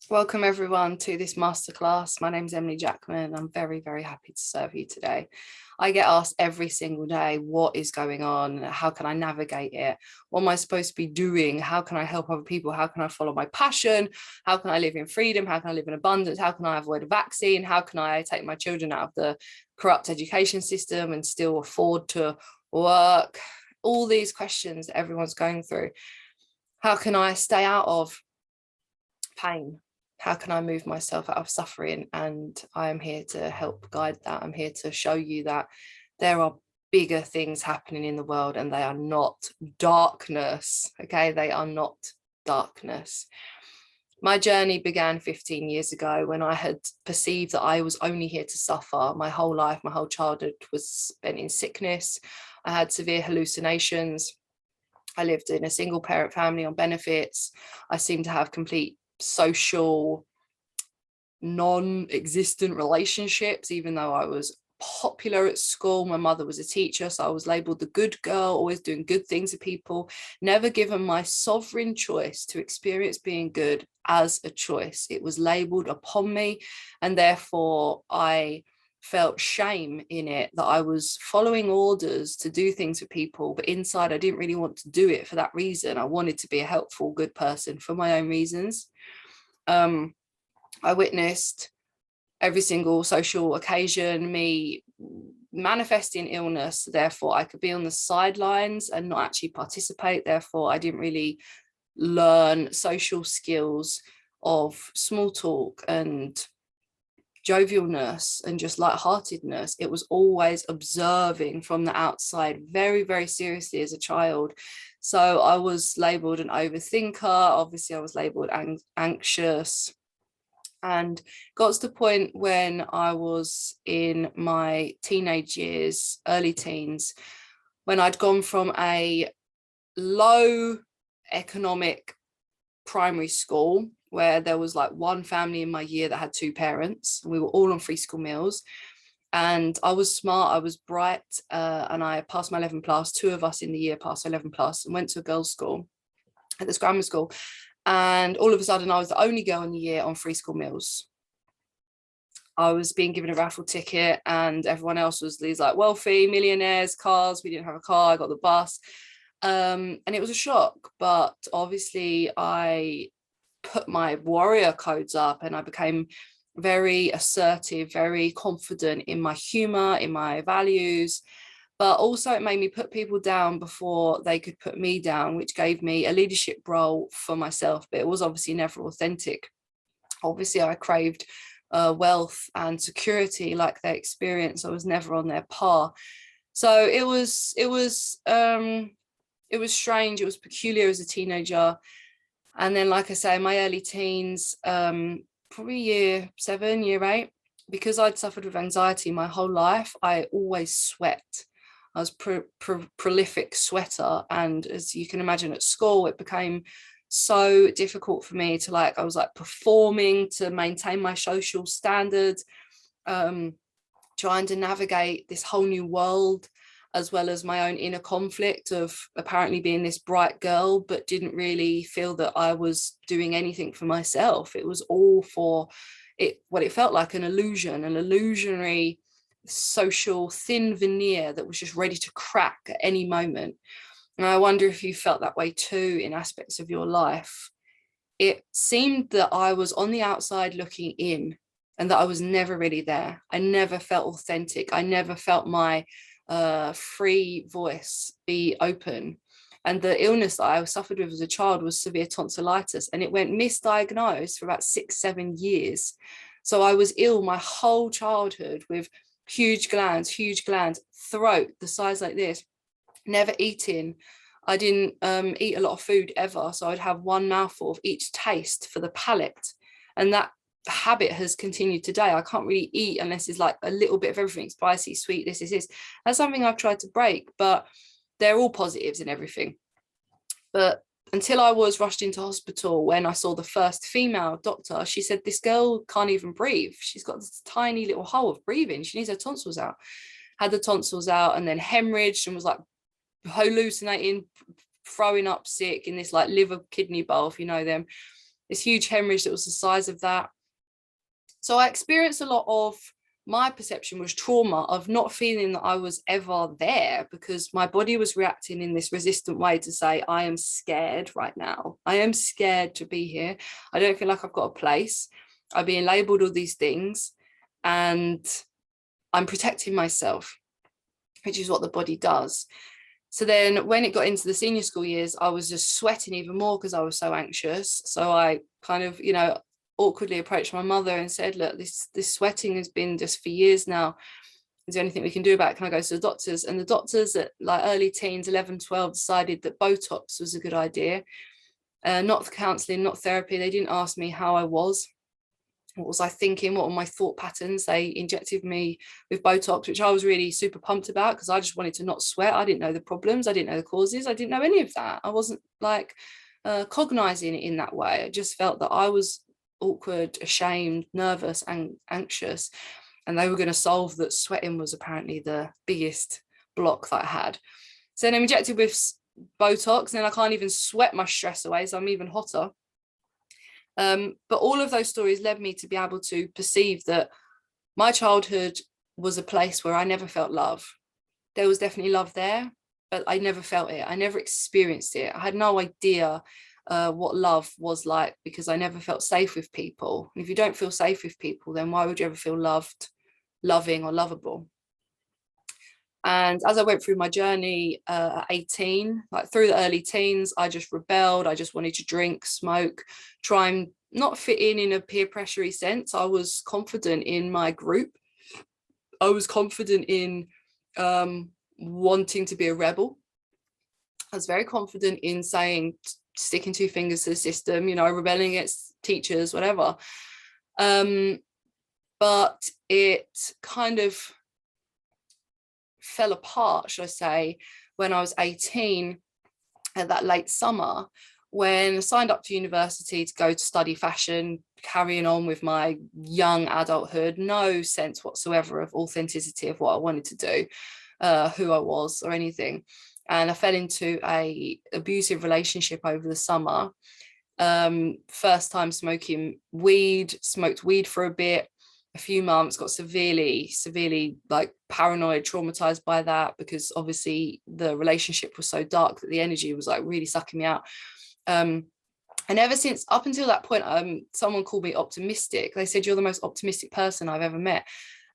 Welcome everyone to this masterclass. My name is Emily Jackman. I'm very, very happy to serve you today. I get asked every single day, what is going on? How can I navigate it? What am I supposed to be doing? How can I help other people? How can I follow my passion? How can I live in freedom? How can I live in abundance? How can I avoid a vaccine? How can I take my children out of the corrupt education system and still afford to work? All these questions that everyone's going through. How can I stay out of pain? How can I move myself out of suffering? And I am here to help guide that. I'm here to show you that there are bigger things happening in the world and they are not darkness. Okay, they are not darkness. My journey began 15 years ago when I had perceived that I was only here to suffer. My whole life, my whole childhood was spent in sickness. I had severe hallucinations. I lived in a single parent family on benefits. I seemed to have complete social non-existent relationships, even though I was popular at school. My mother was a teacher, so I was labeled the good girl, always doing good things for people, never given my sovereign choice to experience being good as a choice. It was labeled upon me, and therefore I felt shame in it that I was following orders to do things for people, but inside I didn't really want to do it for that reason. I wanted to be a helpful, good person for my own reasons. I witnessed every single social occasion me manifesting illness, therefore I could be on the sidelines and not actually participate. Therefore I didn't really learn social skills of small talk and jovialness and just lightheartedness. It was always observing from the outside very, very seriously as a child. So I was labeled an overthinker. Obviously I was labeled anxious, and got to the point when I was in my teenage years, early teens, when I'd gone from a low economic primary school where there was like one family in my year that had two parents, and we were all on free school meals. And I was smart, I was bright, and I passed my 11 plus. Two of us in the year passed 11 plus and went to a girls' school at this grammar school. And all of a sudden I was the only girl in the year on free school meals. I was being given a raffle ticket and everyone else was these like wealthy millionaires, cars. We didn't have a car. I got the bus. And it was a shock, but obviously I put my warrior codes up and I became very assertive, very confident in my humor, in my values, but also it made me put people down before they could put me down, which gave me a leadership role for myself, but it was obviously never authentic. Obviously I craved wealth and security like they experienced. I was never on their par. So it was strange. It was peculiar as a teenager. And then, like I say, in my early teens, probably year 7, year 8, because I'd suffered with anxiety my whole life, I always sweat. I was prolific sweater. And as you can imagine, at school, it became so difficult for me to I was performing to maintain my social standards, trying to navigate this whole new world, as well as my own inner conflict of apparently being this bright girl, but didn't really feel that I was doing anything for myself. It was all for it, what it felt like an illusion, an illusionary social thin veneer that was just ready to crack at any moment. And I wonder if you felt that way too in aspects of your life. It seemed that I was on the outside looking in and that I was never really there. I never felt authentic. I never felt my free voice be open. And the illness that I suffered with as a child was severe tonsillitis, and it went misdiagnosed for about 6-7 years. So I was ill my whole childhood with huge glands, throat the size like this, never eating. I didn't eat a lot of food ever, so I'd have one mouthful of each taste for the palate, and that habit has continued today. I can't really eat unless it's like a little bit of everything, spicy, sweet, this. That's something I've tried to break, but they're all positives in everything. But until I was rushed into hospital when I saw the first female doctor, she said, this girl can't even breathe. She's got this tiny little hole of breathing. She needs her tonsils out. Had the tonsils out and then hemorrhaged and was like hallucinating, throwing up sick in this like liver kidney bowl, if you know them. this huge hemorrhage that was the size of that. So I experienced a lot of, my perception was trauma of not feeling that I was ever there, because my body was reacting in this resistant way to say, I am scared right now. I am scared to be here. I don't feel like I've got a place. I'm being labeled all these things and I'm protecting myself, which is what the body does. So then when it got into the senior school years, I was just sweating even more because I was so anxious. So I kind of, awkwardly approached my mother and said, look, this sweating has been just for years now. Is there anything we can do about it? Can I go to the doctors? And the doctors at like early teens, 11, 12, decided that Botox was a good idea. Not counselling, not therapy. They didn't ask me how I was. What was I thinking? What were my thought patterns? They injected me with Botox, which I was really super pumped about because I just wanted to not sweat. I didn't know the problems. I didn't know the causes. I didn't know any of that. I wasn't like cognizing it in that way. I just felt that I was awkward, ashamed, nervous and anxious, and they were going to solve that sweating was apparently the biggest block that I had. So then I'm injected with Botox, and then I can't even sweat my stress away, so I'm even hotter. But all of those stories led me to be able to perceive that my childhood was a place where I never felt love. There was definitely love there, but I never felt it. I never experienced it. I had no idea what love was like, because I never felt safe with people. And if you don't feel safe with people, then why would you ever feel loved, loving or lovable? And as I went through my journey at 18, like through the early teens, I just rebelled. I just wanted to drink, smoke, try and not fit in a peer pressure-y sense. I was confident in my group. I was confident in wanting to be a rebel. I was very confident in saying, sticking two fingers to the system, rebelling against teachers, whatever. But it kind of fell apart, should I say, when I was 18 at that late summer, when I signed up to university to go to study fashion, carrying on with my young adulthood, no sense whatsoever of authenticity of what I wanted to do, who I was or anything. And I fell into a abusive relationship over the summer. First time smoking weed, smoked weed for a bit, a few months, got severely like paranoid, traumatized by that, because obviously the relationship was so dark that the energy was like really sucking me out. And ever since, up until that point, someone called me optimistic. They said, you're the most optimistic person I've ever met.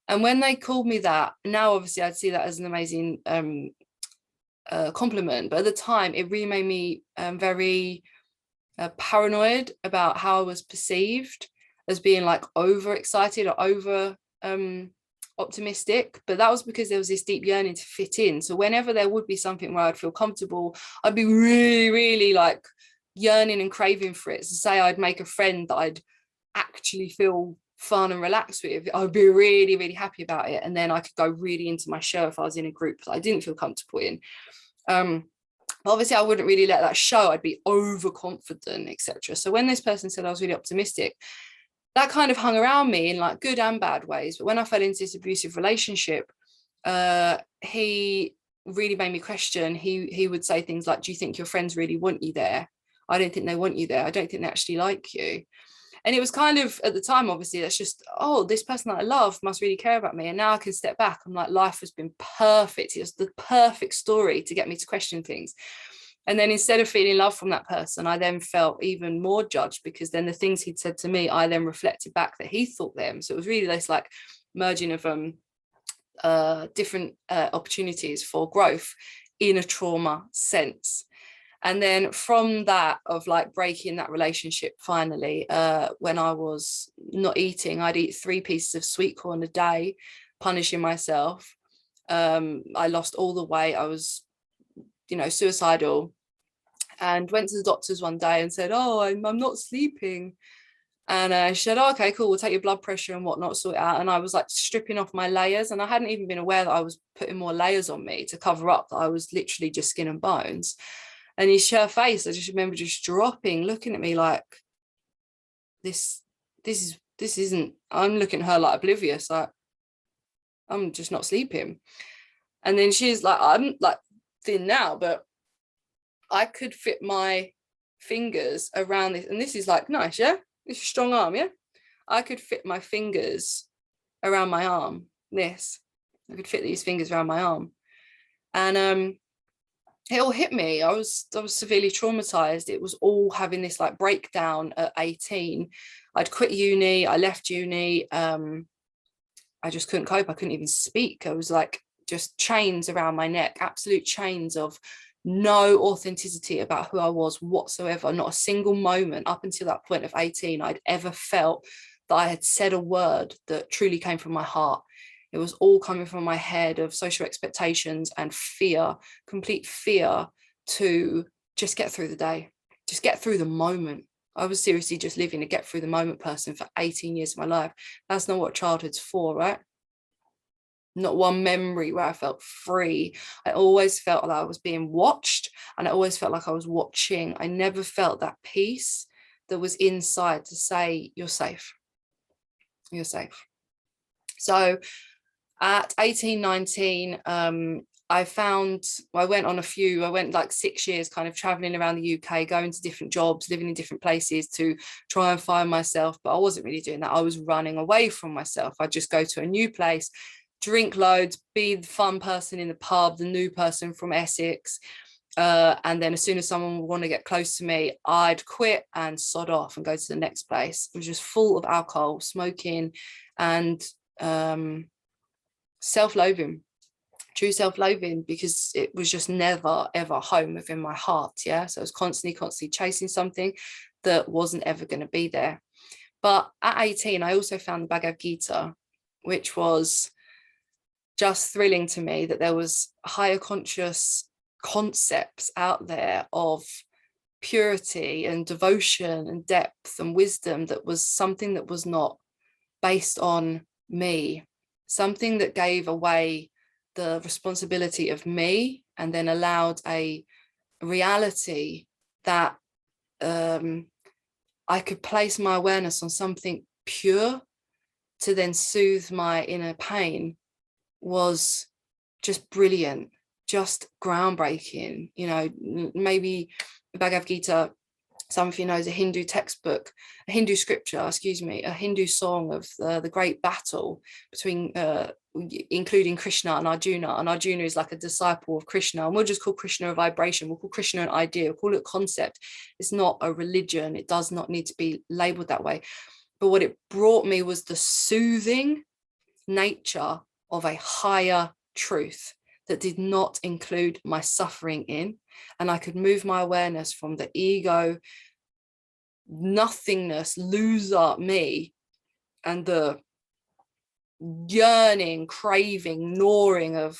And when they called me that, now obviously I'd see that as an amazing compliment, but at the time it really made me very paranoid about how I was perceived as being like overexcited or over optimistic. But that was because there was this deep yearning to fit in. So whenever there would be something where I'd feel comfortable, I'd be really like yearning and craving for it. So say I'd make a friend that I'd actually feel fun and relaxed with, I'd be really happy about it, and then I could go really into my show if I was in a group that I didn't feel comfortable in. Obviously I wouldn't really let that show. I'd be overconfident, etc. So when this person said I was really optimistic, that kind of hung around me in like good and bad ways. But when I fell into this abusive relationship, he really made me question. He would say things like, do you think your friends really want you there? I don't think they want you there. I don't think they actually like you. And it was kind of, at the time, obviously, that's just, oh, this person that I love must really care about me. And now I can step back. I'm like, life has been perfect. It was the perfect story to get me to question things. And then instead of feeling love from that person, I then felt even more judged, because then the things he'd said to me, I then reflected back that he thought them. So it was really this like merging of different opportunities for growth in a trauma sense. And then from that, of like breaking that relationship finally, when I was not eating, I'd eat 3 pieces of sweet corn a day, punishing myself. I lost all the weight. I was, suicidal, and went to the doctors one day and said, oh, I'm not sleeping. And she said, oh, okay, cool, we'll take your blood pressure and whatnot, sort it out. And I was like stripping off my layers, and I hadn't even been aware that I was putting more layers on me to cover up that I was literally just skin and bones. And her face, I just remember just dropping, looking at me like, this isn't, I'm looking at her like oblivious, like, I'm just not sleeping. And then she's like, I'm like thin now, but I could fit my fingers around this, and this is like nice, yeah, this is a strong arm, yeah. I could fit my fingers around my arm. I could fit these fingers around my arm, and it all hit me. I was severely traumatized. It was all having this like breakdown at 18. I'd quit uni. I left uni. I just couldn't cope. I couldn't even speak. I was like just chains around my neck, absolute chains of no authenticity about who I was whatsoever. Not a single moment up until that point of 18 I'd ever felt that I had said a word that truly came from my heart. It was all coming from my head of social expectations and fear, complete fear to just get through the day, just get through the moment. I was seriously just living a get through the moment person for 18 years of my life. That's not what childhood's for, right? Not one memory where I felt free. I always felt like I was being watched, and I always felt like I was watching. I never felt that peace that was inside to say, you're safe. You're safe. So at 18, 19, I went like 6 years kind of traveling around the UK, going to different jobs, living in different places to try and find myself. But I wasn't really doing that. I was running away from myself. I'd just go to a new place, drink loads, be the fun person in the pub, the new person from Essex. And then as soon as someone would want to get close to me, I'd quit and sod off and go to the next place. It was just full of alcohol, smoking, and self-loathing, true self-loathing, because it was just never ever home within my heart. Yeah, so I was constantly chasing something that wasn't ever going to be there. But at 18 I also found the Bhagavad Gita, which was just thrilling to me, that there was higher conscious concepts out there of purity and devotion and depth and wisdom, that was something that was not based on me, something that gave away the responsibility of me and then allowed a reality that I could place my awareness on something pure to then soothe my inner pain, was just brilliant, just groundbreaking. You know, maybe the Bhagavad Gita, some of you know, is a Hindu textbook, a Hindu scripture, a Hindu song of the great battle between, including Krishna and Arjuna. And Arjuna is like a disciple of Krishna. And we'll just call Krishna a vibration. We'll call Krishna an idea. We'll call it a concept. It's not a religion. It does not need to be labeled that way. But what it brought me was the soothing nature of a higher truth that did not include my suffering in. And I could move my awareness from the ego, nothingness, loser me, and the yearning, craving, gnawing of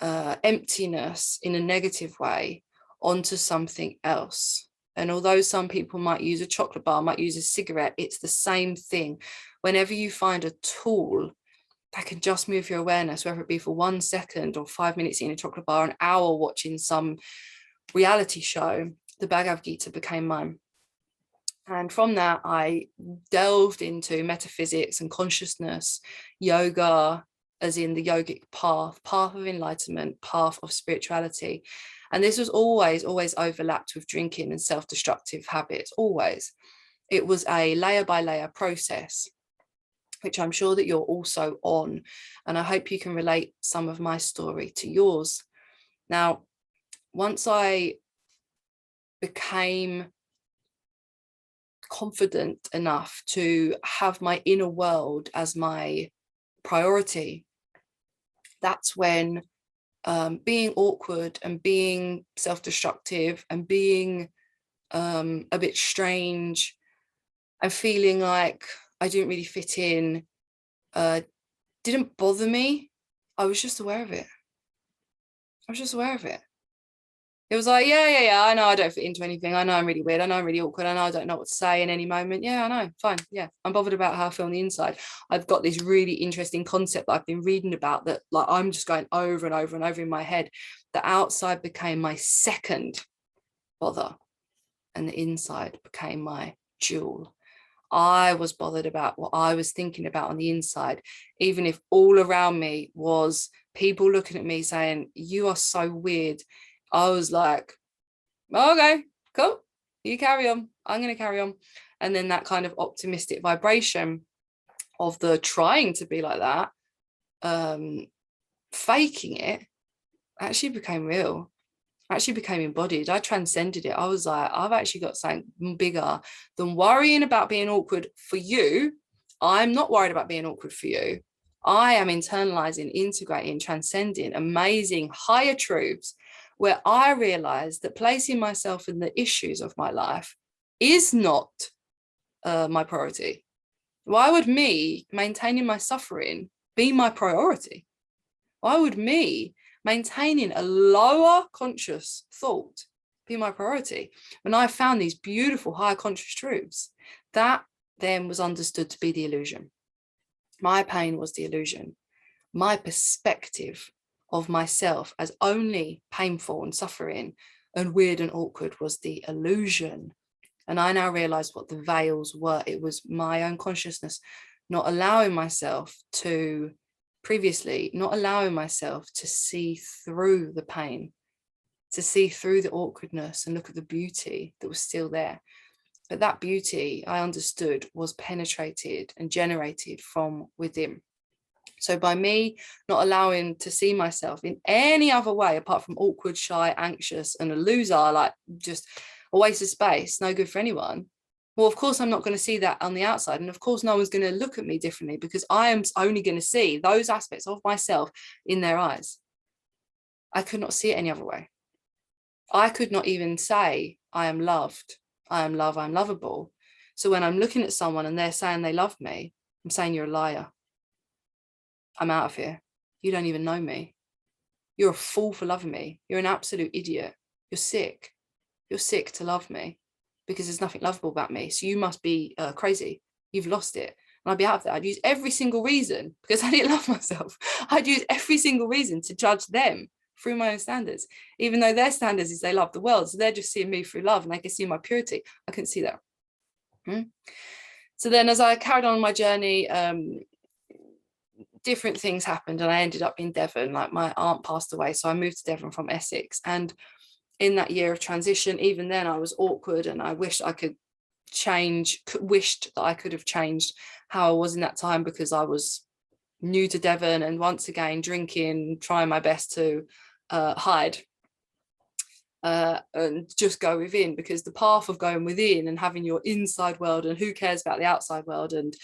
emptiness in a negative way, onto something else. And although some people might use a chocolate bar, might use a cigarette, it's the same thing. Whenever you find a tool that can just move your awareness, whether it be for 1 second or 5 minutes eating a chocolate bar, an hour watching some reality show, the Bhagavad Gita became mine. And from that, I delved into metaphysics and consciousness, yoga, as in the yogic path of enlightenment, path of spirituality. And this was always overlapped with drinking and self-destructive habits, always. It was a layer by layer process, which I'm sure that you're also on. And I hope you can relate some of my story to yours. Now, once I became confident enough to have my inner world as my priority, that's when being awkward and being self-destructive and being a bit strange and feeling like I didn't really fit in didn't bother me. I was just aware of it. It was like, yeah, I know I don't fit into anything. I know I'm really weird. I know I'm really awkward. I know I don't know what to say in any moment. Yeah, I know, fine. Yeah, I'm bothered about how I feel on the inside. I've got this really interesting concept that I've been reading about, that like I'm just going over and over and over in my head. The outside became my second bother, and the inside became my jewel. I was bothered about what I was thinking about on the inside, even if all around me was people looking at me saying, you are so weird. I was like, okay, cool. You carry on, I'm going to carry on. And then that kind of optimistic vibration of the trying to be like that, faking it, actually became real, actually became embodied. I transcended it. I was like, I've actually got something bigger than worrying about being awkward for you. I'm not worried about being awkward for you. I am internalizing, integrating, transcending amazing higher truths where I realize that placing myself in the issues of my life is not my priority. Why would me maintaining my suffering be my priority? Why would me maintaining a lower conscious thought be my priority? When I found these beautiful higher conscious truths, that then was understood to be the illusion. My pain was the illusion. My perspective of myself as only painful and suffering and weird and awkward was the illusion. And I now realize what the veils were. It was my own consciousness not allowing myself to, previously, not allowing myself to see through the pain, to see through the awkwardness and look at the beauty that was still there. But that beauty, I understood, was penetrated and generated from within. So by me not allowing to see myself in any other way apart from awkward, shy, anxious, and a loser, like just a waste of space, no good for anyone. Well, of course, I'm not going to see that on the outside. And of course, no one's going to look at me differently because I am only going to see those aspects of myself in their eyes. I could not see it any other way. I could not even say, I am loved, I am love, I'm lovable. So when I'm looking at someone and they're saying they love me, I'm saying you're a liar. I'm out of here. You don't even know me. You're a fool for loving me. You're an absolute idiot. You're sick. You're sick to love me because there's nothing lovable about me. So you must be crazy. You've lost it. And I'd be out of there. I'd use every single reason because I didn't love myself. I'd use every single reason to judge them through my own standards, even though their standards is they love the world. So they're just seeing me through love and they can see my purity. I couldn't see that. So then as I carried on my journey, different things happened and I ended up in Devon. Like my aunt passed away, so I moved to Devon from Essex. And in that year of transition, even then I was awkward and I wished I could change, wished that I could have changed how I was in that time because I was new to Devon and once again drinking, trying my best to hide and just go within, because the path of going within and having your inside world and who cares about the outside world and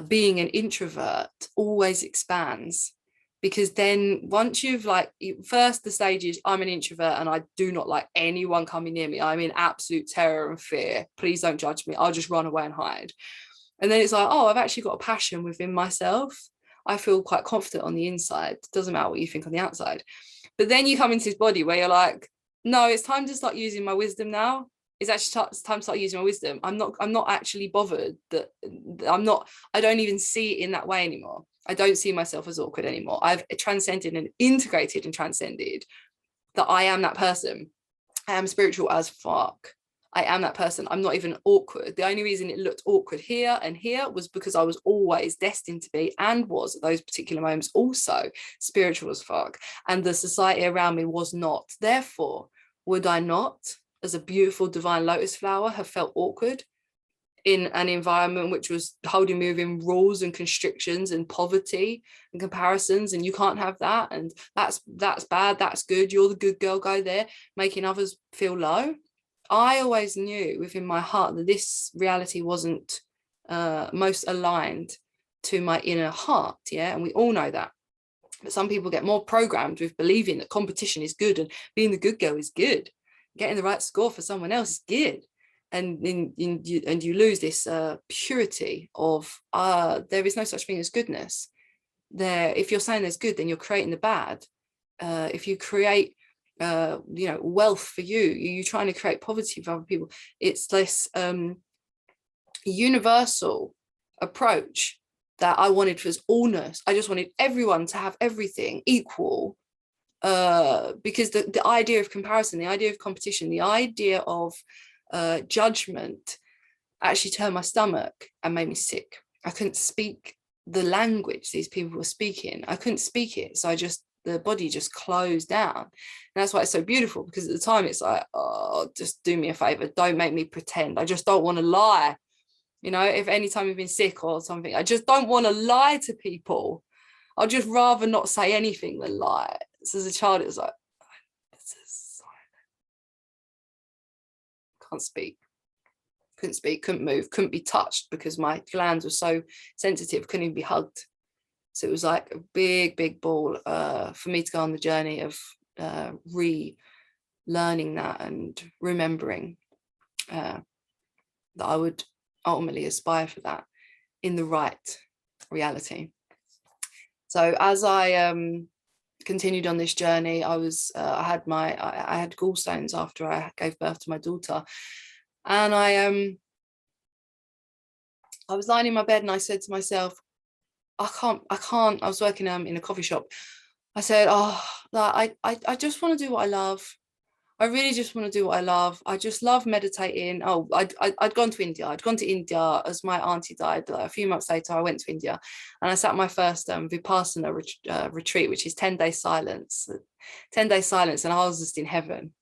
being an introvert always expands, because then once you've like, first the stage is I'm an introvert and I do not like anyone coming near me. I'm in absolute terror and fear. Please don't judge me. I'll just run away and hide. And then it's like, oh, I've actually got a passion within myself. I feel quite confident on the inside. Doesn't matter what you think on the outside. But then you come into this body where you're like, no, it's time to start using my wisdom now. It's actually time to start using my wisdom. I'm not actually bothered that I don't even see it in that way anymore. I don't see myself as awkward anymore. I've transcended and integrated and transcended that I am that person. I am spiritual as fuck. I am that person. I'm not even awkward. The only reason it looked awkward here and here was because I was always destined to be, and was at those particular moments also, spiritual as fuck. And the society around me was not. Therefore, would I not, as a beautiful divine lotus flower, have felt awkward in an environment which was holding me within rules and constrictions and poverty and comparisons, and you can't have that, and that's bad, that's good, you're the good girl, go there, making others feel low? I always knew within my heart that this reality wasn't most aligned to my inner heart, yeah, and we all know that. But some people get more programmed with believing that competition is good and being the good girl is good, getting the right score for someone else is good, and you lose this purity of there is no such thing as goodness. There, if you're saying there's good, then you're creating the bad. If you create wealth for you're trying to create poverty for other people. It's this universal approach that I wanted was allness. I just wanted everyone to have everything equal, because the idea of comparison, the idea of competition, the idea of judgment actually turned my stomach and made me sick. I couldn't speak the language these people were speaking. I couldn't speak it, so I just the body just closed down. And that's why it's so beautiful, because at the time it's like, oh, just do me a favor, don't make me pretend. I just don't want to lie. You know, if any time you've been sick or something, I just don't want to lie to people. I'd just rather not say anything than lie. So as a child, it was like, this is can't speak, couldn't move, couldn't be touched because my glands were so sensitive, couldn't even be hugged. So it was like a big ball for me to go on the journey of relearning that and remembering that I would ultimately aspire for that in the right reality. So as I continued on this journey, I had gallstones after I gave birth to my daughter, and I was lying in my bed and I said to myself, I can't. I was working in a coffee shop. I said, oh, I just want to do what I love. I really just want to do what I love. I just love meditating. Oh, I'd gone to India. I'd gone to India as my auntie died. A few months later, I went to India and I sat my first Vipassana retreat, which is 10-day silence. 10-day silence, and I was just in heaven.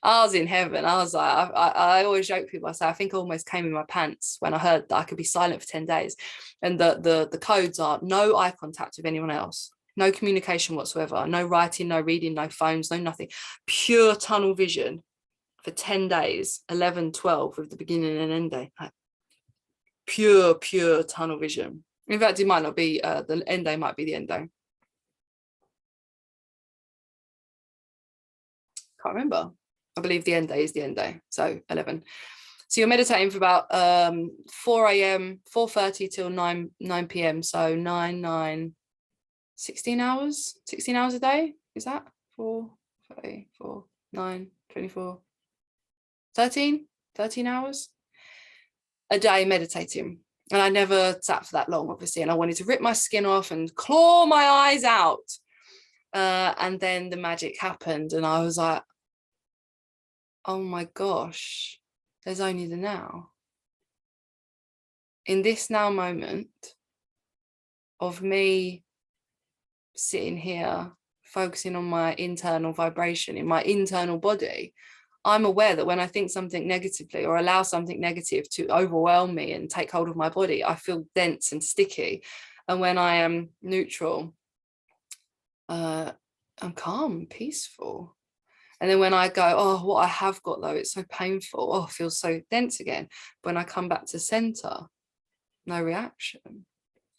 I was in heaven. I was like, I always joke people. I say, I think I almost came in my pants when I heard that I could be silent for 10 days. And the codes are no eye contact with anyone else, no communication whatsoever, no writing, no reading, no phones, no nothing. Pure tunnel vision for 10 days, 11, 12 with the beginning and end day. Like, pure tunnel vision. In fact, it might not be, the end day might be the end day. Can't remember. I believe the end day is the end day, so 11. So you're meditating for about 4 a.m, 4:30 till 9 p.m. So 16 hours a day. Is that 4, 30, 4, 9, 24, 13 hours a day meditating. And I never sat for that long, obviously, and I wanted to rip my skin off and claw my eyes out. And then the magic happened, and I was like, oh my gosh, there's only the now. In this now moment of me sitting here, focusing on my internal vibration in my internal body, I'm aware that when I think something negatively or allow something negative to overwhelm me and take hold of my body, I feel dense and sticky. And when I am neutral, I'm calm, peaceful. And then when I go, oh, what I have got though, it's so painful. Oh, it feels so dense again. When I come back to center, no reaction.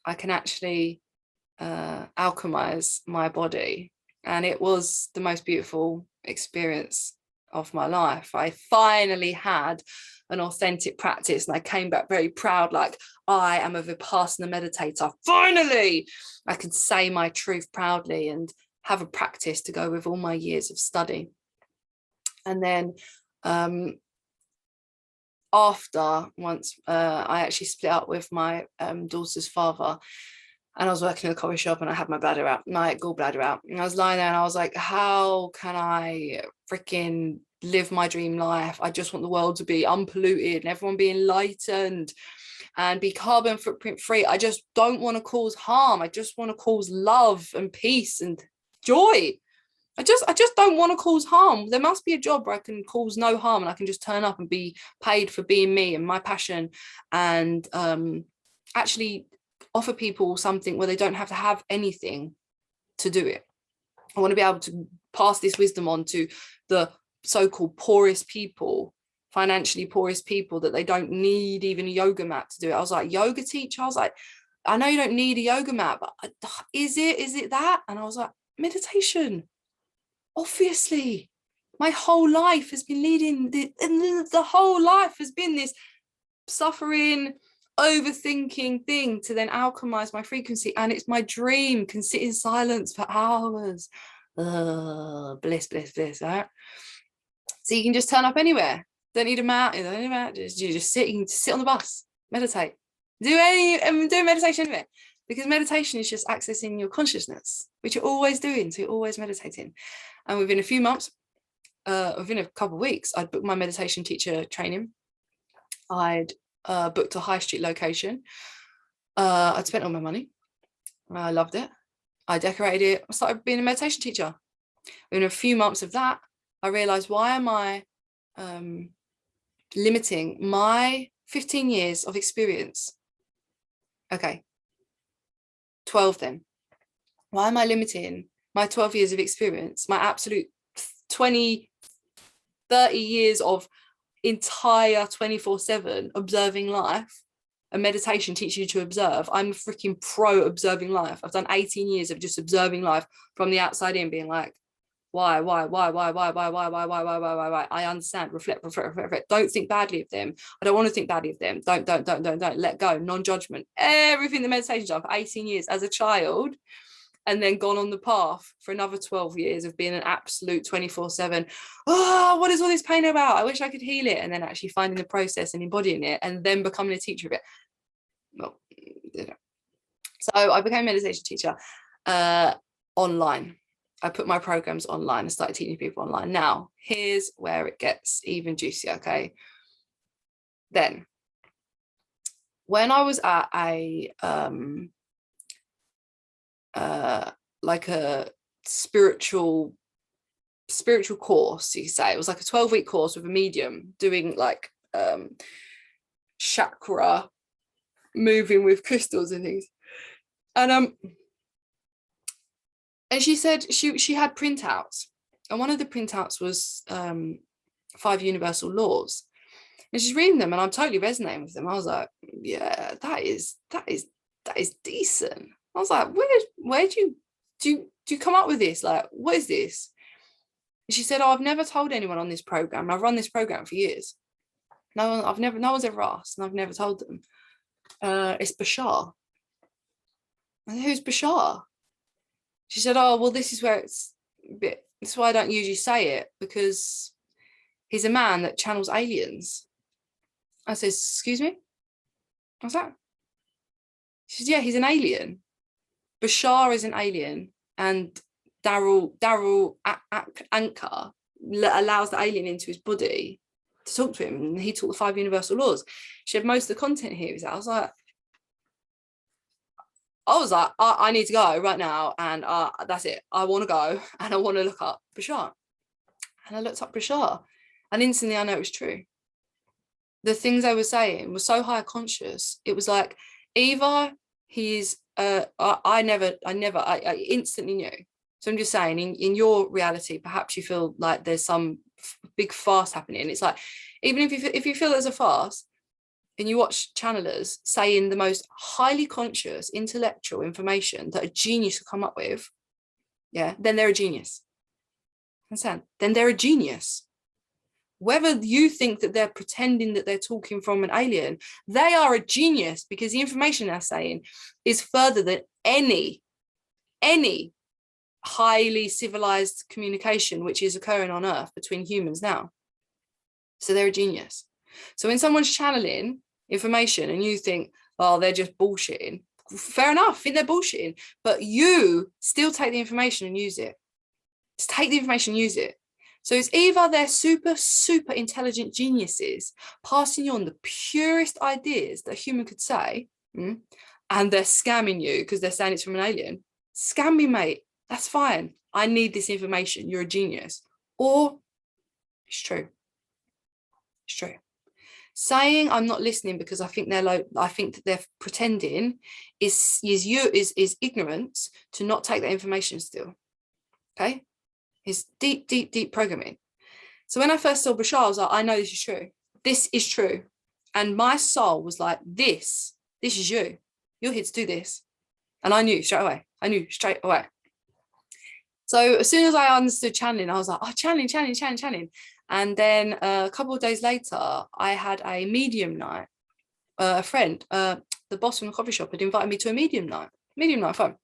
I can actually alchemize my body. And it was the most beautiful experience of my life. I finally had an authentic practice, and I came back very proud, like, I am a Vipassana meditator. Finally, I could say my truth proudly and have a practice to go with all my years of study. And then after, once I actually split up with my daughter's father, and I was working in a coffee shop, and I had my bladder out, my gallbladder out, and I was lying there and I was like, how can I freaking live my dream life? I just want the world to be unpolluted and everyone be enlightened and be carbon footprint free. I just don't want to cause harm. I just want to cause love and peace and joy. I just don't want to cause harm. There must be a job where I can cause no harm and I can just turn up and be paid for being me and my passion, and actually offer people something where they don't have to have anything to do it. I want to be able to pass this wisdom on to the so-called poorest people, financially poorest people, that they don't need even a yoga mat to do it. I was like, yoga teacher? I was like, I know you don't need a yoga mat, but is it that? And I was like, meditation. Obviously, my whole life has been the whole life has been this suffering, overthinking thing to then alchemize my frequency. And it's my dream, can sit in silence for hours. Bliss, right? So you can just turn up anywhere. Don't need a mat. You don't need a mat. You just sit. You can sit on the bus, meditate, do meditation anywhere. Because meditation is just accessing your consciousness, which you're always doing. So you're always meditating. And within a few months, within a couple of weeks, I'd booked my meditation teacher training. I'd booked a high street location. I'd spent all my money. I loved it. I decorated it. I started being a meditation teacher. In a few months of that, I realized, why am I limiting my 15 years of experience? Okay, 12 then. Why am I limiting my 12 years of experience, my absolute 20, 30 years of entire 24/7 observing life? A meditation teaches you to observe. I'm a freaking pro observing life. I've done 18 years of just observing life from the outside in, being like, why? I understand. Reflect. Don't think badly of them. I don't want to think badly of them. Don't. Let go. Non-judgment. Everything the meditation's done for 18 years as a child, and then gone on the path for another 12 years of being an absolute 24/7. Oh, what is all this pain about? I wish I could heal it. And then actually finding the process and embodying it, and then becoming a teacher of it. Well, so I became a meditation teacher online. I put my programs online and started teaching people online. Now, here's where it gets even juicier, okay? Then, when I was at a like a spiritual course, you say, it was like a 12-week course with a medium doing like chakra moving with crystals and things, and she said she had printouts, and one of the printouts was 5 universal laws, and she's reading them, and I'm totally resonating with them. I was like, yeah, that is decent. I was like, where do you come up with this? Like, what is this? And she said, oh, I've never told anyone on this program. I've run this program for years. No one's ever asked, and I've never told them. It's Bashar. And who's Bashar? She said, oh, well, this is where it's a bit, this is why I don't usually say it, because he's a man that channels aliens. I said, excuse me? What's that? She said, yeah, he's an alien. Bashar is an alien, and Daryl Anchor allows the alien into his body to talk to him, and he taught the 5 universal laws. She had most of the content here. I was like, I need to go right now, and that's it. I want to go, and I want to look up Bashar. And I looked up Bashar, and instantly I know it was true. The things they were saying were so high conscious. It was like, either he's I instantly knew. So I'm just saying, in your reality, perhaps you feel like there's some big farce happening. It's like, even if you feel there's a farce, and you watch channelers saying the most highly conscious intellectual information that a genius could come up with, yeah, then they're a genius. Understand? Then they're a genius. Whether you think that they're pretending that they're talking from an alien, they are a genius, because the information they're saying is further than any highly civilized communication which is occurring on Earth between humans now. So they're a genius. So when someone's channeling information and you think, oh, they're just bullshitting, fair enough, I think they're bullshitting, but you still take the information and use it. Just take the information, use it. So it's either they're super intelligent geniuses passing you on the purest ideas that a human could say, and they're scamming you because they're saying it's from an alien. Scam me, mate. That's fine. I need this information. You're a genius. Or it's true. It's true. Saying I'm not listening because I think that they're pretending is ignorance to not take that information still. Okay? It's deep programming. So when I first saw Bashar, I was like, I know this is true. This is true. And my soul was like, this is you. You're here to do this. And I knew straight away. So as soon as I understood channeling, I was like, oh, channeling. And then a couple of days later, I had a medium night. A friend, the boss from the coffee shop, had invited me to a medium night fun.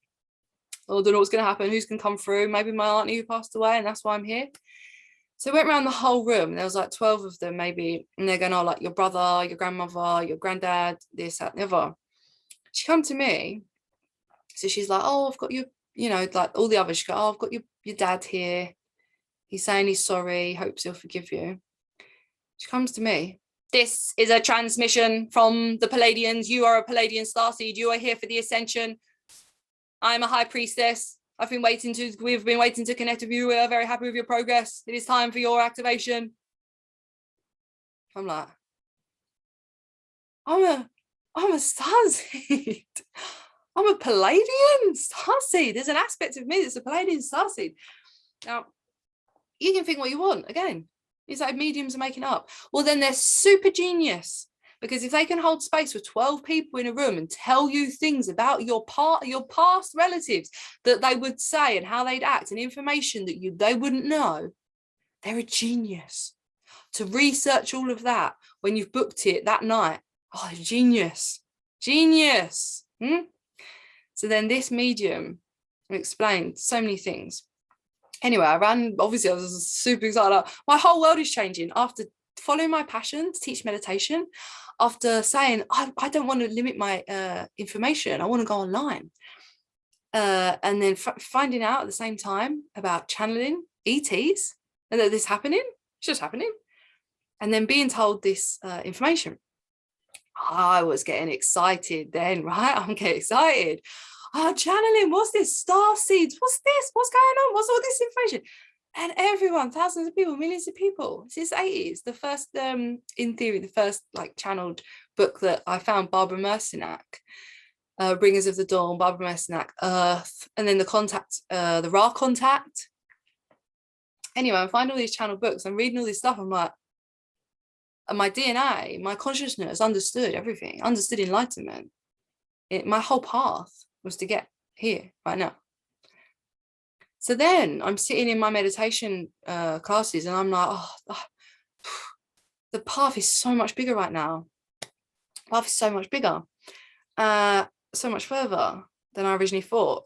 I don't know what's going to happen, who's going to come through, maybe my auntie who passed away, and that's why I'm here. So I went around the whole room, and there was like 12 of them maybe, and they're going, oh, like your brother, your grandmother, your granddad, this, that, and the other. She come to me, so she's like, oh, I've got you, like all the others, she go, oh, I've got your dad here. He's saying he's sorry, hopes he'll forgive you. She comes to me. This is a transmission from the Palladians. You are a Palladian starseed. You are here for the ascension. I'm a high priestess. We've been waiting to connect with you. We're very happy with your progress. It is time for your activation. I'm like, I'm a starseed. I'm a Palladian starseed. There's an aspect of me that's a Palladian starseed. Now, you can think what you want. Again, it's like mediums are making up. Well, then they're super genius, because if they can hold space for 12 people in a room and tell you things about your past relatives that they would say and how they'd act, and information that they wouldn't know, they're a genius. To research all of that when you've booked it that night, oh, genius. So then this medium explained so many things. Anyway, obviously I was super excited. My whole world is changing after following my passion to teach meditation, after saying, I don't want to limit my information. I want to go online. And then finding out at the same time about channeling ETs, and that this happening, it's just happening. And then being told this information. I was getting excited then, right? I'm getting excited. Oh, channeling, what's this? Star seeds, what's this? What's going on? What's all this information? And everyone, thousands of people, millions of people. Since the 80s, the first, in theory, the first like channeled book that I found, Barbara Mercenac, Bringers of the Dawn, Barbara Mercenac, Earth, and then the Ra Contact. Anyway, I find all these channeled books, I'm reading all this stuff, I'm like, my DNA, my consciousness understood everything, understood enlightenment. My whole path was to get here right now. So then I'm sitting in my meditation classes, and I'm like, the path is so much bigger right now. The path is so much bigger, so much further than I originally thought.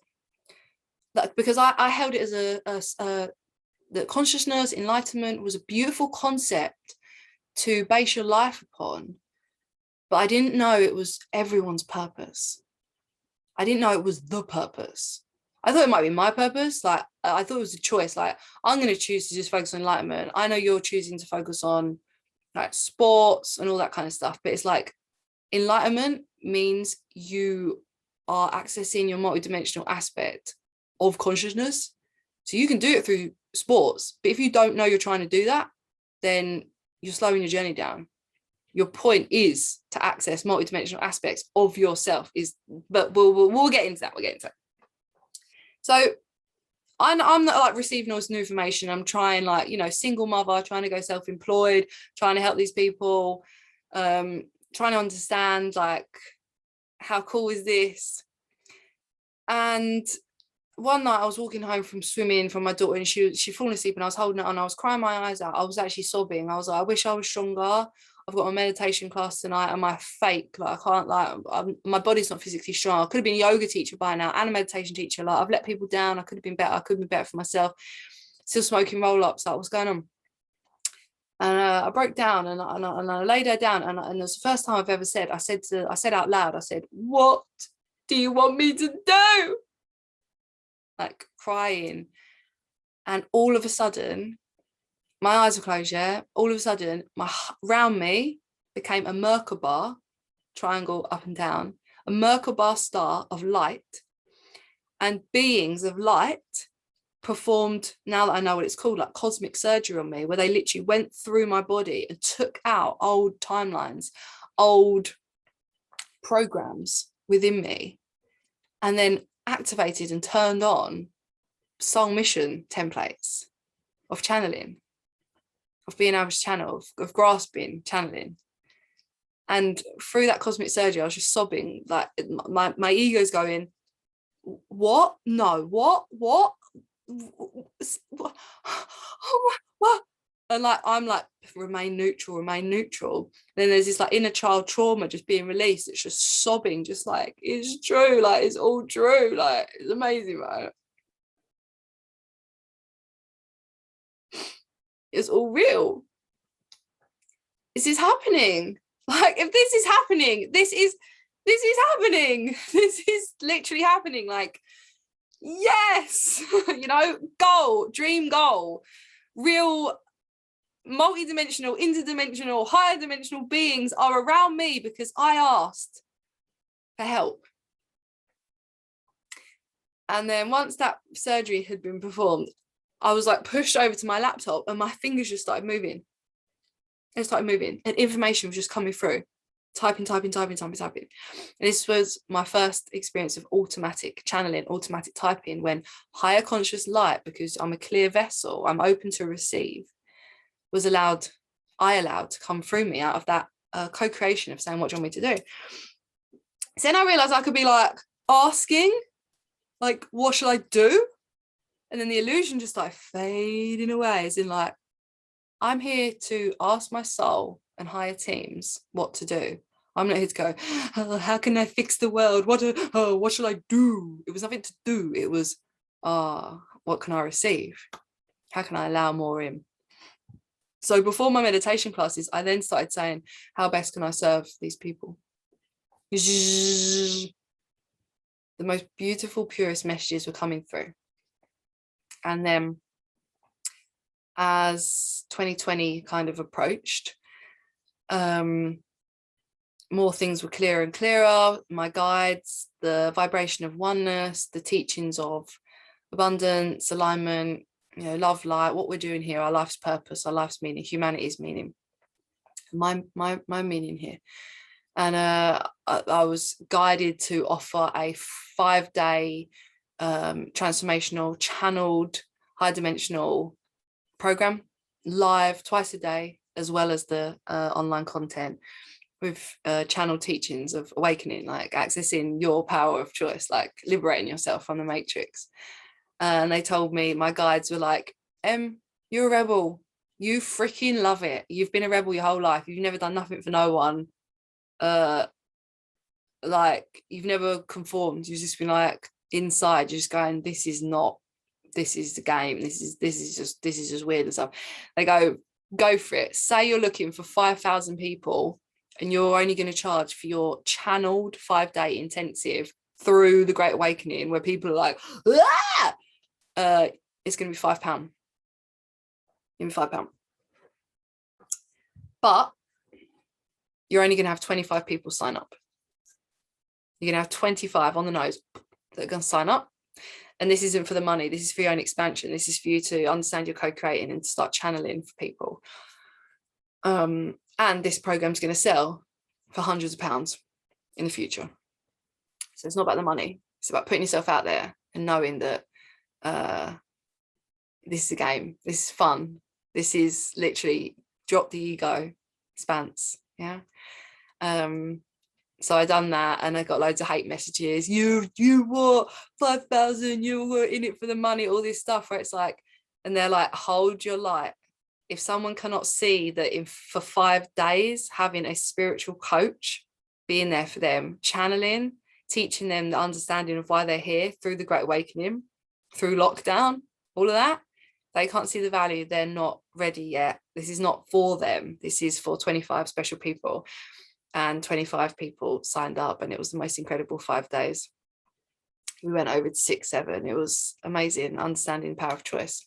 Because I held it as that consciousness, enlightenment was a beautiful concept to base your life upon, but I didn't know it was everyone's purpose. I didn't know it was the purpose. I thought it might be my purpose. Like, I thought it was a choice. Like, I'm going to choose to just focus on enlightenment. I know you're choosing to focus on like sports and all that kind of stuff, but it's like enlightenment means you are accessing your multidimensional aspect of consciousness. So you can do it through sports, but if you don't know you're trying to do that, then you're slowing your journey down. Your point is to access multidimensional aspects of yourself. But we'll get into that. So I'm not like receiving all this new information. I'm trying, like, single mother, trying to go self-employed, trying to help these people, trying to understand, like, how cool is this? And one night I was walking home from swimming from my daughter, and she'd fallen asleep, and I was holding her, and I was crying my eyes out. I was actually sobbing. I was like, I wish I was stronger. I've got my meditation class tonight, and my fake, like, I can't, like, my body's not physically strong. I could have been a yoga teacher by now and a meditation teacher. Like, I've let people down. I could have been better. I could have been better for myself. Still smoking roll-ups. Like, what's going on? And I broke down, and I laid her down, and it was the first time I've ever said, I said out loud, I said, what do you want me to do? Like, crying. And all of a sudden, my eyes were closed, yeah? All of a sudden, around me became a Merkaba, triangle up and down, a Merkaba star of light, and beings of light performed, now that I know what it's called, like cosmic surgery on me, where they literally went through my body and took out old timelines, old programs within me, and then activated and turned on soul mission templates of channeling, of being able to channel, of grasping channeling. And through that cosmic surgery, I was just sobbing, like my ego's going, what? No, what? And like, I'm like, remain neutral. Then there's this like inner child trauma just being released. It's just sobbing, just like, it's true, like, it's all true, like, it's amazing, right? It's all real. This is happening. Like, if this is happening, this is happening. This is literally happening. Like, yes, goal, dream goal, real multi-dimensional, interdimensional, higher dimensional beings are around me because I asked for help. And then once that surgery had been performed, I was like pushed over to my laptop and my fingers just started moving. It started moving and information was just coming through. Typing. And this was my first experience of automatic channeling, automatic typing, when higher conscious light, because I'm a clear vessel, I'm open to receive, was allowed to come through me out of that co-creation of saying, what do you want me to do? So then I realized I could be like asking, like, what should I do? And then the illusion just started fading away, as in like, I'm here to ask my soul and higher teams what to do. I'm not here to go, oh, how can I fix the world? What should I do? It was nothing to do. It was, what can I receive? How can I allow more in? So before my meditation classes, I then started saying, how best can I serve these people? The most beautiful, purest messages were coming through. And then as 2020 kind of approached, more things were clearer and clearer. My guides, the vibration of oneness, the teachings of abundance, alignment, love, light, what we're doing here, our life's purpose, our life's meaning, humanity's meaning, my meaning here. And I was guided to offer a 5-day transformational, channeled, high dimensional program, live twice a day, as well as the online content with channel teachings of awakening, like accessing your power of choice, like liberating yourself from the matrix. And they told me, my guides were like, you're a rebel, you freaking love it, you've been a rebel your whole life, you've never done nothing for no one, like you've never conformed, you've just been like inside, you're just going, this is the game, this is just weird and stuff. They go for it, say you're looking for 5,000 people and you're only going to charge for your channeled 5-day intensive through the Great Awakening, where people are like, it's going to be £5. Give me £5. But you're only going to have 25 people sign up. You're going to have 25 on the nose that are going to sign up. And this isn't for the money. This is for your own expansion. This is for you to understand your co-creating and start channeling for people. And this program's going to sell for hundreds of pounds in the future. So it's not about the money. It's about putting yourself out there and knowing that this is a game. This is fun. This is literally drop the ego, expanse. Yeah. So I done that and I got loads of hate messages. You what? 5,000, you were in it for the money, all this stuff, where it's like, and they're like, hold your light. If someone cannot see that for 5 days, having a spiritual coach, being there for them, channeling, teaching them the understanding of why they're here through the Great Awakening, through lockdown, all of that, they can't see the value. They're not ready yet. This is not for them. This is for 25 special people. And 25 people signed up, and it was the most incredible 5 days. We went over to 6, 7. It was amazing, understanding the power of choice.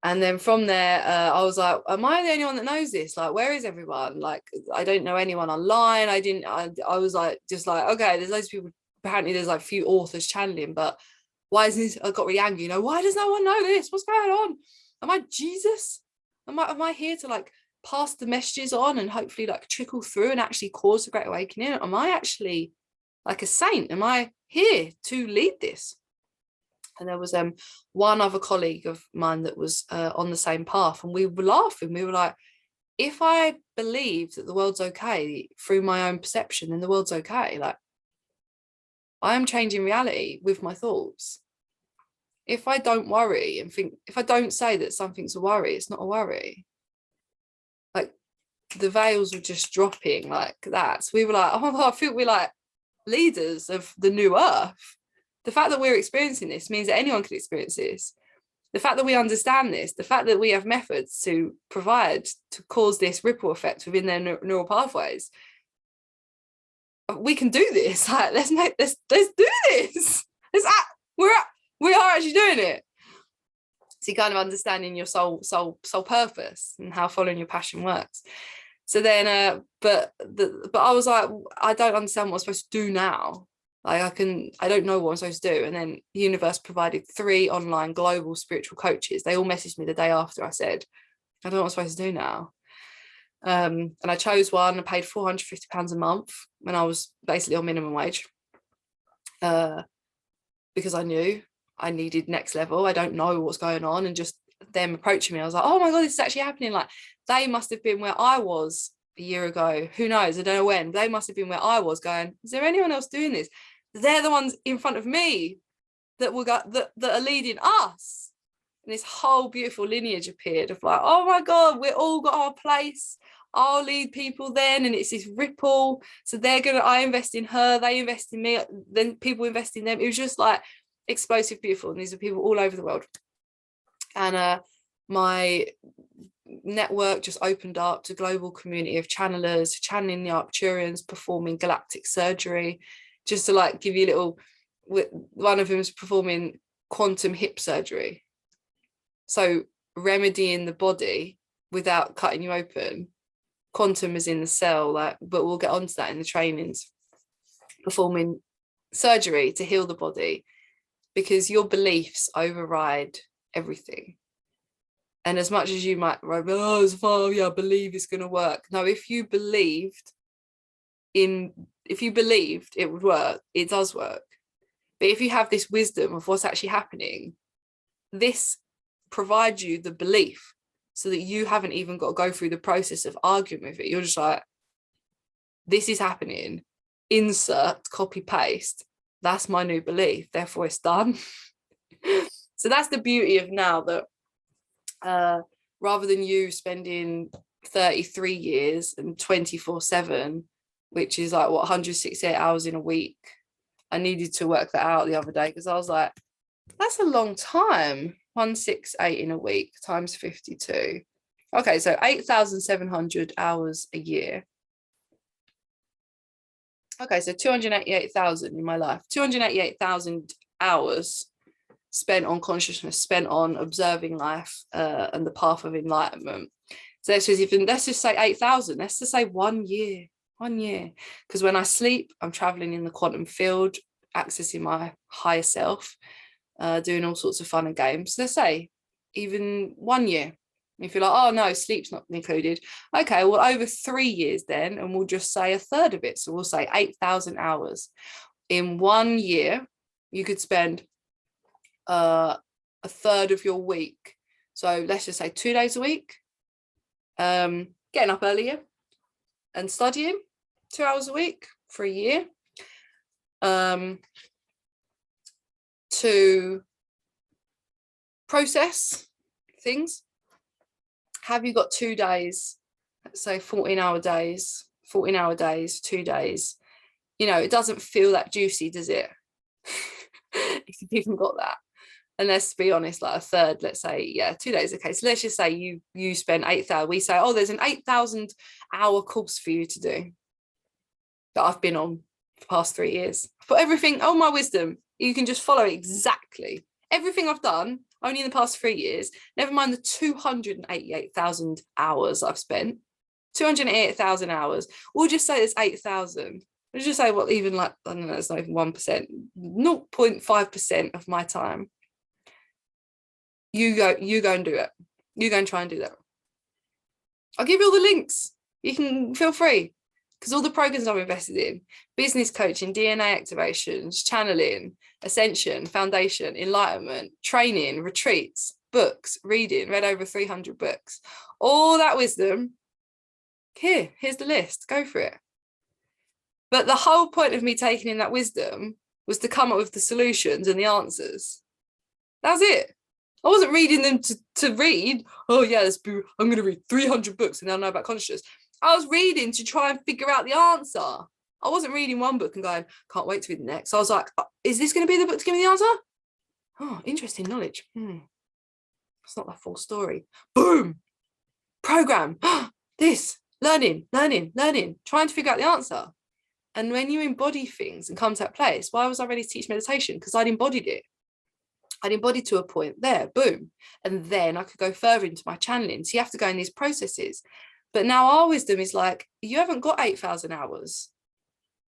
And then from there, I was like, am I the only one that knows this? Like, where is everyone? Like, I don't know anyone online. I was like, just like, okay, there's loads of people. Apparently there's like a few authors channeling, but why is this? I got really angry, why does no one know this? What's going on? Am I Jesus? Am I here to like pass the messages on and hopefully like trickle through and actually cause a Great Awakening? Am I actually like a saint? Am I here to lead this? And there was one other colleague of mine that was on the same path, and we were laughing. We were like, if I believe that the world's okay through my own perception, then the world's okay. Like, I am changing reality with my thoughts. If I don't worry and think, if I don't say that something's a worry, it's not a worry. Like, the veils were just dropping like that. So we were like, oh, I think we're like leaders of the new earth. The fact that we're experiencing this means that anyone can experience this. The fact that we understand this, the fact that we have methods to provide, to cause this ripple effect within their neural pathways, we can do this. Like, let's do this. We are actually doing it. So you're kind of understanding your soul purpose and how following your passion works. So then, but I was like, I don't understand what I'm supposed to do now. Like I don't know what I'm supposed to do. And then the universe provided 3 online global spiritual coaches. They all messaged me the day after. I said, I don't know what I'm supposed to do now. And I chose one. I paid £450 a month when I was basically on minimum wage, because I knew I needed next level. I don't know what's going on. And just them approaching me, I was like, oh my God, this is actually happening. Like, they must have been where I was a year ago. Who knows? I don't know when. They must have been where I was going, is there anyone else doing this? They're the ones in front of me that that are leading us. And this whole beautiful lineage appeared of like, oh my God, we all got our place. I'll lead people then. And it's this ripple. So I invest in her, they invest in me, then people invest in them. It was just like explosive, beautiful. And these are people all over the world. And my network just opened up to global community of channelers, channeling the Arcturians, performing galactic surgery. Just to like give you a little, one of them is performing quantum hip surgery. So remedying the body without cutting you open. Quantum is in the cell, like, but we'll get onto that in the trainings. Performing surgery to heal the body, because your beliefs override everything. And as much as you might, I believe it's going to work. No, if you believed it would work, it does work. But if you have this wisdom of what's actually happening, this provides you the belief so that you haven't even got to go through the process of arguing with it. You're just like, this is happening, insert, copy, paste. That's my new belief, therefore it's done. So that's the beauty of now, that rather than you spending 33 years and 24/7, which is like what, 168 hours in a week. I needed to work that out the other day because I was like, that's a long time. 168 in a week times 52. Okay, so 8,700 hours a year. Okay, so 288,000 in my life. 288,000 hours spent on consciousness, spent on observing life and the path of enlightenment. So let's just say 8,000. Let's just say 1 year. 1 year. Because when I sleep, I'm traveling in the quantum field, accessing my higher self, doing all sorts of fun and games. Let's say even 1 year. If you're like, oh no, sleep's not included. Okay, well, over 3 years then, and we'll just say a third of it. So we'll say 8,000 hours. In 1 year, you could spend a third of your week. So let's just say 2 days a week, getting up earlier and studying 2 hours a week for a year, to process things. Have you got 2 days, let's say 14-hour days, 2 days, you know, it doesn't feel that juicy, does it? If you've even got that. And let's be honest, like a third, let's say, 2 days. Okay, so let's just say you spend 8,000. We say, oh, there's an 8,000 hour course for you to do that I've been on for the past 3 years. For everything, all my wisdom, you can just follow exactly everything I've done only in the past 3 years. Never mind the 288,000 hours I've spent. 288,000 hours. We'll just say it's 8,000. We'll just say, well, even like, I don't know, it's not even 1%, 0.5% of my time. You go and do it. You go and try and do that. I'll give you all the links. You can feel free, because all the programs I've invested in, business coaching, DNA activations, channeling, ascension, foundation, enlightenment, training, retreats, books, reading, read over 300 books, all that wisdom. Here's the list. Go for it. But the whole point of me taking in that wisdom was to come up with the solutions and the answers. That's it. I wasn't reading them to read, oh yeah, I'm going to read 300 books and I'll know about consciousness. I was reading to try and figure out the answer. I wasn't reading one book and going, can't wait to read the next. So I was like, is this going to be the book to give me the answer? Oh, interesting knowledge. It's not the full story. Boom. Program. This. Learning, trying to figure out the answer. And when you embody things and come to that place, why was I ready to teach meditation? Because I'd embodied it. I'd embodied to a point there, boom. And then I could go further into my channeling. So you have to go in these processes. But now our wisdom is like, you haven't got 8,000 hours.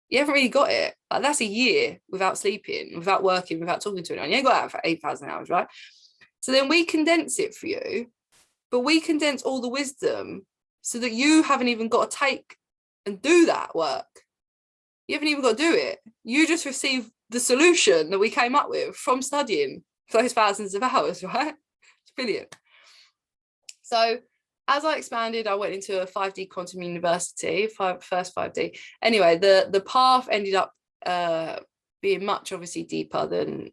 You haven't really got it. Like, that's a year without sleeping, without working, without talking to anyone. You ain't got that for 8,000 hours, right? So then we condense it for you, but we condense all the wisdom so that you haven't even got to take and do that work. You haven't even got to do it. You just receive the solution that we came up with from studying those thousands of hours, right? It's brilliant. So as I expanded, I went into a 5D quantum university, first 5D. Anyway, the path ended up being much obviously deeper than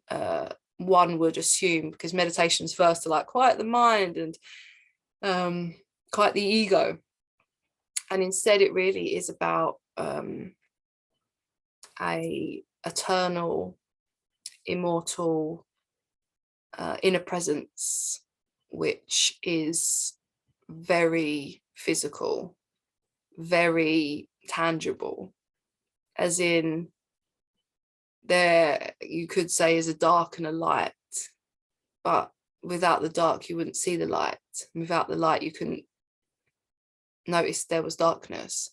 one would assume, because meditation's first to like quiet the mind and quiet the ego. And instead it really is about a eternal, immortal inner presence, which is very physical, very tangible, as in there you could say is a dark and a light, but without the dark you wouldn't see the light, and without the light you couldn't notice there was darkness.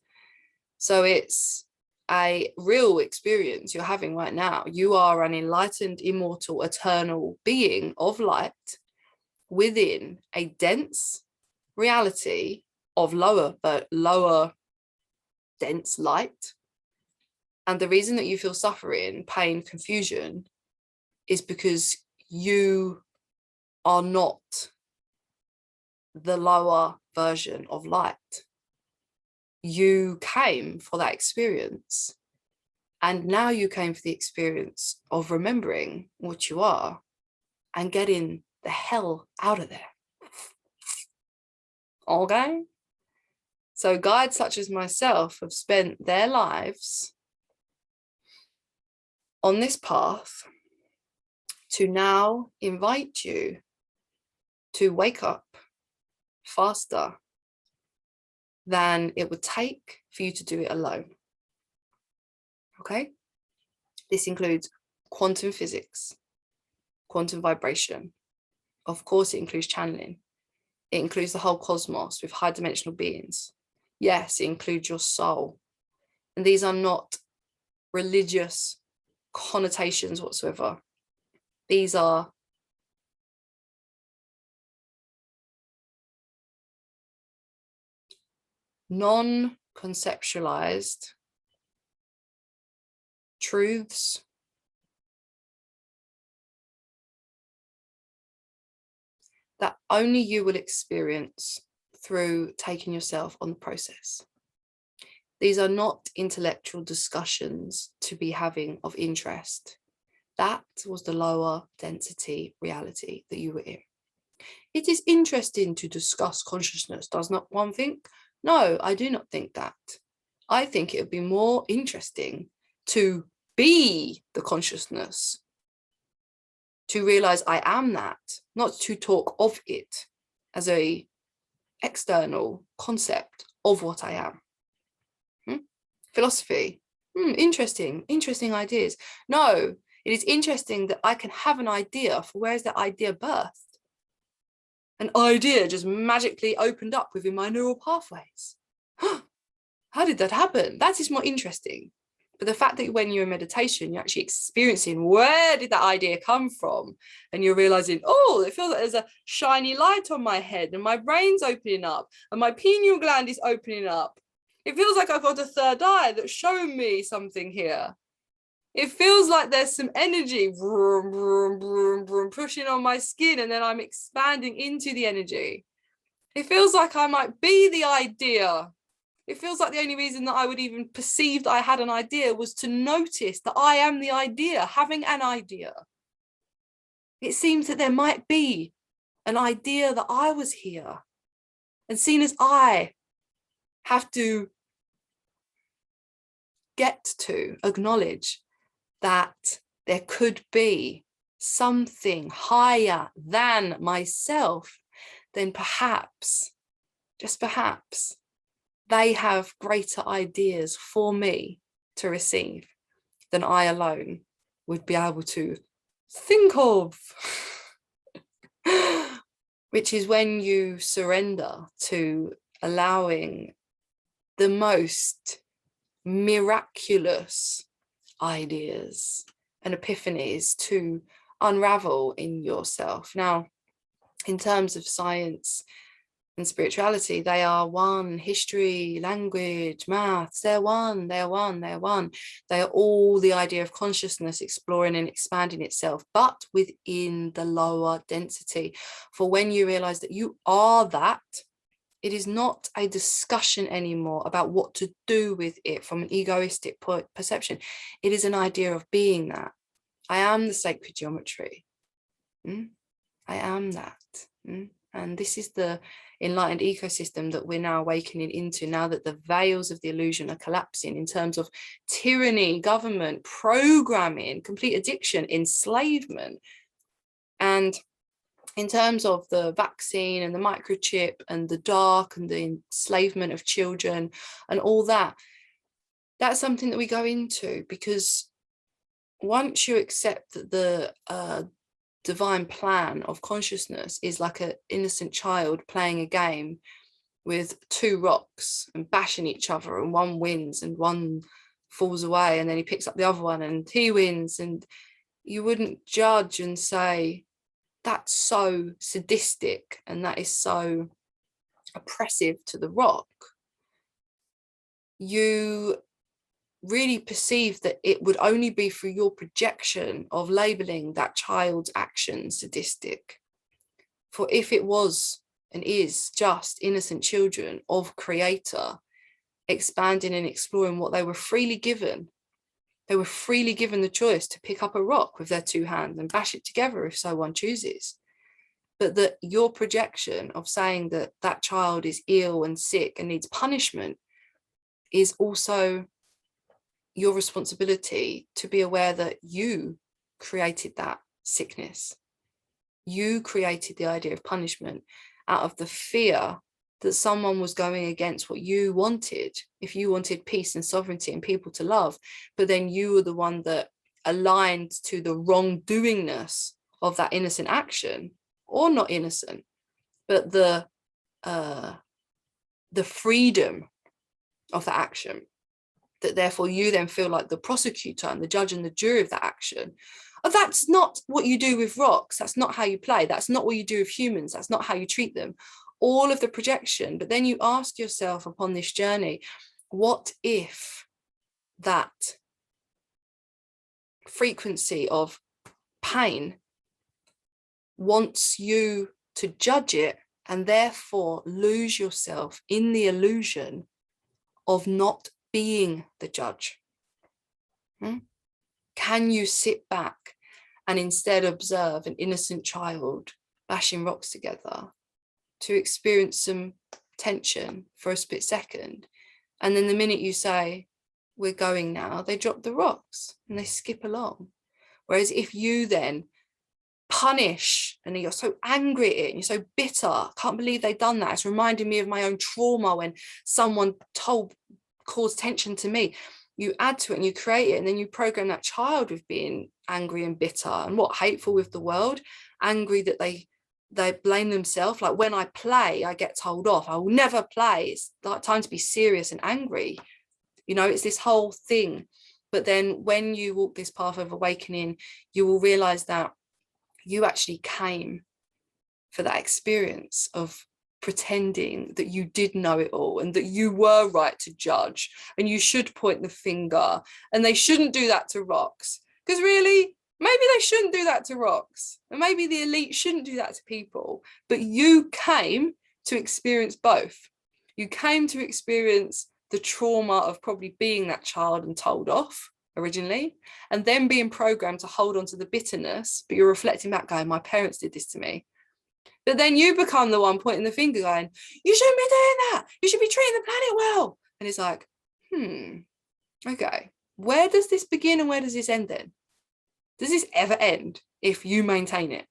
So it's a real experience you're having right now. You are an enlightened, immortal, eternal being of light within a dense reality of lower dense light. And the reason that you feel suffering, pain, confusion is because you are not the lower version of light. You came for that experience, and now you came for the experience of remembering what you are and getting the hell out of there. Okay? So guides such as myself have spent their lives on this path to now invite you to wake up faster than it would take for you to do it alone. Okay? This includes quantum physics, quantum vibration. Of course, it includes channeling. It includes the whole cosmos with high dimensional beings. Yes, it includes your soul. And these are not religious connotations whatsoever. These are non-conceptualized truths that only you will experience through taking yourself on the process. These are not intellectual discussions to be having of interest. That was the lower density reality that you were in. It is interesting to discuss consciousness, does not one think? No, I do not think that. I think it would be more interesting to be the consciousness, to realize I am that, not to talk of it as a external concept of what I am. Philosophy, interesting ideas. No, it is interesting that I can have an idea for where is that idea birthed. An idea just magically opened up within my neural pathways. How did that happen? That is more interesting. But the fact that when you're in meditation, you're actually experiencing where did that idea come from? And you're realizing, oh, it feels like there's a shiny light on my head and my brain's opening up and my pineal gland is opening up. It feels like I've got a third eye that's showing me something here. It feels like there's some energy vroom, vroom, vroom, vroom, pushing on my skin, and then I'm expanding into the energy. It feels like I might be the idea. It feels like the only reason that I would even perceive that I had an idea was to notice that I am the idea, having an idea. It seems that there might be an idea that I was here. And seen as I have to get to acknowledge that there could be something higher than myself, then perhaps, just perhaps, they have greater ideas for me to receive than I alone would be able to think of. Which is when you surrender to allowing the most miraculous ideas and epiphanies to unravel in yourself. Now, in terms of science and spirituality, they are one. History, language, maths, they're one. They are all the idea of consciousness exploring and expanding itself, but within the lower density. For when you realize that you are that, it is not a discussion anymore about what to do with it from an egoistic perception. It is an idea of being that. I am the sacred geometry. I am that. And this is the enlightened ecosystem that we're now awakening into, now that the veils of the illusion are collapsing in terms of tyranny, government, programming, complete addiction, enslavement. And in terms of the vaccine and the microchip and the dark and the enslavement of children and all that, that's something that we go into, because once you accept that the divine plan of consciousness is like an innocent child playing a game with two rocks and bashing each other, and one wins and one falls away, and then he picks up the other one and he wins, and you wouldn't judge and say that's so sadistic and that is so oppressive to the rock. You really perceive that it would only be through your projection of labeling that child's action sadistic. For if it was and is just innocent children of Creator expanding and exploring what they were freely given, they were freely given the choice to pick up a rock with their two hands and bash it together if so one chooses. But that your projection of saying that that child is ill and sick and needs punishment is also your responsibility to be aware that you created that sickness. You created the idea of punishment out of the fear that someone was going against what you wanted. If you wanted peace and sovereignty and people to love, but then you were the one that aligned to the wrongdoingness of that innocent action, or not innocent, but the freedom of the action, that therefore you then feel like the prosecutor and the judge and the jury of that action. Oh, that's not what you do with rocks. That's not how you play. That's not what you do with humans. That's not how you treat them. All of the projection. But then you ask yourself upon this journey, what if that frequency of pain wants you to judge it and therefore lose yourself in the illusion of not being the judge? Can you sit back and instead observe an innocent child bashing rocks together, to experience some tension for a split second, and then the minute you say we're going now, they drop the rocks and they skip along? Whereas if you then punish and you're so angry at it and you're so bitter, I can't believe they've done that, it's reminding me of my own trauma when someone caused tension to me, you add to it and you create it, and then you program that child with being angry and bitter and hateful with the world, angry that they blame themselves. Like, when I play, I get told off, I will never play, it's like time to be serious and angry, it's this whole thing. But then when you walk this path of awakening, you will realize that you actually came for that experience of pretending that you did know it all and that you were right to judge and you should point the finger and they shouldn't do that to rocks, because really maybe they shouldn't do that to rocks, and maybe the elite shouldn't do that to people. But you came to experience both. You came to experience the trauma of probably being that child and told off originally, and then being programmed to hold on to the bitterness, but you're reflecting back going, my parents did this to me. But then you become the one pointing the finger going, you shouldn't be doing that, you should be treating the planet well. And it's like, okay, where does this begin and where does this end then? Does this ever end if you maintain it?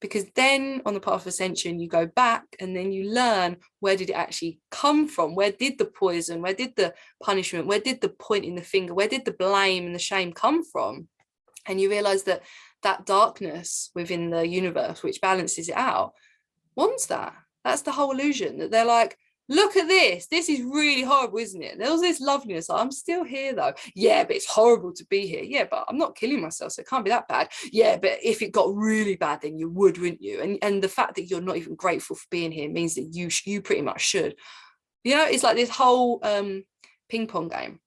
Because then on the path of ascension, you go back and then you learn, where did it actually come from? Where did the poison, where did the punishment, where did the pointing the finger, where did the blame and the shame come from? And you realize that that darkness within the universe, which balances it out, wants that. That's the whole illusion, that they're like, Look at this. This is really horrible, isn't it? There was this loveliness. I'm still here though. Yeah, but it's horrible to be here. Yeah, but I'm not killing myself, so it can't be that bad. Yeah, but if it got really bad, then you would, wouldn't you? And the fact that you're not even grateful for being here means that you pretty much should. You know, it's like this whole ping pong game.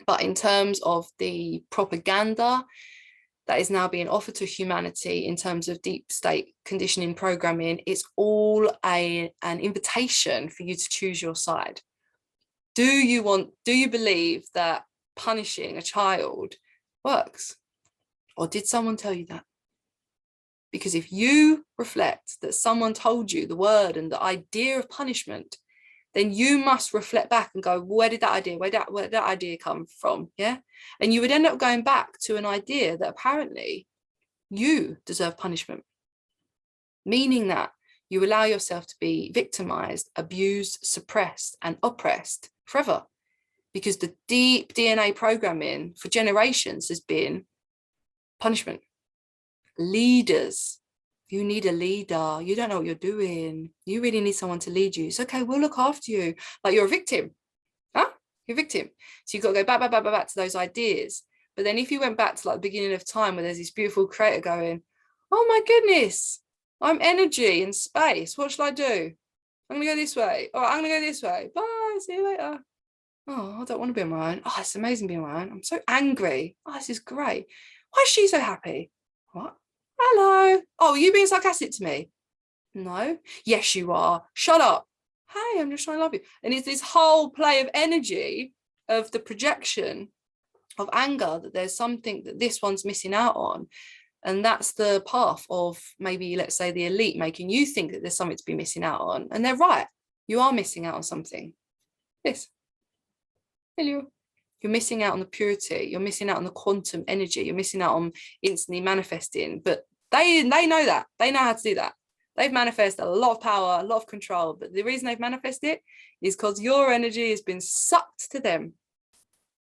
But in terms of the propaganda that is now being offered to humanity in terms of deep state conditioning programming, it's all an invitation for you to choose your side. Do you believe that punishing a child works? Or did someone tell you that? Because if you reflect that someone told you the word and the idea of punishment, then you must reflect back and go, where did that idea come from? Yeah. And you would end up going back to an idea that apparently you deserve punishment, meaning that you allow yourself to be victimized, abused, suppressed, and oppressed forever. Because the deep DNA programming for generations has been punishment. Leaders. You need a leader. You don't know what you're doing. You really need someone to lead you. It's okay, we'll look after you. Like you're a victim. Huh? You're a victim. So you've got to go back to those ideas. But then if you went back to like the beginning of time where there's this beautiful creator going, oh my goodness, I'm energy and space. What shall I do? I'm going to go this way. All right, I'm going to go this way. Bye. See you later. Oh, I don't want to be on my own. Oh, it's amazing being on my own. I'm so angry. Oh, this is great. Why is she so happy? What? Hello. Oh, are you being sarcastic to me? No. Yes, you are. Shut up. Hey, I'm just trying to love you. And it's this whole play of energy of the projection of anger that there's something that this one's missing out on. And that's the path of maybe, let's say, the elite making you think that there's something to be missing out on. And they're right. You are missing out on something. Yes. Hello. You're missing out on the purity. You're missing out on the quantum energy. You're missing out on instantly manifesting. But they know that. They know how to do that. They've manifested a lot of power, a lot of control. But the reason they've manifested it is because your energy has been sucked to them.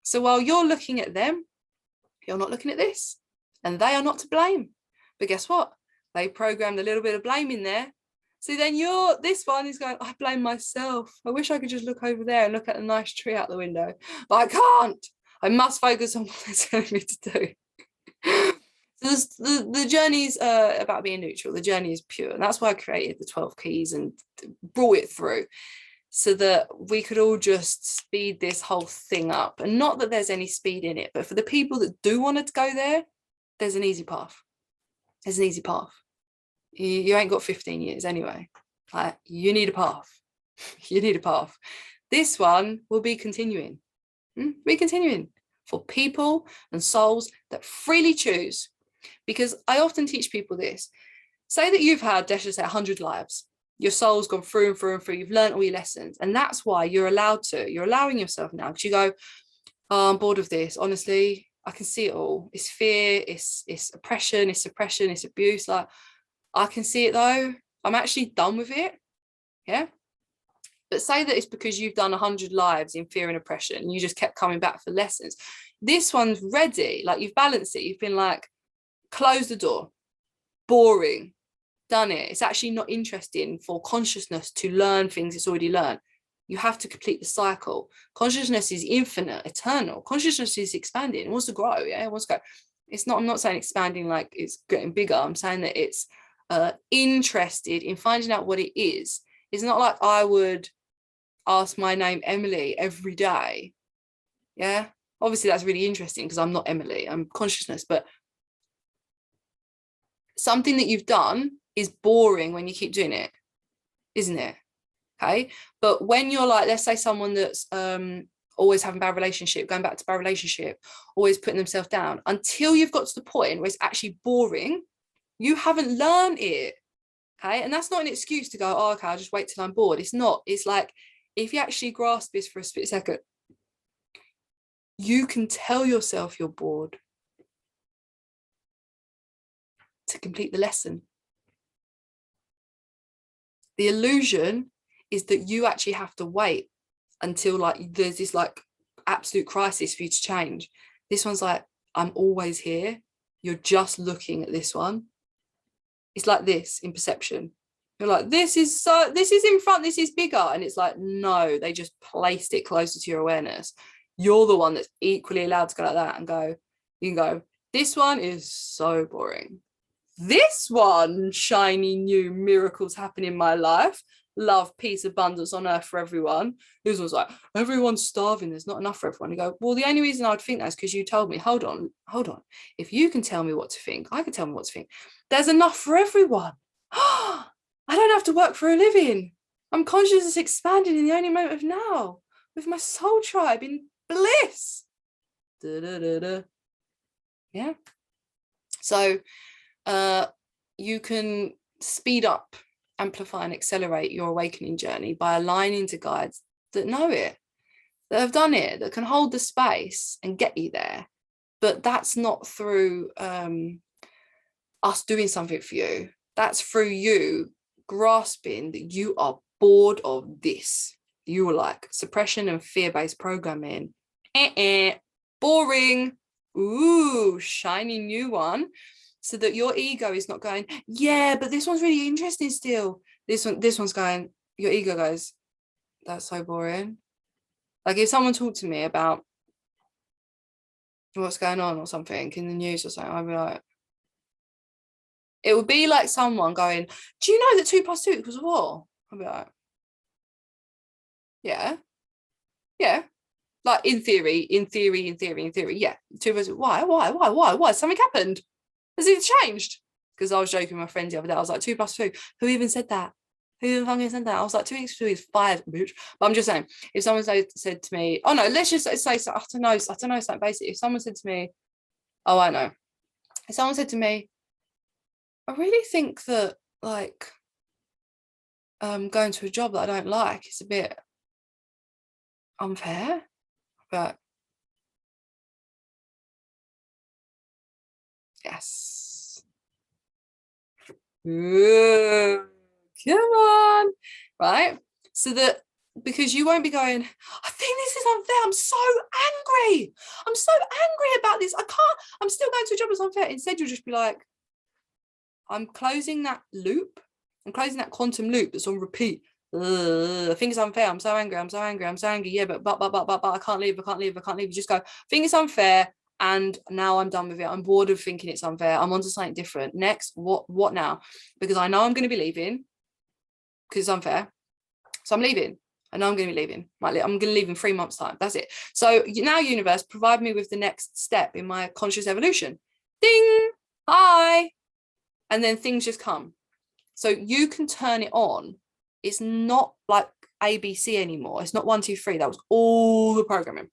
So while you're looking at them, you're not looking at this. And they are not to blame. But guess what? They programmed a little bit of blame in there. So then this one is going, I blame myself. I wish I could just look over there and look at a nice tree out the window. But I can't. I must focus on what they're telling me to do. So the journey's about being neutral. The journey is pure. And that's why I created the 12 keys and brought it through so that we could all just speed this whole thing up. And not that there's any speed in it, but for the people that do want to go there, there's an easy path. There's an easy path. You ain't got 15 years anyway. Like, you need a path. You need a path. This one will be continuing. Be continuing for people and souls that freely choose. Because I often teach people this. Say that you've had, let's just say, 100 lives. Your soul's gone through and through and through. You've learned all your lessons. And that's why you're allowed to. You're allowing yourself now. Because you go, oh, I'm bored of this. Honestly, I can see it all. It's fear. It's oppression. It's suppression. It's abuse. Like, I can see it though. I'm actually done with it. Yeah. But say that it's because you've done 100 lives in fear and oppression and you just kept coming back for lessons. This one's ready. Like, you've balanced it. You've been like, close the door. Boring. Done it. It's actually not interesting for consciousness to learn things it's already learned. You have to complete the cycle. Consciousness is infinite, eternal. Consciousness is expanding. It wants to grow. Yeah. It wants to go. It's not, I'm not saying expanding like it's getting bigger. I'm saying that it's interested in finding out what it is. It's not like I would ask my name Emily every day. Yeah, obviously that's really interesting because I'm not Emily, I'm consciousness, but something that you've done is boring when you keep doing it, isn't it? Okay, but when you're like, let's say someone that's always having bad relationship, going back to bad relationship, always putting themselves down, until you've got to the point where it's actually boring, you haven't learned it. Okay, and that's not an excuse to go, oh, okay, I'll just wait till I'm bored. It's not. It's like, if you actually grasp this for a split second, you can tell yourself you're bored to complete the lesson. The illusion is that you actually have to wait until like there's this like absolute crisis for you to change. This one's like, I'm always here. You're just looking at this one. It's like this in perception. You're like, this is in front, this is bigger. And it's like, no, they just placed it closer to your awareness. You're the one that's equally allowed to go like that and go, you can go, this one is so boring. This one, shiny new miracles happen in my life. Love, peace, abundance on earth for everyone. This was like, everyone's starving, there's not enough for everyone. You go, well, the only reason I would think that is because you told me. Hold on. If you can tell me what to think, I can tell me what to think. There's enough for everyone. I don't have to work for a living. I'm consciousness expanding in the only moment of now with my soul tribe in bliss. Yeah. So you can speed up, amplify and accelerate your awakening journey by aligning to guides that know it, that have done it, that can hold the space and get you there. But that's not through us doing something for you. That's through you grasping that you are bored of this. You were like, suppression and fear-based programming. Boring. Ooh, shiny new one. So that your ego is not going, yeah, but this one's really interesting still. This one's going, your ego goes, that's so boring. Like if someone talked to me about what's going on or something in the news or something, I'd be like, it would be like someone going, do you know that 2 + 2 equals 4? I'd be like, yeah. Like in theory, yeah. 2 + 2. Why? Something happened. Has it changed? Because I was joking with my friend the other day. I was like, 2 + 2. Who even said that? Who even fucking said that? I was like, 2 + 2 is 5, bitch. But I'm just saying, if someone said to me, oh no, let's just say, I don't know, something basic. If someone said to me, oh, I know. If someone said to me, I really think that like going to a job that I don't like is a bit unfair, but yes. Ooh, come on, right? So that, because you won't be going, I think this is unfair, I'm so angry about this, I can't, I'm still going to a job that's unfair. Instead you'll just be like, I'm closing that loop, I'm closing that quantum loop that's on repeat. I think it's unfair, I'm so angry, yeah, but I can't leave. You just go, I think it's unfair, and now I'm done with it. I'm bored of thinking it's unfair. I'm onto something different. Next, what now? Because I know I'm going to be leaving because it's unfair. So I'm leaving. I know I'm going to be leaving. I'm going to leave in 3 months' time. That's it. So now, universe, provide me with the next step in my conscious evolution. Ding! Hi! And then things just come. So you can turn it on. It's not like ABC anymore. It's not 1, 2, 3. That was all the programming.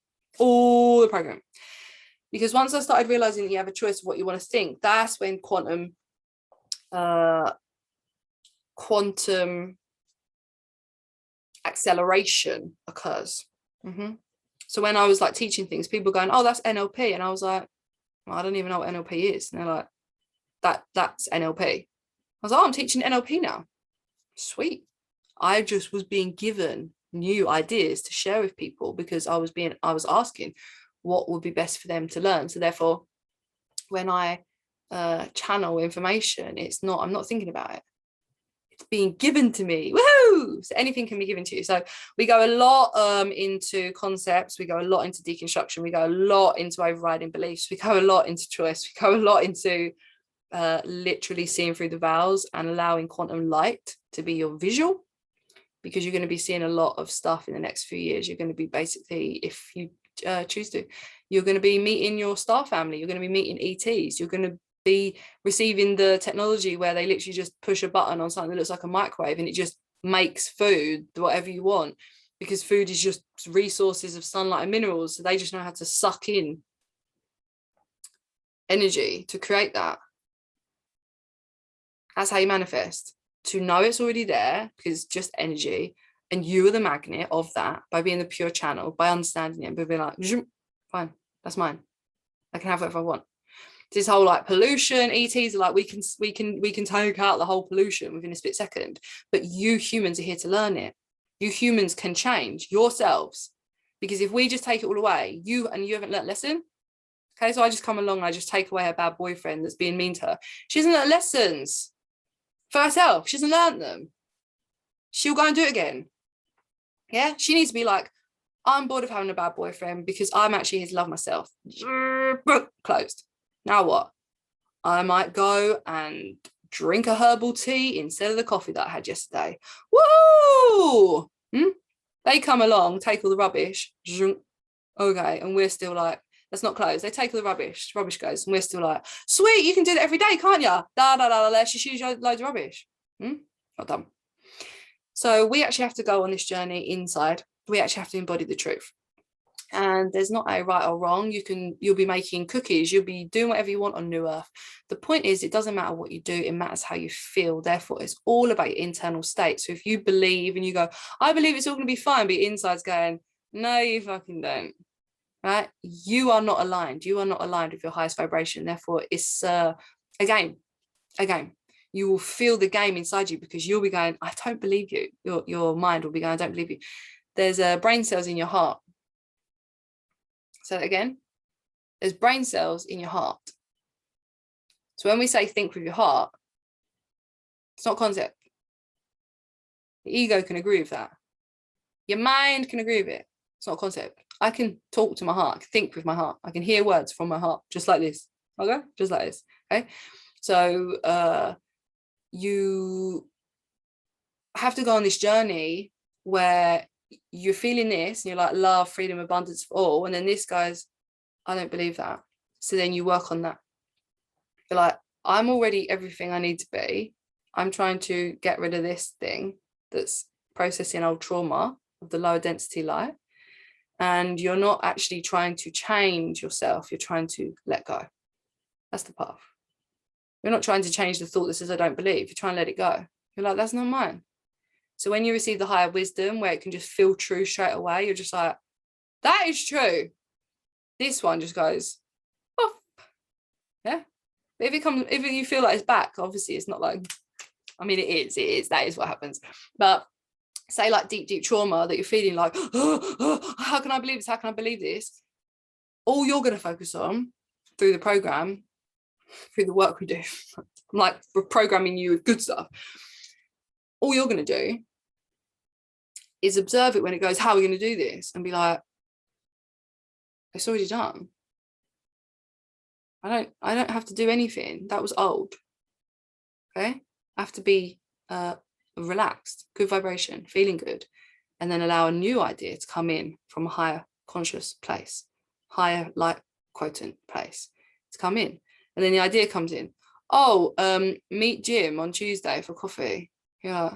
Because once I started realizing that you have a choice of what you want to think, that's when quantum acceleration occurs. So when I was like teaching things, people going, oh, that's NLP. And I was like, well, I don't even know what NLP is. And they're like, that's NLP. I was like, oh, I'm teaching NLP now. Sweet. I just was being given new ideas to share with people because I was asking what would be best for them to learn. So therefore, when I channel information, I'm not thinking about it. It's being given to me. Woohoo! So anything can be given to you. So we go a lot into concepts. We go a lot into deconstruction. We go a lot into overriding beliefs. We go a lot into choice. We go a lot into literally seeing through the veils and allowing quantum light to be your visual, because you're going to be seeing a lot of stuff in the next few years. You're going to be basically, if you choose to, you're going to be meeting your star family. You're going to be meeting ETs. You're going to be receiving the technology where they literally just push a button on something that looks like a microwave and it just makes food, whatever you want, because food is just resources of sunlight and minerals. So they just know how to suck in energy to create that. That's how you manifest. To know it's already there, because it's just energy, and you are the magnet of that by being the pure channel, by understanding it, by being like, fine, that's mine. I can have whatever I want. This whole like pollution, ETs are like, we can take out the whole pollution within a split second. But you humans are here to learn it. You humans can change yourselves, because if we just take it all away, you haven't learnt a lesson. Okay, so I just come along and I just take away her bad boyfriend that's being mean to her. She hasn't learnt lessons. for herself. She hasn't learned them. She'll go and do it again. Yeah, she needs to be like, I'm bored of having a bad boyfriend because I'm actually here to love myself. Closed. Now what? I might go and drink a herbal tea instead of the coffee that I had yesterday. Woo! They come along, take all the rubbish. Okay, and we're still like, that's not closed. They take all the rubbish goes, and we're still like, sweet, you can do that every day, can't you? Let's just use loads of rubbish. Not done. So we actually have to go on this journey inside. We actually have to embody the truth. And there's not a right or wrong. You'll be making cookies, you'll be doing whatever you want on New Earth. The point is, it doesn't matter what you do, it matters how you feel. Therefore, it's all about your internal state. So if you believe and you go, I believe it's all going to be fine, but your inside's going, no, you fucking don't. Right? You are not aligned. You are not aligned with your highest vibration. Therefore, it's a game. A game. You will feel the game inside you because you'll be going, I don't believe you. Your mind will be going, I don't believe you. There's brain cells in your heart. So again, there's brain cells in your heart. So when we say think with your heart, it's not concept. The ego can agree with that. Your mind can agree with it. It's not a concept. I can talk to my heart, I can think with my heart. I can hear words from my heart, just like this. Okay? Just like this. Okay? So you have to go on this journey where you're feeling this, and you're like, love, freedom, abundance for all. And then this goes, I don't believe that. So then you work on that. You're like, I'm already everything I need to be. I'm trying to get rid of this thing that's processing old trauma of the lower density light. And you're not actually trying to change yourself. You're trying to let go. That's the path. You're not trying to change the thought that says, I don't believe. You're trying to let it go. You're like, that's not mine. So when you receive the higher wisdom where it can just feel true straight away, you're just like, that is true. This one just goes, oh, yeah. But if you feel like it's back, obviously it's not like, I mean, it is, that is what happens. But say like deep trauma that you're feeling like, how can I believe this? How can I believe this? All you're going to focus on through the program, through the work we do, I'm like, we're programming you with good stuff. All you're going to do is observe it when it goes, how are we going to do this? And be like, it's already done. I don't have to do anything. That was old. Okay? I have to be relaxed, good vibration, feeling good, and then allow a new idea to come in from a higher conscious place, higher light quotient place to come in. And then the idea comes in, oh, meet Jim on Tuesday for coffee. Yeah.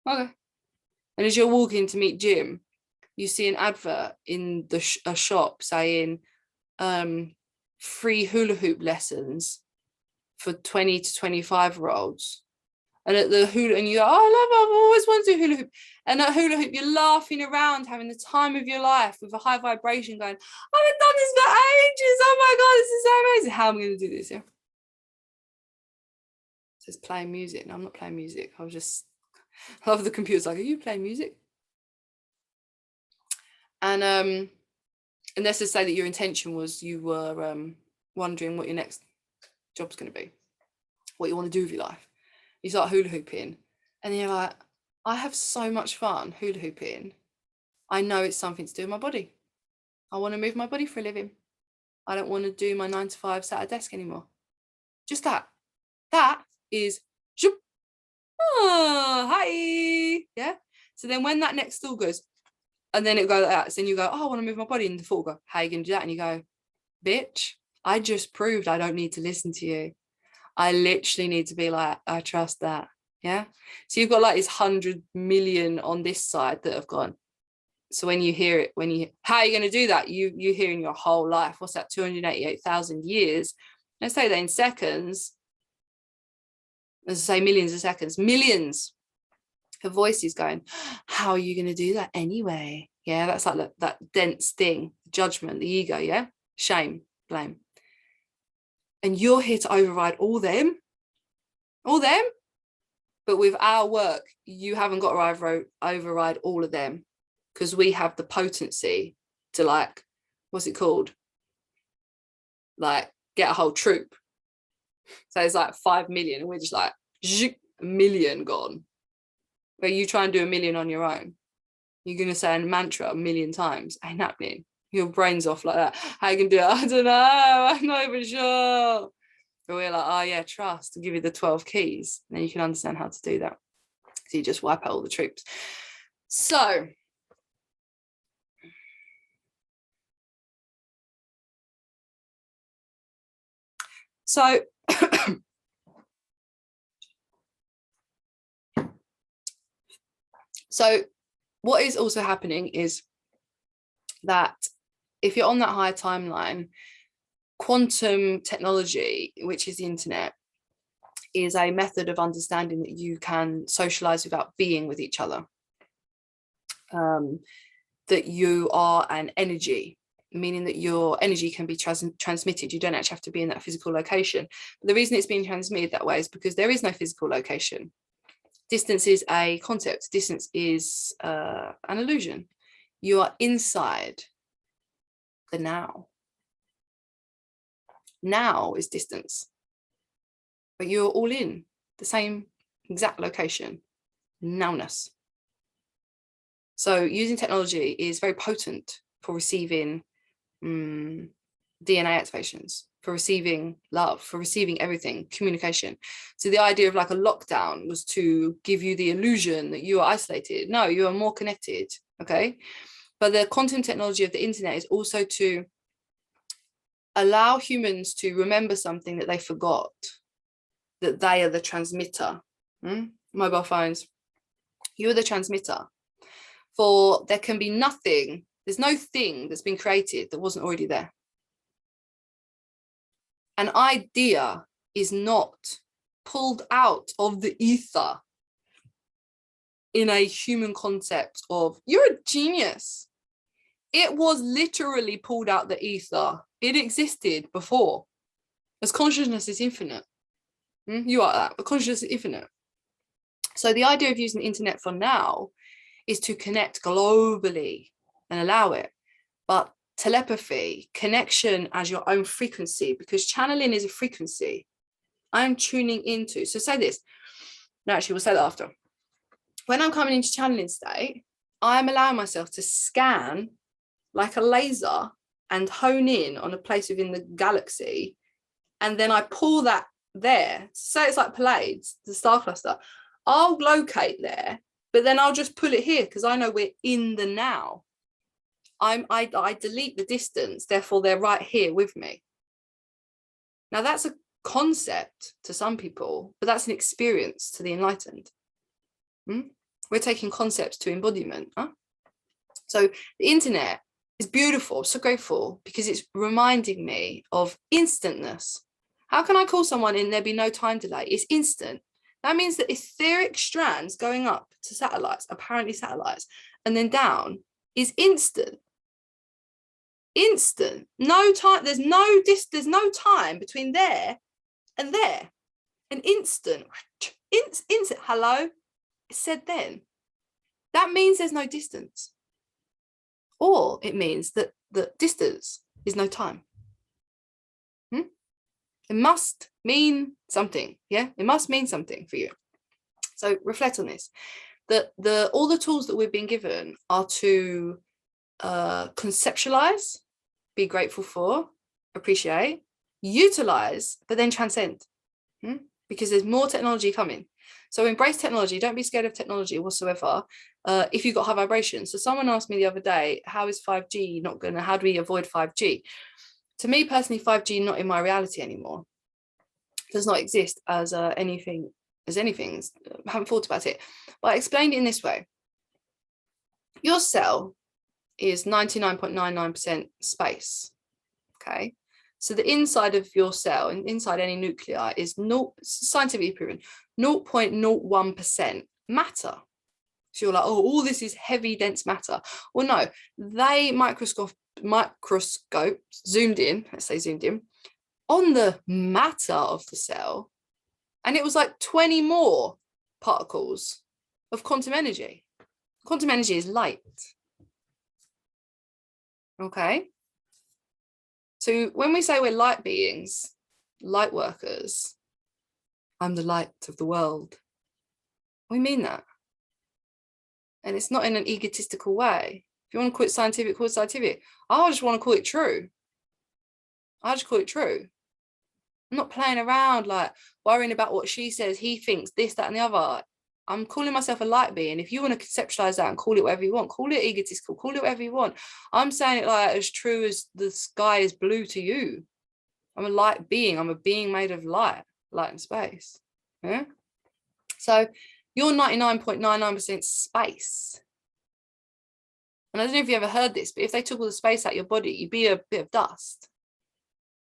Okay. And as you're walking to meet Jim, you see an advert in a shop saying free hula hoop lessons for 20 to 25-year-olds. And at the hula, and you go, oh, I've always wanted to do hula hoop. And at hula hoop, you're laughing around, having the time of your life with a high vibration, going, I haven't done this for ages. Oh my God, this is so amazing. How am I going to do this? Yeah. It says playing music. No, I'm not playing music. I love the computer's like, are you playing music? And let's just say that your intention was you were wondering what your next job's going to be, what you want to do with your life. You start hula hooping and you're like, I have so much fun hula hooping. I know it's something to do with my body. I want to move my body for a living. I don't want to do my 9 to 5 sat at a desk anymore. Just that. That is, hi. Yeah. So then when that next thought goes, and then it goes like that, so then you go, oh, I want to move my body, and the thought will go, how are you going to do that? And you go, bitch, I just proved I don't need to listen to you. I literally need to be like, I trust that. Yeah. So you've got like this 100 million on this side that have gone. So when you hear it, how are you going to do that? You hear in your whole life, what's that, 288,000 years? Let's say that in seconds, let's say millions of seconds, millions of voices going, how are you going to do that anyway? Yeah, that's like that dense thing, judgment, the ego, yeah, shame, blame. And you're here to override all them. But with our work, you haven't got to override all of them, because we have the potency to, like, what's it called? Like, get a whole troop. So it's like 5 million, and we're just like, a million gone. But you try and do a million on your own. You're going to say a mantra a million times. Ain't happening. Your brain's off like that. How you can do it? I don't know. I'm not even sure. But we're like, oh yeah, trust. I'll give you the 12 keys. And then you can understand how to do that. So you just wipe out all the troops. So so what is also happening is that if you're on that higher timeline, quantum technology, which is the internet, is a method of understanding that you can socialize without being with each other. That you are an energy, meaning that your energy can be transmitted. You don't actually have to be in that physical location. But the reason it's being transmitted that way is because there is no physical location. Distance is a concept. Distance is an illusion. You are inside the now. Now is distance, but you're all in the same exact location, nowness. So using technology is very potent for receiving DNA activations, for receiving love, for receiving everything, communication. So the idea of like a lockdown was to give you the illusion that you are isolated. No, you are more connected, okay? But the quantum technology of the internet is also to allow humans to remember something that they forgot, that they are the transmitter. Mobile phones, you are the transmitter. For there can be nothing, there's no thing that's been created that wasn't already there. An idea is not pulled out of the ether in a human concept of, you're a genius. It was literally pulled out the ether. It existed before. As consciousness is infinite. You are that, but consciousness is infinite. So the idea of using the internet for now is to connect globally and allow it. But telepathy, connection as your own frequency, because channeling is a frequency. I'm tuning into, so say this. No, actually, we'll say that after. When I'm coming into channeling state, I'm allowing myself to scan like a laser and hone in on a place within the galaxy. And then I pull that there. Say it's like Pleiades, the star cluster. I'll locate there, but then I'll just pull it here because I know we're in the now. I delete the distance, therefore they're right here with me. Now that's a concept to some people, but that's an experience to the enlightened. We're taking concepts to embodiment. So the internet is beautiful. I'm so grateful because it's reminding me of instantness. How can I call someone and there be no time delay? It's instant. That means that etheric strands going up to satellites, apparently satellites, and then down is instant. Instant. No time. There's no time between there and there. An instant. Instant. Hello. It's said then. That means there's no distance. Or it means that the distance is no time. It must mean something. Yeah, it must mean something for you. So reflect on this. All the tools that we've been given are to conceptualize, be grateful for, appreciate, utilize, but then transcend. Because there's more technology coming. So embrace technology. Don't be scared of technology whatsoever. If you've got high vibrations. So someone asked me the other day, how is 5G not going to, how do we avoid 5G? To me personally, 5G not in my reality anymore. It does not exist as anything. I haven't thought about it. But I explained it in this way. Your cell is 99.99% space. Okay. So the inside of your cell, and inside any nuclei, is scientifically proven 0.01% matter. So you're like, oh, all this is heavy, dense matter. Well, no, they microscope zoomed in on the matter of the cell, and it was like 20 more particles of quantum energy. Quantum energy is light. Okay. So when we say we're light beings, light workers, I'm the light of the world. We mean that. And it's not in an egotistical way. If you want to call it scientific, call it scientific. I just want to call it true. I just call it true. I'm not playing around like worrying about what she says, he thinks, this, that, and the other. I'm calling myself a light being. If you want to conceptualize that and call it whatever you want, call it egotistical, call it whatever you want. I'm saying it like as true as the sky is blue to you. I'm a light being. I'm a being made of light and space. Yeah. So you're 99.99% space. And I don't know if you ever heard this, but if they took all the space out of your body, you'd be a bit of dust.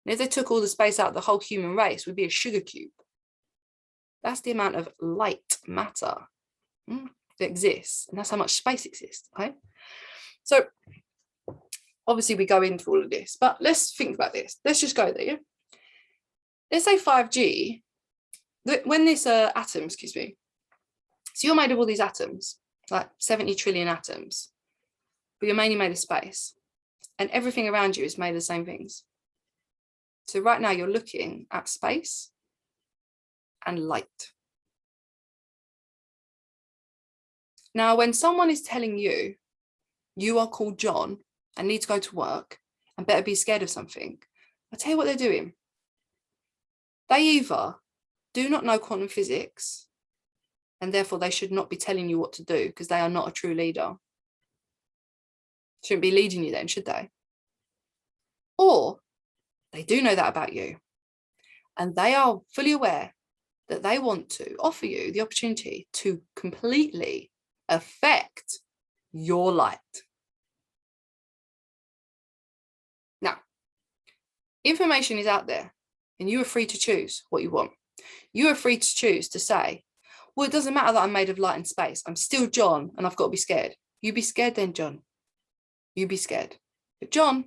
And if they took all the space out of the whole human race, we'd be a sugar cube. That's the amount of light matter that exists. And that's how much space exists. Okay. So obviously we go into all of this, but let's think about this. Let's just go there. Yeah? Let's say 5G, when this atom, excuse me, so you're made of all these atoms, like 70 trillion atoms, but you're mainly made of space, and everything around you is made of the same things. So right now you're looking at space and light. Now, when someone is telling you, you are called John and need to go to work and better be scared of something, I'll tell you what they're doing. They either do not know quantum physics, and therefore they should not be telling you what to do because they are not a true leader. Shouldn't be leading you then, should they? Or they do know that about you, and they are fully aware that they want to offer you the opportunity to completely affect your light. Now, information is out there, and you are free to choose what you want. You are free to choose to say, well, it doesn't matter that I'm made of light and space. I'm still John, and I've got to be scared. You be scared then, John. You be scared. But John,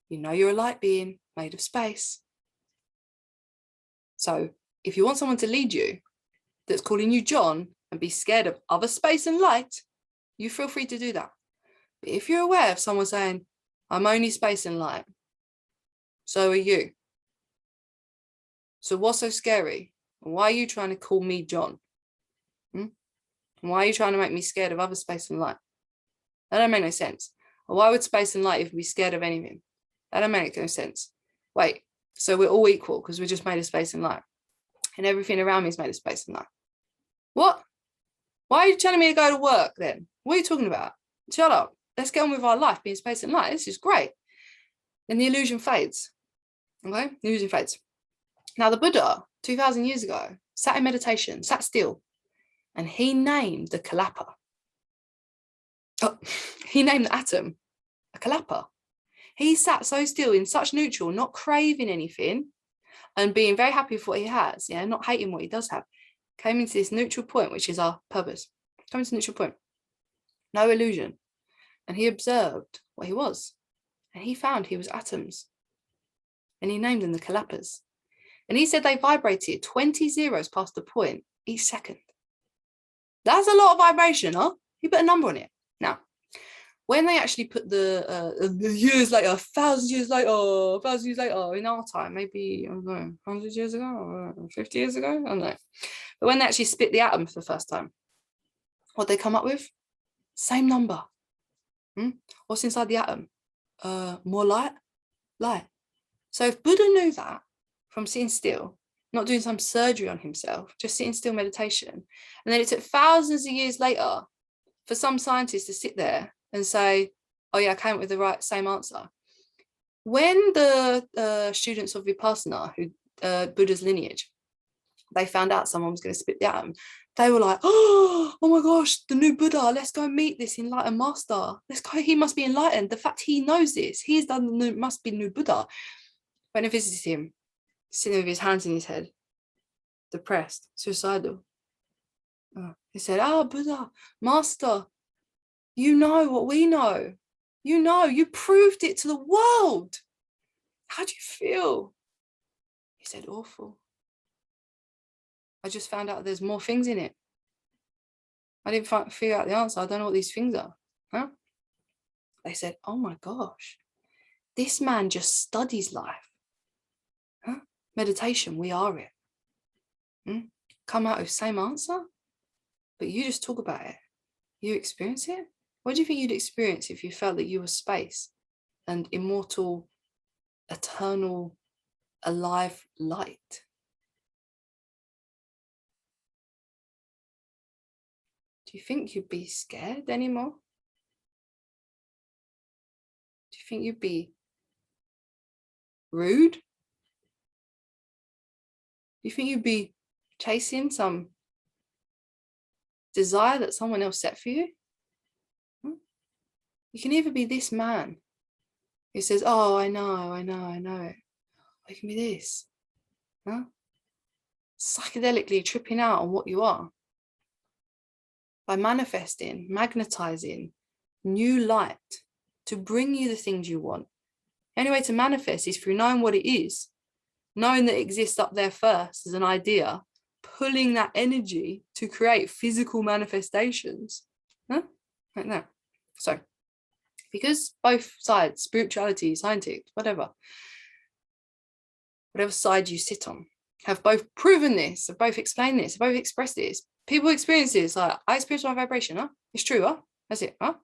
you know you're a light being made of space. So if you want someone to lead you that's calling you John and be scared of other space and light, you feel free to do that. But if you're aware of someone saying, I'm only space and light, so are you. So what's so scary? Why are you trying to call me John? Why are you trying to make me scared of other space and light? That don't make no sense. Why would space and light even be scared of anything? That don't make no sense. Wait, so we're all equal because we're just made of space and light, and everything around me is made of space and light. What? Why are you telling me to go to work then? What are you talking about? Shut up. Let's get on with our life being space and light. This is great. Then the illusion fades. Okay? The illusion fades. Now the Buddha, 2,000 years ago, sat in meditation, sat still, and he named the kalapa. Oh, he named the atom a kalapa. He sat so still in such neutral, not craving anything and being very happy with what he has, yeah, not hating what he does have. Came into this neutral point, which is our purpose. Coming to neutral point. No illusion. And he observed what he was. And he found he was atoms. And he named them the kalapas. And he said they vibrated 20 zeros past the point each second. That's a lot of vibration, huh? He put a number on it. Now, when they actually put the years later, 1,000 years later, in our time, maybe, I don't know, 100 years ago, or 50 years ago, I don't know. But when they actually split the atom for the first time, what they come up with? Same number. What's inside the atom? More light? Light. So if Buddha knew that from sitting still, not doing some surgery on himself, just sitting still meditation, and then it took thousands of years later for some scientists to sit there and say, oh yeah, I came up with the right same answer. When the students of Vipassana, who Buddha's lineage, they found out someone was going to split the atom, they were like, oh my gosh, the new Buddha, let's go meet this enlightened master. Let's go, he must be enlightened. The fact he knows this, he's done the new, must be new Buddha. When I visited him, sitting with his hands in his head, depressed, suicidal. He said, Buddha, master, you know what we know. You know, you proved it to the world. How do you feel? He said, awful. I just found out there's more things in it. I didn't figure out the answer. I don't know what these things are. Huh? They said, oh my gosh, this man just studies life. Huh? Meditation, we are it. Come out with same answer? but you just talk about it. You experience it. What do you think you'd experience if you felt that you were space and immortal, eternal, alive light? Do you think you'd be scared anymore? Do you think you'd be rude? Do you think you'd be chasing some desire that someone else set for you? You can either be this man who says, oh, I know it. Or you can be this, psychedelically tripping out on what you are by manifesting, magnetizing new light to bring you the things you want. The only way to manifest is through knowing what it is, knowing that it exists up there first as an idea, pulling that energy to create physical manifestations, like that. So, because both sides, spirituality, scientific, whatever side you sit on, have both proven this, have both explained this, have both expressed this. People experience this, like, I experience my vibration, it's true, that's it, And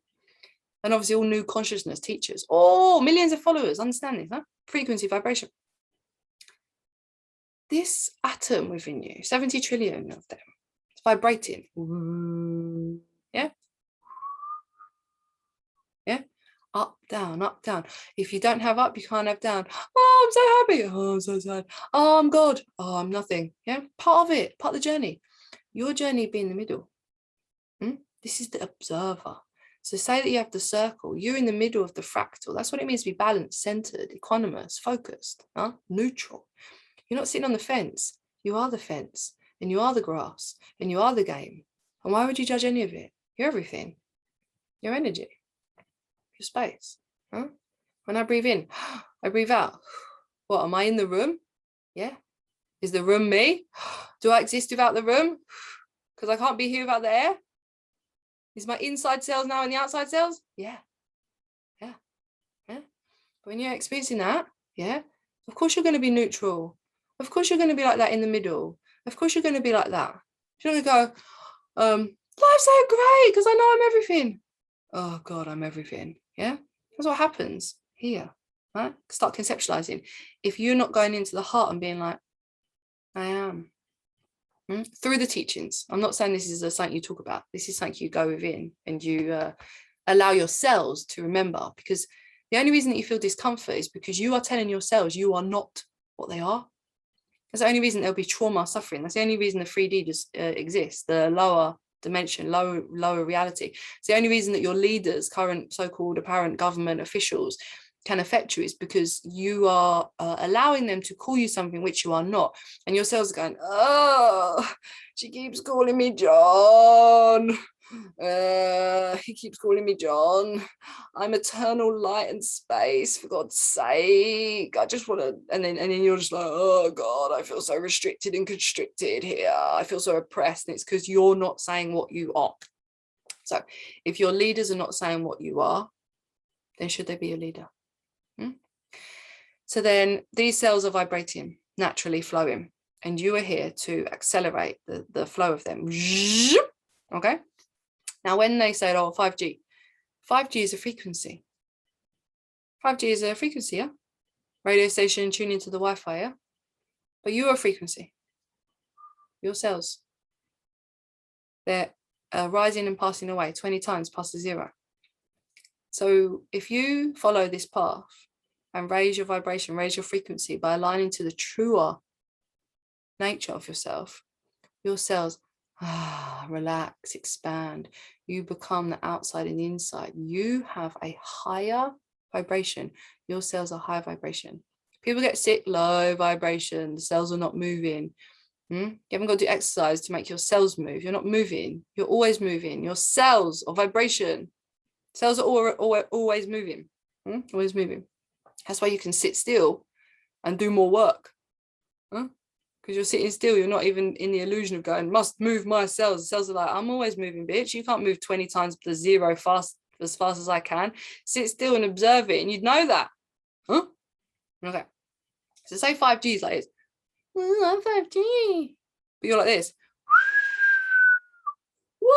obviously all new consciousness teachers, millions of followers, understand this, frequency, vibration. This atom within you, 70 trillion of them, it's vibrating. Yeah? Yeah? Up, down, up, down. If you don't have up, you can't have down. Oh, I'm so happy. Oh, I'm so sad. Oh, I'm God. Oh, I'm nothing. Yeah? Part of it, part of the journey. Your journey being the middle. This is the observer. So say that you have the circle, you're in the middle of the fractal. That's what it means to be balanced, centered, equanimous, focused, neutral. You're not sitting on the fence. You are the fence, and you are the grass, and you are the game. And why would you judge any of it? You're everything. Your energy, your space. When I breathe in, I breathe out. What, am I in the room? Yeah. Is the room me? Do I exist without the room? Because I can't be here without the air? Is my inside cells now in the outside cells? Yeah. But when you're experiencing that, of course you're going to be neutral. Of course you're going to be like that in the middle. Of course you're going to be like that. You're going to go, life's so great because I know I'm everything. Oh God, I'm everything. Yeah. That's what happens here. Right? Start conceptualizing. If you're not going into the heart and being like, I am. Through the teachings. I'm not saying this is something you talk about. This is something you go within and you allow your cells to remember, because the only reason that you feel discomfort is because you are telling your cells you are not what they are. That's the only reason there'll be trauma, suffering. That's the only reason the 3D just exists, the lower dimension, lower reality. It's the only reason that your leaders, current so-called apparent government officials, can affect you is because you are allowing them to call you something which you are not. And your cells are going, oh, she keeps calling me John. He keeps calling me John. I'm eternal light and space, for God's sake. I just want to, and then you're just like, oh God, I feel so restricted and constricted here. I feel so oppressed. And it's because you're not saying what you are. So if your leaders are not saying what you are, then should they be a leader? So then these cells are vibrating, naturally flowing, and you are here to accelerate the flow of them. Okay. Now, when they say, oh, 5G is a frequency. 5G is a frequency, yeah? Radio station, tune into the Wi-Fi, yeah? But you are a frequency. Your cells, they're rising and passing away 20 times past the zero. So if you follow this path and raise your vibration, raise your frequency by aligning to the truer nature of yourself, your cells relax, expand. You become the outside and the inside. You have a higher vibration. Your cells are high vibration. People get sick, low vibration. The cells are not moving. You haven't got to do exercise to make your cells move. You're not moving. You're always moving. Your cells are vibration. Cells are always moving. Always moving. That's why you can sit still and do more work. Because you're sitting still, you're not even in the illusion of going, must move my cells. The cells are like, I'm always moving, bitch. You can't move 20 times the zero as fast as I can. Sit still and observe it, and you'd know that. Okay. So say 5G is like this. I'm 5G. But you're like this. Woo!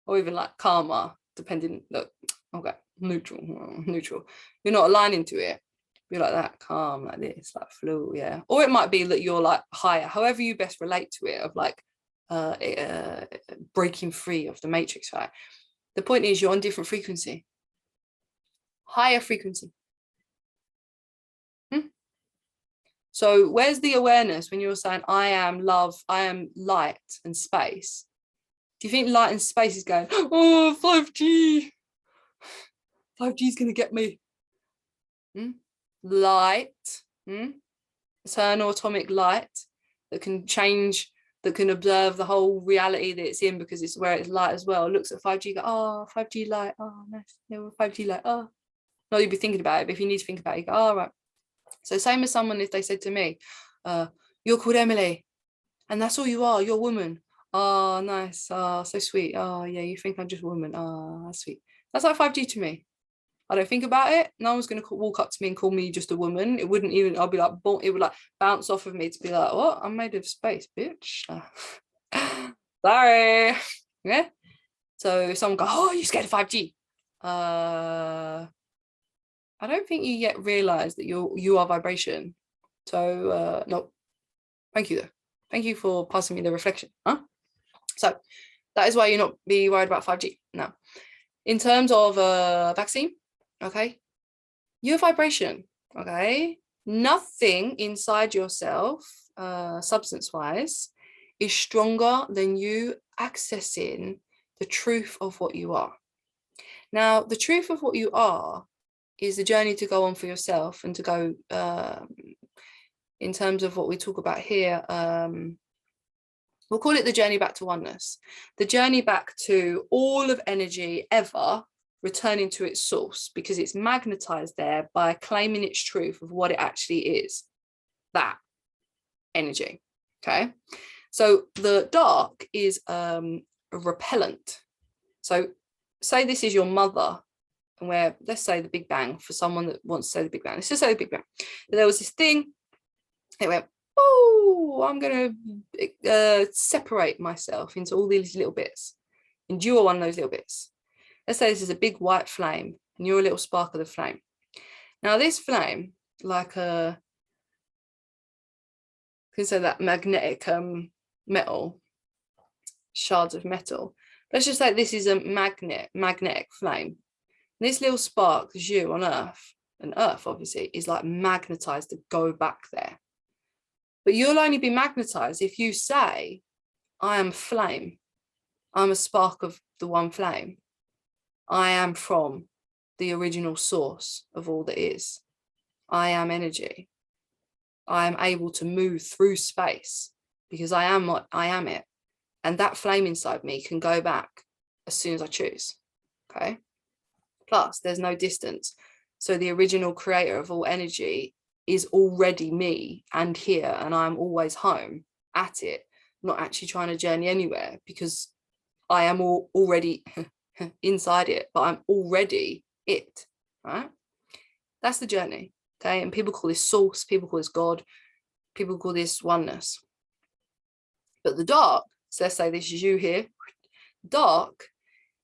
or even like karma, depending, look, okay, neutral. You're not aligning to it. Be like that, calm, like this, like flow, yeah. Or it might be that you're like higher, however you best relate to it, of like breaking free of the matrix, right? The point is you're on different frequency, higher frequency. So where's the awareness when you're saying I am love, I am light and space? Do you think light and space is going, oh, 5G is going to get me? Light, eternal atomic light that can change, that can observe the whole reality that it's in, because it's where it's light as well. Looks at 5G, go, oh, 5G light, oh, nice, yeah, 5G light, oh. Not you'd be thinking about it, but if you need to think about it, you go, oh, right. So same as someone, if they said to me, you're called Emily, and that's all you are, you're a woman. Oh, nice, oh, so sweet. Oh, yeah, you think I'm just a woman. Oh, that's sweet. That's like 5G to me. I don't think about it. No one's going to walk up to me and call me just a woman. It wouldn't even, I'll be like, it would like bounce off of me to be like, what? I'm made of space, bitch. Sorry. Yeah. So if someone goes, oh, you're scared of 5G. I don't think you yet realize that you are vibration. So no, thank you though. Thank you for passing me the reflection. So that is why you're not be worried about 5G. Now, in terms of vaccine, okay, your vibration, okay, nothing inside yourself, substance-wise, is stronger than you accessing the truth of what you are. Now, the truth of what you are is the journey to go on for yourself and to go in terms of what we talk about here. We'll call it the journey back to oneness, the journey back to all of energy ever returning to its source, because it's magnetized there by claiming its truth of what it actually is, that energy. Okay, so the dark is a repellent. So say this is your mother, and where, let's say the Big Bang, for someone that wants to say the Big Bang, let's just say the Big Bang. There was this thing, it went, oh, I'm going to separate myself into all these little bits, and you are one of those little bits. Let's say this is a big white flame, and you're a little spark of the flame. Now this flame, like a, you can say that magnetic metal, shards of metal. Let's just say this is a magnetic flame. This little spark is you on Earth, and Earth obviously is like magnetized to go back there. But you'll only be magnetized if you say, I am flame. I'm a spark of the one flame. I am from the original source of all that is. I am energy. I am able to move through space because I am what I am it. And that flame inside me can go back as soon as I choose. Okay. Plus, there's no distance. So the original creator of all energy is already me and here, and I'm always home at it, not actually trying to journey anywhere, because I am already inside it, but I'm already it, right? That's the journey, okay? And people call this source, people call this God, people call this oneness. But the dark, so let's say this is you here, dark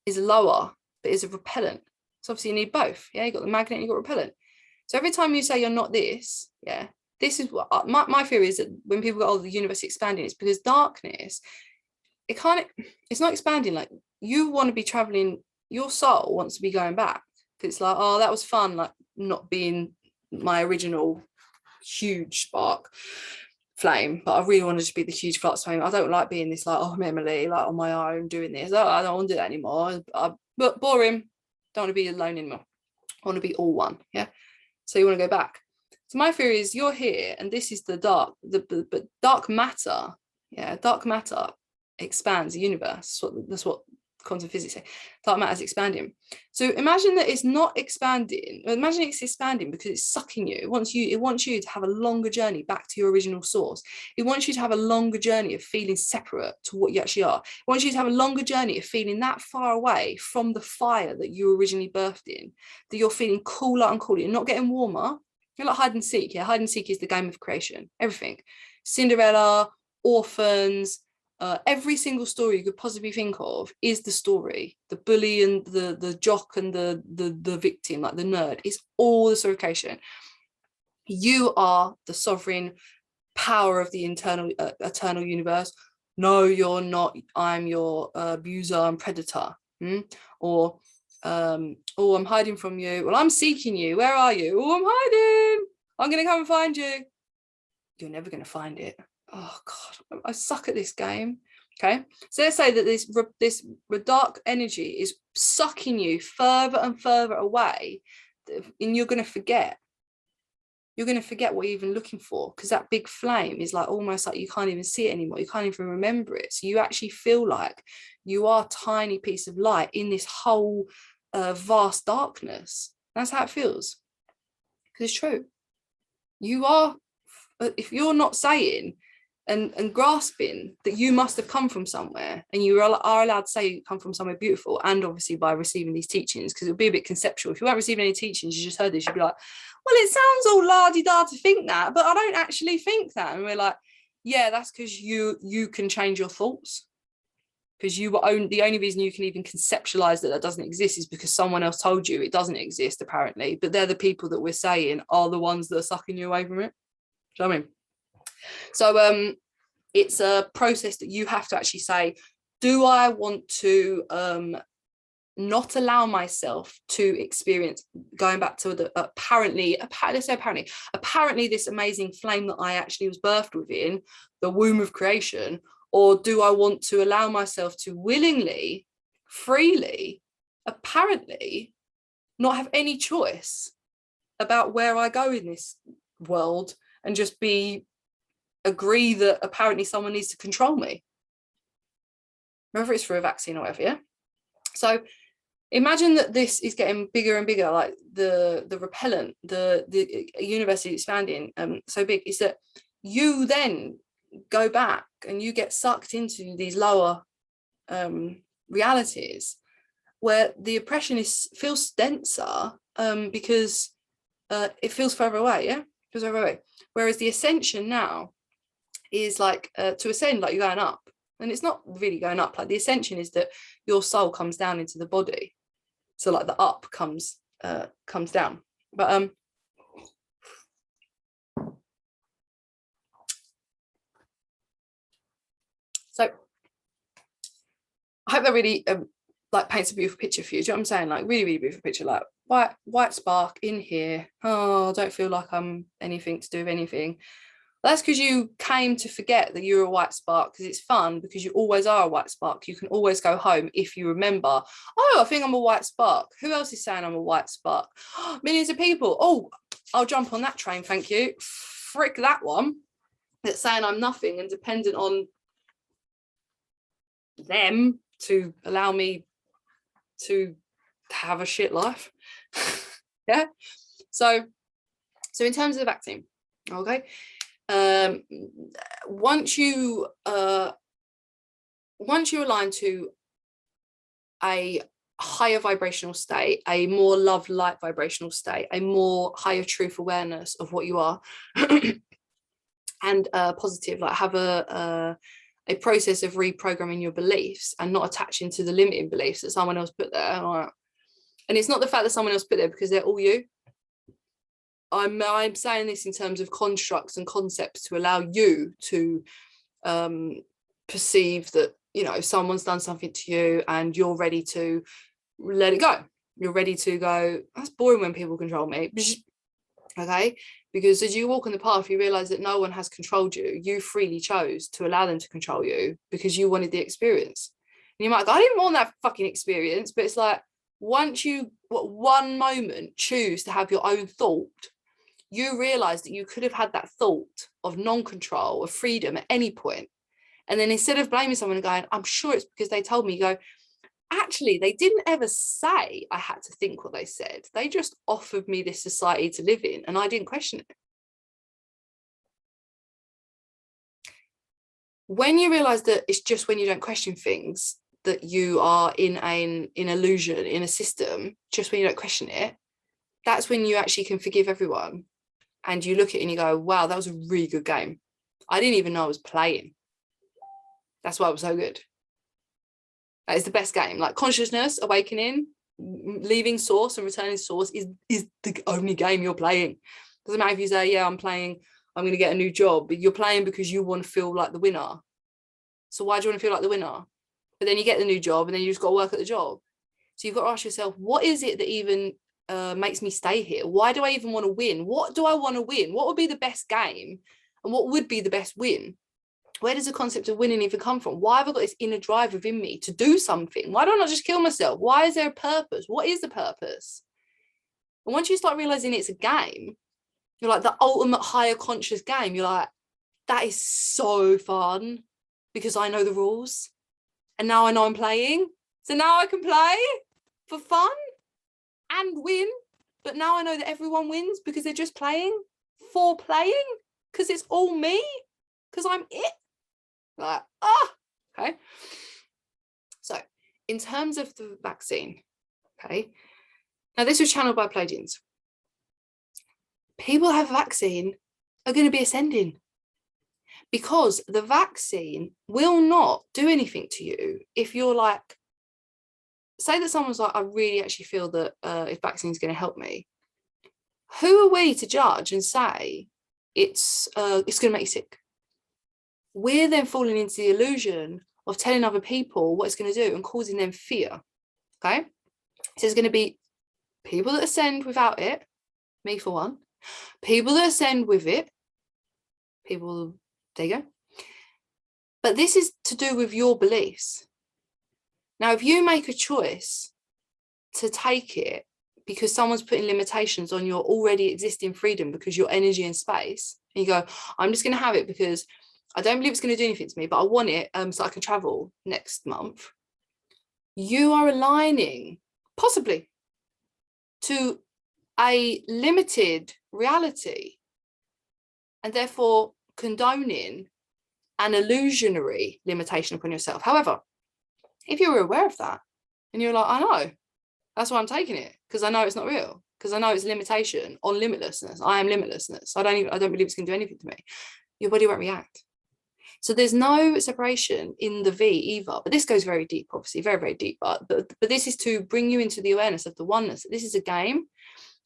is lower, but is a repellent. So obviously you need both, yeah? You got the magnet and you got repellent. So every time you say you're not this, yeah, this is what my theory is, that when people go, oh, the universe is expanding, it's because darkness, it's not expanding. Like, you want to be traveling, your soul wants to be going back. It's like, oh, that was fun, like not being my original huge spark flame, but I really want to just be the huge flux flame. I don't like being this, like, oh, I'm Emily, like on my own doing this. Oh, I don't want to do that anymore. But boring. Don't want to be alone anymore. I want to be all one. Yeah. So you want to go back. So my theory is you're here, and this is the dark, but dark matter, yeah, dark matter expands the universe. That's what quantum physics say. Dark matter is expanding. So imagine that it's not expanding. Imagine it's expanding because it's sucking you. It wants you to have a longer journey back to your original source. It wants you to have a longer journey of feeling separate to what you actually are. It wants you to have a longer journey of feeling that far away from the fire that you originally birthed in, that you're feeling cooler and cooler. You're not getting warmer. You're like hide and seek. Yeah, hide and seek is the game of creation. Everything. Cinderella, orphans, every single story you could possibly think of is the story. The bully and the jock and the victim, like the nerd, is all the sorification. You are the sovereign power of the eternal universe. No, you're not. I'm your abuser and predator. Or oh, I'm hiding from you. Well, I'm seeking you. Where are you? Oh, I'm hiding. I'm gonna come and find you. You're never gonna find it. Oh God, I suck at this game. Okay, so let's say that this dark energy is sucking you further and further away, and you're going to forget. You're going to forget what you're even looking for, because that big flame is like almost like you can't even see it anymore. You can't even remember it. So you actually feel like you are a tiny piece of light in this whole vast darkness. That's how it feels. Because it's true. You are, if you're not saying and grasping that you must have come from somewhere, and you are allowed to say you come from somewhere beautiful, and obviously by receiving these teachings, because it would be a bit conceptual. If you weren't receiving any teachings, you just heard this, you'd be like, well, it sounds all la-di-da to think that, but I don't actually think that. And we're like, yeah, that's because you can change your thoughts, because the only reason you can even conceptualize that doesn't exist is because someone else told you it doesn't exist, apparently. But they're the people that we're saying are the ones that are sucking you away from it. Do you know what I mean? So it's a process that you have to actually say, do I want to not allow myself to experience, going back to the apparently this amazing flame that I actually was birthed within, the womb of creation, or do I want to allow myself to willingly, freely, apparently not have any choice about where I go in this world, and just agree that apparently someone needs to control me, whether it's for a vaccine or whatever. Yeah. So imagine that this is getting bigger and bigger, like the repellent, the universe is expanding so big, is that you then go back and you get sucked into these lower realities where the oppression feels denser because it feels further away. Yeah, it feels further away. Whereas the ascension now is like to ascend, like you're going up, and it's not really going up. Like the ascension is that your soul comes down into the body, so like the up comes down. But so I hope that really like paints a beautiful picture for you. Do you know what I'm saying? Like really, really beautiful picture. Like white spark in here. Oh, I don't feel like I'm anything to do with anything. That's because you came to forget that you're a white spark, because it's fun, because you always are a white spark. You can always go home if you remember, oh, I think I'm a white spark. Who else is saying I'm a white spark? Millions of people. Oh, I'll jump on that train, thank you. Frick that one that's saying I'm nothing and dependent on them to allow me to have a shit life. Yeah. So in terms of the vaccine, okay, once you align to a higher vibrational state, a more love light vibrational state, a more higher truth awareness of what you are, and positive, like have a process of reprogramming your beliefs and not attaching to the limiting beliefs that someone else put there. And it's not the fact that someone else put there, because they're all you. I'm saying this in terms of constructs and concepts to allow you to perceive that, you know, someone's done something to you and you're ready to let it go. You're ready to go, that's boring when people control me. Okay, because as you walk on the path, you realize that no one has controlled you. You freely chose to allow them to control you because you wanted the experience. And you might go, I didn't want that fucking experience. But it's like, once you one moment choose to have your own thought, you realize that you could have had that thought of non-control, of freedom at any point. And then instead of blaming someone and going, I'm sure it's because they told me, you go, actually, they didn't ever say I had to think what they said. They just offered me this society to live in, and I didn't question it. When you realize that it's just when you don't question things that you are in an illusion, in a system, just when you don't question it, that's when you actually can forgive everyone. And you look at it and you go, wow, that was a really good game. I didn't even know I was playing. That's why it was so good. That is the best game. Like consciousness, awakening, leaving source and returning to source is the only game you're playing. Doesn't matter if you say, yeah, I'm going to get a new job, but you're playing because you want to feel like the winner. So why do you want to feel like the winner? But then you get the new job and then you just got to work at the job. So you've got to ask yourself, what is it that even makes me stay here? Why do I even want to win? What do I want to win? What would be the best game? And what would be the best win? Where does the concept of winning even come from? Why have I got this inner drive within me to do something? Why don't I just kill myself? Why is there a purpose? What is the purpose? And once you start realizing it's a game, you're like the ultimate higher conscious game. You're like, that is so fun because I know the rules. And now I know I'm playing. So now I can play for fun and win. But now I know that everyone wins because they're just playing for playing, because it's all me, because I'm it. Like, okay. So in terms of the vaccine, okay, now this was channeled by Pleiadians. People who have a vaccine are going to be ascending, because the vaccine will not do anything to you if you're like, say that someone's like, I really actually feel that if vaccine is going to help me. Who are we to judge and say it's going to make you sick? We're then falling into the illusion of telling other people what it's going to do and causing them fear. Okay, so there's going to be people that ascend without it, me for one, people that ascend with it, people, there you go. But this is to do with your beliefs. Now, if you make a choice to take it because someone's putting limitations on your already existing freedom, because your energy and space, and you go, I'm just going to have it because I don't believe it's going to do anything to me, but I want it so I can travel next month. You are aligning possibly to a limited reality and therefore condoning an illusionary limitation upon yourself. However, if you were aware of that and you're like, I know, that's why I'm taking it, because I know it's not real, because I know it's limitation on limitlessness. I am limitlessness. I don't believe it's going to do anything to me. Your body won't react. So there's no separation in the V either. But this goes very deep, obviously, very, very deep. But this is to bring you into the awareness of the oneness. This is a game,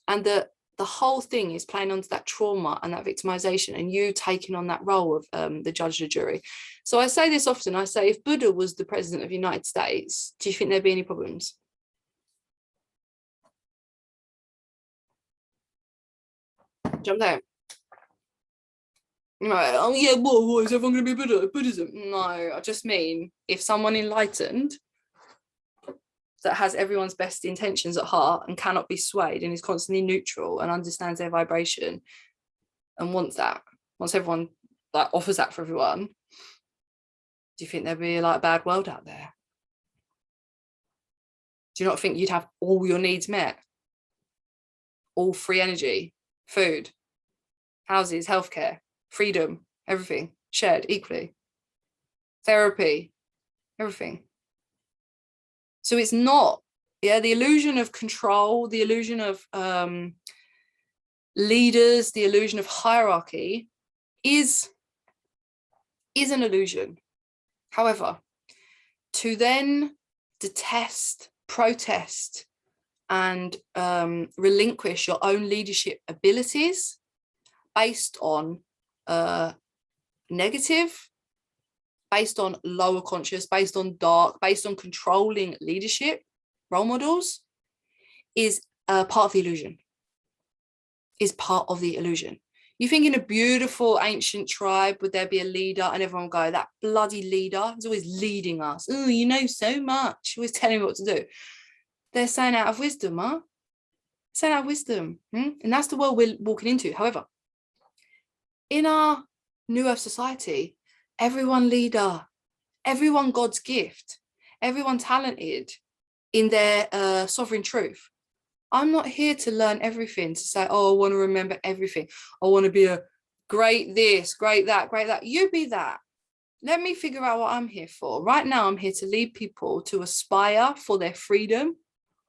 and the whole thing is playing onto that trauma and that victimization, and you taking on that role of the judge, the jury. So I say this often. I say, if Buddha was the president of the United States, do you think there'd be any problems? Jump down. Right. Oh yeah, what is everyone going to be Buddhism? No, I just mean if someone enlightened that has everyone's best intentions at heart and cannot be swayed and is constantly neutral and understands their vibration and wants everyone, like, offers that for everyone, do you think there'd be like a bad world out there? Do you not think you'd have all your needs met? All free energy, food, houses, healthcare, freedom, everything shared equally, therapy, everything. So it's not, the illusion of control, the illusion of leaders, the illusion of hierarchy is an illusion. However, to then detest, protest, and relinquish your own leadership abilities based on negative, based on lower conscious, based on dark, based on controlling leadership role models, is part of the illusion. Is part of the illusion. You think in a beautiful ancient tribe, would there be a leader and everyone go, that bloody leader is always leading us. Oh, you know so much, always telling me what to do. They're saying out of wisdom, huh? Saying out of wisdom. And that's the world we're walking into. However, in our New Earth society, everyone leader, everyone God's gift, everyone talented in their sovereign truth. I'm not here to learn everything, to say, oh, I want to remember everything. I want to be a great this, great that, great that. You be that. Let me figure out what I'm here for. Right now, I'm here to lead people to aspire for their freedom,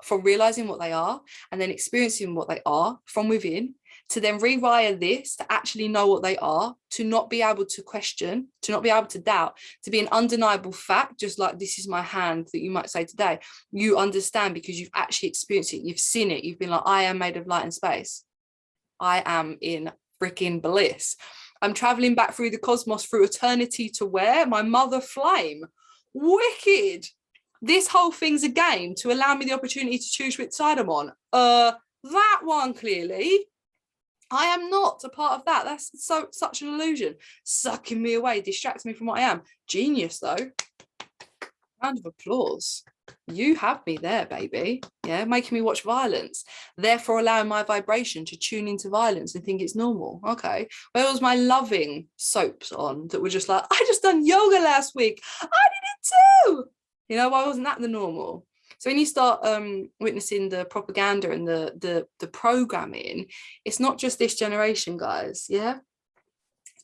for realizing what they are, and then experiencing what they are from within, to then rewire this, to actually know what they are, to not be able to question, to not be able to doubt, to be an undeniable fact, just like this is my hand that you might say today. You understand because you've actually experienced it, you've seen it, you've been like, I am made of light and space. I am in freaking bliss. I'm traveling back through the cosmos, through eternity to where? My mother flame. Wicked. This whole thing's a game to allow me the opportunity to choose which side I'm on. That one, clearly. I am not a part of that. That's such an illusion. Sucking me away, distracts me from what I am. Genius, though. Round of applause. You have me there, baby. Yeah, making me watch violence, therefore allowing my vibration to tune into violence and think it's normal. Okay, where was my loving soaps on that were just like, I just done yoga last week, I did it too, you know? Why wasn't that the normal? So when you start witnessing the propaganda and the programming, it's not just this generation, guys. Yeah,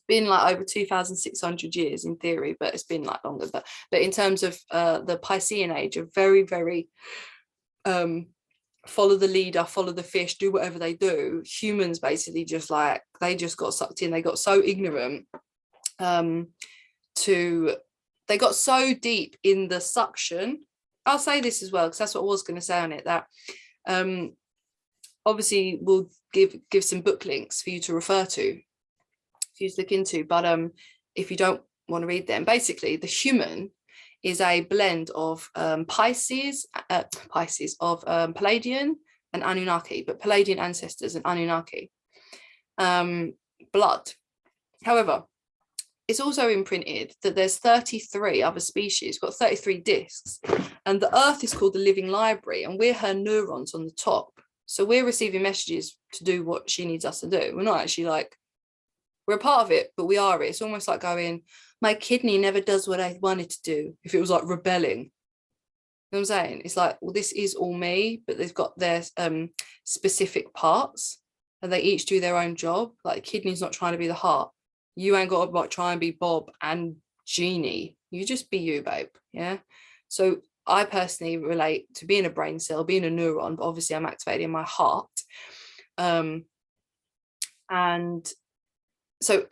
been like over 2,600 years in theory, but it's been like longer. But in terms of the Piscean age, a very, very follow the leader, follow the fish, do whatever they do. Humans basically just like, they just got sucked in. They got so ignorant they got so deep in the suction. I'll say this as well, because that's what I was going to say on it, that obviously we'll give some book links for you to refer to, for you to look into, but if you don't want to read them, basically the human is a blend of Palladian and Anunnaki, but Palladian ancestors and Anunnaki blood. However, it's also imprinted that there's 33 other species, got 33 discs, and the Earth is called the living library, and we're her neurons on the top. So we're receiving messages to do what she needs us to do. We're not actually like, we're a part of it, but we are it. It's almost like going, my kidney never does what I want it to do. If it was like rebelling, you know what I'm saying? It's like, well, this is all me, but they've got their specific parts, and they each do their own job. Like the kidney's not trying to be the heart. You ain't got to like try and be Bob and Jeannie. You just be you, babe. Yeah. So I personally relate to being a brain cell, being a neuron, but obviously I'm activating my heart. And so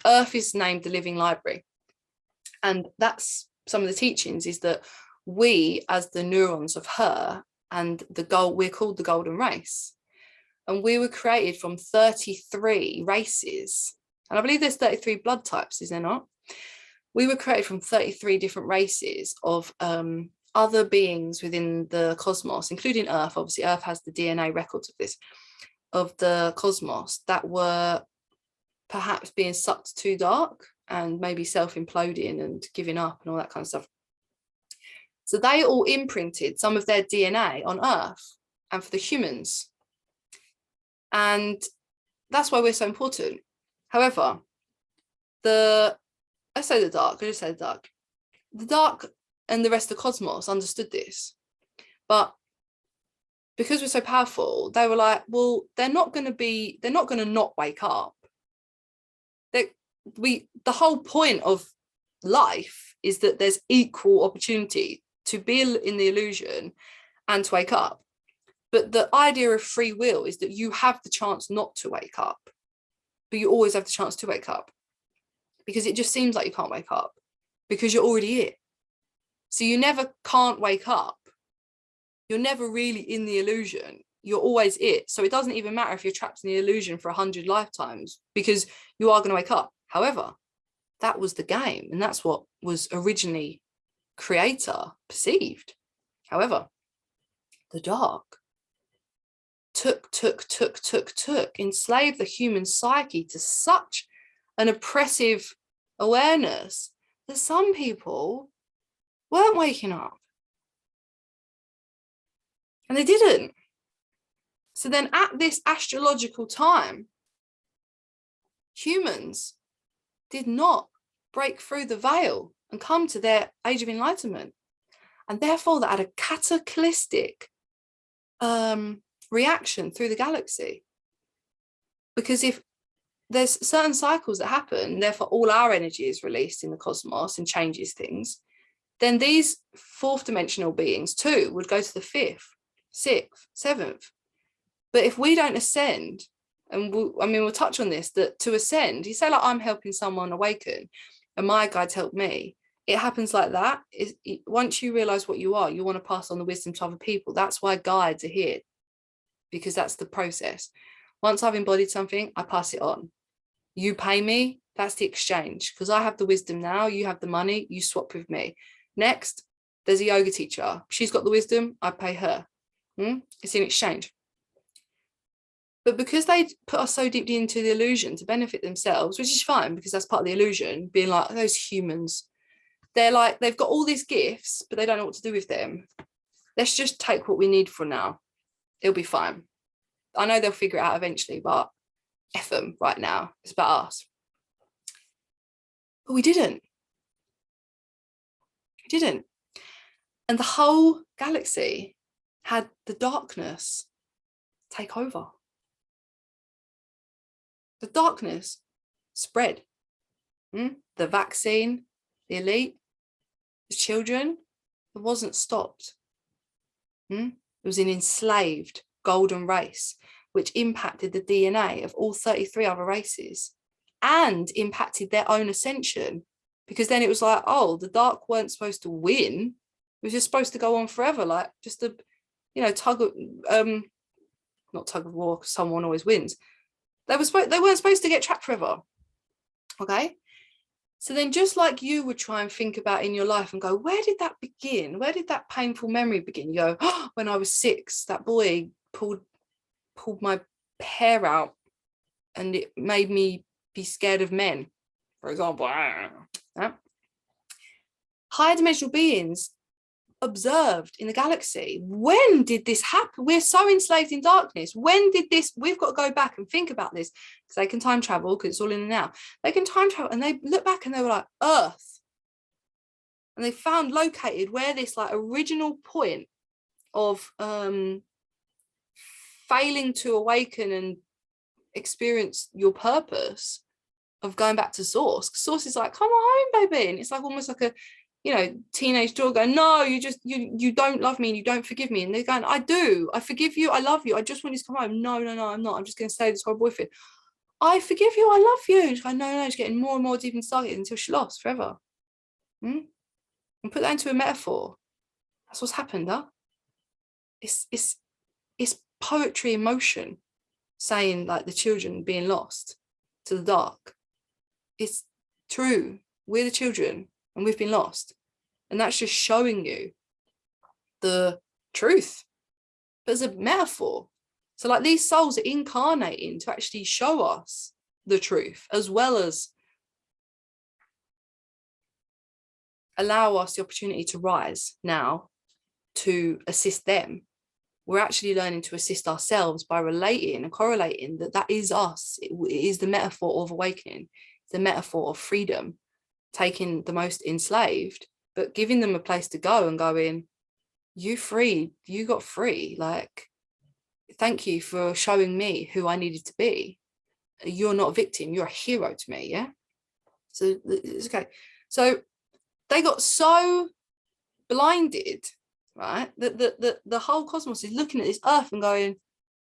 Earth is named the living library. And that's some of the teachings, is that we, as the neurons of her, and we're called the golden race. And we were created from 33 races. And I believe there's 33 blood types, is there not? We were created from 33 different races of other beings within the cosmos, including Earth. Obviously, Earth has the DNA records of this, of the cosmos, that were perhaps being sucked too dark and maybe self-imploding and giving up and all that kind of stuff. So they all imprinted some of their DNA on Earth and for the humans. And that's why we're so important. However, the dark and the rest of the cosmos understood this. But because we're so powerful, they were like, well, they're not going to not wake up. The whole point of life is that there's equal opportunity to be in the illusion and to wake up. But the idea of free will is that you have the chance not to wake up, but you always have the chance to wake up, because it just seems like you can't wake up because you're already it. So you never can't wake up. You're never really in the illusion. You're always it. So it doesn't even matter if you're trapped in the illusion for 100 lifetimes, because you are going to wake up. However, that was the game, and that's what was originally creator perceived. However, the dark took, enslaved the human psyche to such an oppressive awareness that some people weren't waking up. And they didn't. So then at this astrological time, humans did not break through the veil and come to their age of enlightenment. And therefore that had a cataclysmic reaction through the galaxy. Because if there's certain cycles that happen, therefore all our energy is released in the cosmos and changes things, then these fourth dimensional beings too would go to the fifth, sixth, seventh. But if we don't ascend and we'll touch on this, that to ascend, you say like I'm helping someone awaken and my guides help me. It happens like that. Once you realize what you are, you want to pass on the wisdom to other people. That's why guides are here, because that's the process. Once I've embodied something, I pass it on. You pay me, that's the exchange, because I have the wisdom now, you have the money, you swap with me. Next, there's a yoga teacher. She's got the wisdom, I pay her. It's in exchange. But because they put us so deeply into the illusion to benefit themselves, which is fine because that's part of the illusion, being like, those humans, they're like, they've got all these gifts, but they don't know what to do with them. Let's just take what we need for now. It'll be fine. I know they'll figure it out eventually, but F them right now. It's about us. But we didn't. We didn't. And the whole galaxy had the darkness take over. The darkness spread. The vaccine, the elite, the children, it wasn't stopped. It was an enslaved golden race, which impacted the DNA of all 33 other races and impacted their own ascension. Because then it was like, oh, the dark weren't supposed to win. It was just supposed to go on forever, like just a, tug of, not tug of war, because someone always wins. They weren't supposed to get trapped forever. Okay. So then just like you would try and think about in your life and go, where did that begin? Where did that painful memory begin? You go, oh, when I was 6, that boy pulled my hair out and it made me be scared of men, for example. Higher dimensional beings observed in the galaxy. When did this happen? We're so enslaved in darkness. When did this? We've got to go back and think about this, because they can time travel, because it's all in and out. They can time travel, and they look back and they were like, Earth. And they found located where this like original point of failing to awaken and experience your purpose of going back to source. Source is like, come on home, baby. And it's like almost like a teenage daughter going, no, you don't love me and you don't forgive me. And they're going, I do, I forgive you, I love you, I just want you to come home. No, I'm not, I'm just going to stay with this horrible boyfriend. I forgive you, I love you. And she's like, no, she's getting more and more deep inside it until she lost forever. And put that into a metaphor. That's what's happened, huh? It's poetry in motion, saying like the children being lost to the dark. It's true, we're the children and we've been lost. And that's just showing you the truth. But as a metaphor. So like these souls are incarnating to actually show us the truth, as well as allow us the opportunity to rise now to assist them. We're actually learning to assist ourselves by relating and correlating that is us. It is the metaphor of awakening, the metaphor of freedom, taking the most enslaved, but giving them a place to go and going, you freed, you got free. Like, thank you for showing me who I needed to be. You're not a victim, you're a hero to me, yeah? So it's okay. So they got so blinded, right, that the whole cosmos is looking at this earth and going,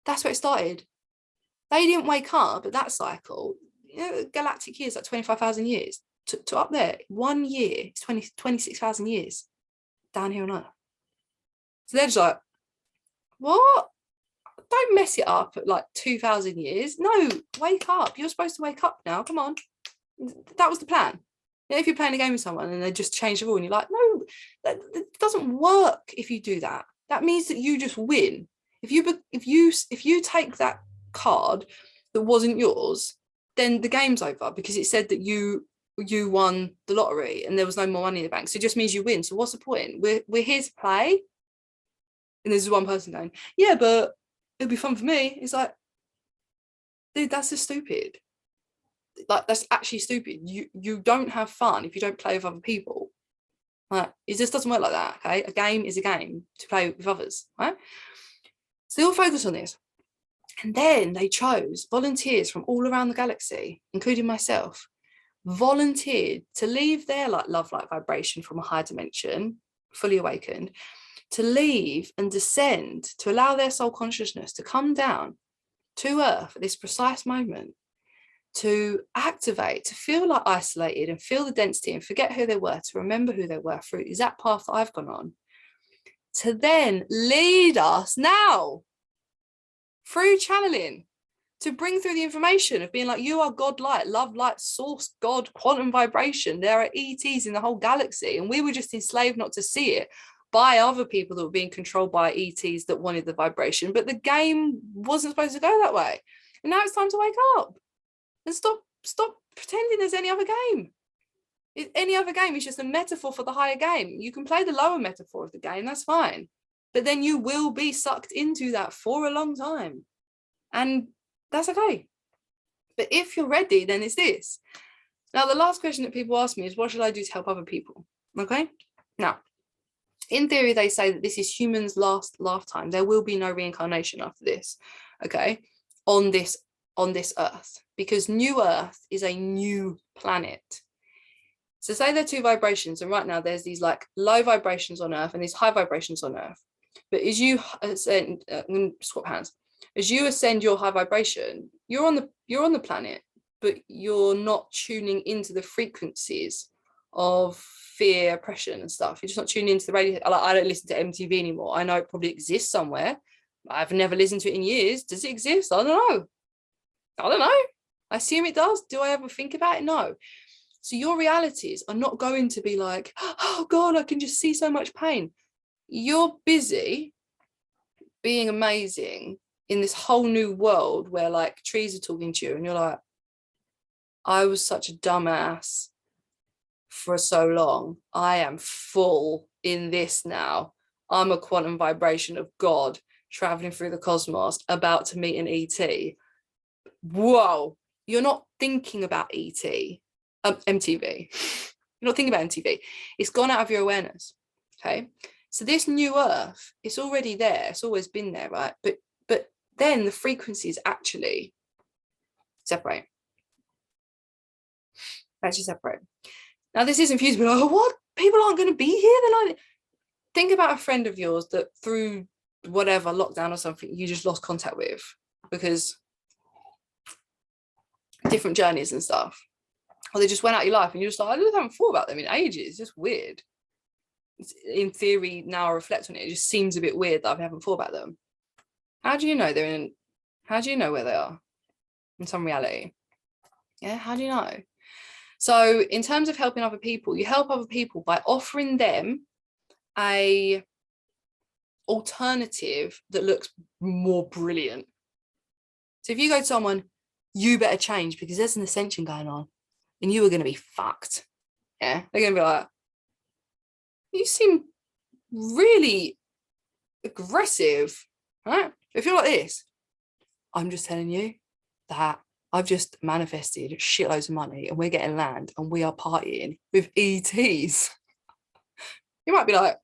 that's where it started. They didn't wake up at that cycle. Galactic years, like 25,000 years. To up there, 1 year, it's 26,000 years down here on Earth. So they're just like, what? Don't mess it up at like 2,000 years. No, wake up. You're supposed to wake up now. Come on. That was the plan. If you're playing a game with someone and they just change the rule and you're like, no, that doesn't work if you do that. That means that you just win. If you take that card that wasn't yours, then the game's over, because it said that you won the lottery and there was no more money in the bank. So it just means you win. So what's the point? We're here to play. And there's one person going, yeah, but it'll be fun for me. It's like, dude, that's just stupid. Like, that's actually stupid. You don't have fun if you don't play with other people. Like, it just doesn't work like that. Okay, a game is a game to play with others, right? So they all focus on this. And then they chose volunteers from all around the galaxy, including myself, volunteered to leave their like love light vibration from a higher dimension, fully awakened, to leave and descend, to allow their soul consciousness to come down to earth at this precise moment to activate, to feel like isolated and feel the density and forget who they were, to remember who they were through exact path that I've gone on, to then lead us now through channeling, to bring through the information of being like, you are God light, love light, source, God, quantum vibration. There are ETs in the whole galaxy. And we were just enslaved not to see it by other people that were being controlled by ETs that wanted the vibration. But the game wasn't supposed to go that way. And now it's time to wake up and stop pretending there's any other game. Any other game is just a metaphor for the higher game. You can play the lower metaphor of the game, that's fine. But then you will be sucked into that for a long time. And that's okay. But if you're ready, then it's this. Now, the last question that people ask me is, what should I do to help other people? Okay. Now, in theory, they say that this is humans' last lifetime. There will be no reincarnation after this. Okay. On this earth, because new earth is a new planet. So say there are two vibrations, and right now there's these like low vibrations on earth and these high vibrations on earth. But as you ascend, swap hands. As you ascend your high vibration, you're on the planet, but you're not tuning into the frequencies of fear, oppression, and stuff. You're just not tuning into the radio. Like, I don't listen to MTV anymore. I know it probably exists somewhere. I've never listened to it in years. Does it exist? I don't know. I assume it does. Do I ever think about it? No. So your realities are not going to be like, oh God, I can just see so much pain. You're busy being amazing in this whole new world where like trees are talking to you and you're like, I was such a dumbass for so long. I am full in this now. I'm a quantum vibration of God traveling through the cosmos, about to meet an ET. Whoa, you're not thinking about MTV. You're not thinking about MTV. It's gone out of your awareness. Okay. So this new earth, it's already there. It's always been there, right? But then the frequencies actually separate. Now this isn't for you to be like, oh, what? People aren't going to be here? They're like, think about a friend of yours that through whatever lockdown or something, you just lost contact with because different journeys and stuff. Or they just went out your life and you're just like, I just haven't thought about them in ages. It's just weird. In theory, now I reflect on it, it just seems a bit weird that I haven't thought about them. How do you know how do you know where they are in some reality? Yeah, how do you know? So in terms of helping other people, you help other people by offering them a alternative that looks more brilliant. So if you go to someone, you better change because there's an ascension going on and you are going to be fucked. Yeah, they're going to be like, you seem really aggressive, right? If you're like this, I'm just telling you that I've just manifested shitloads of money and we're getting land and we are partying with ETs. You might be like,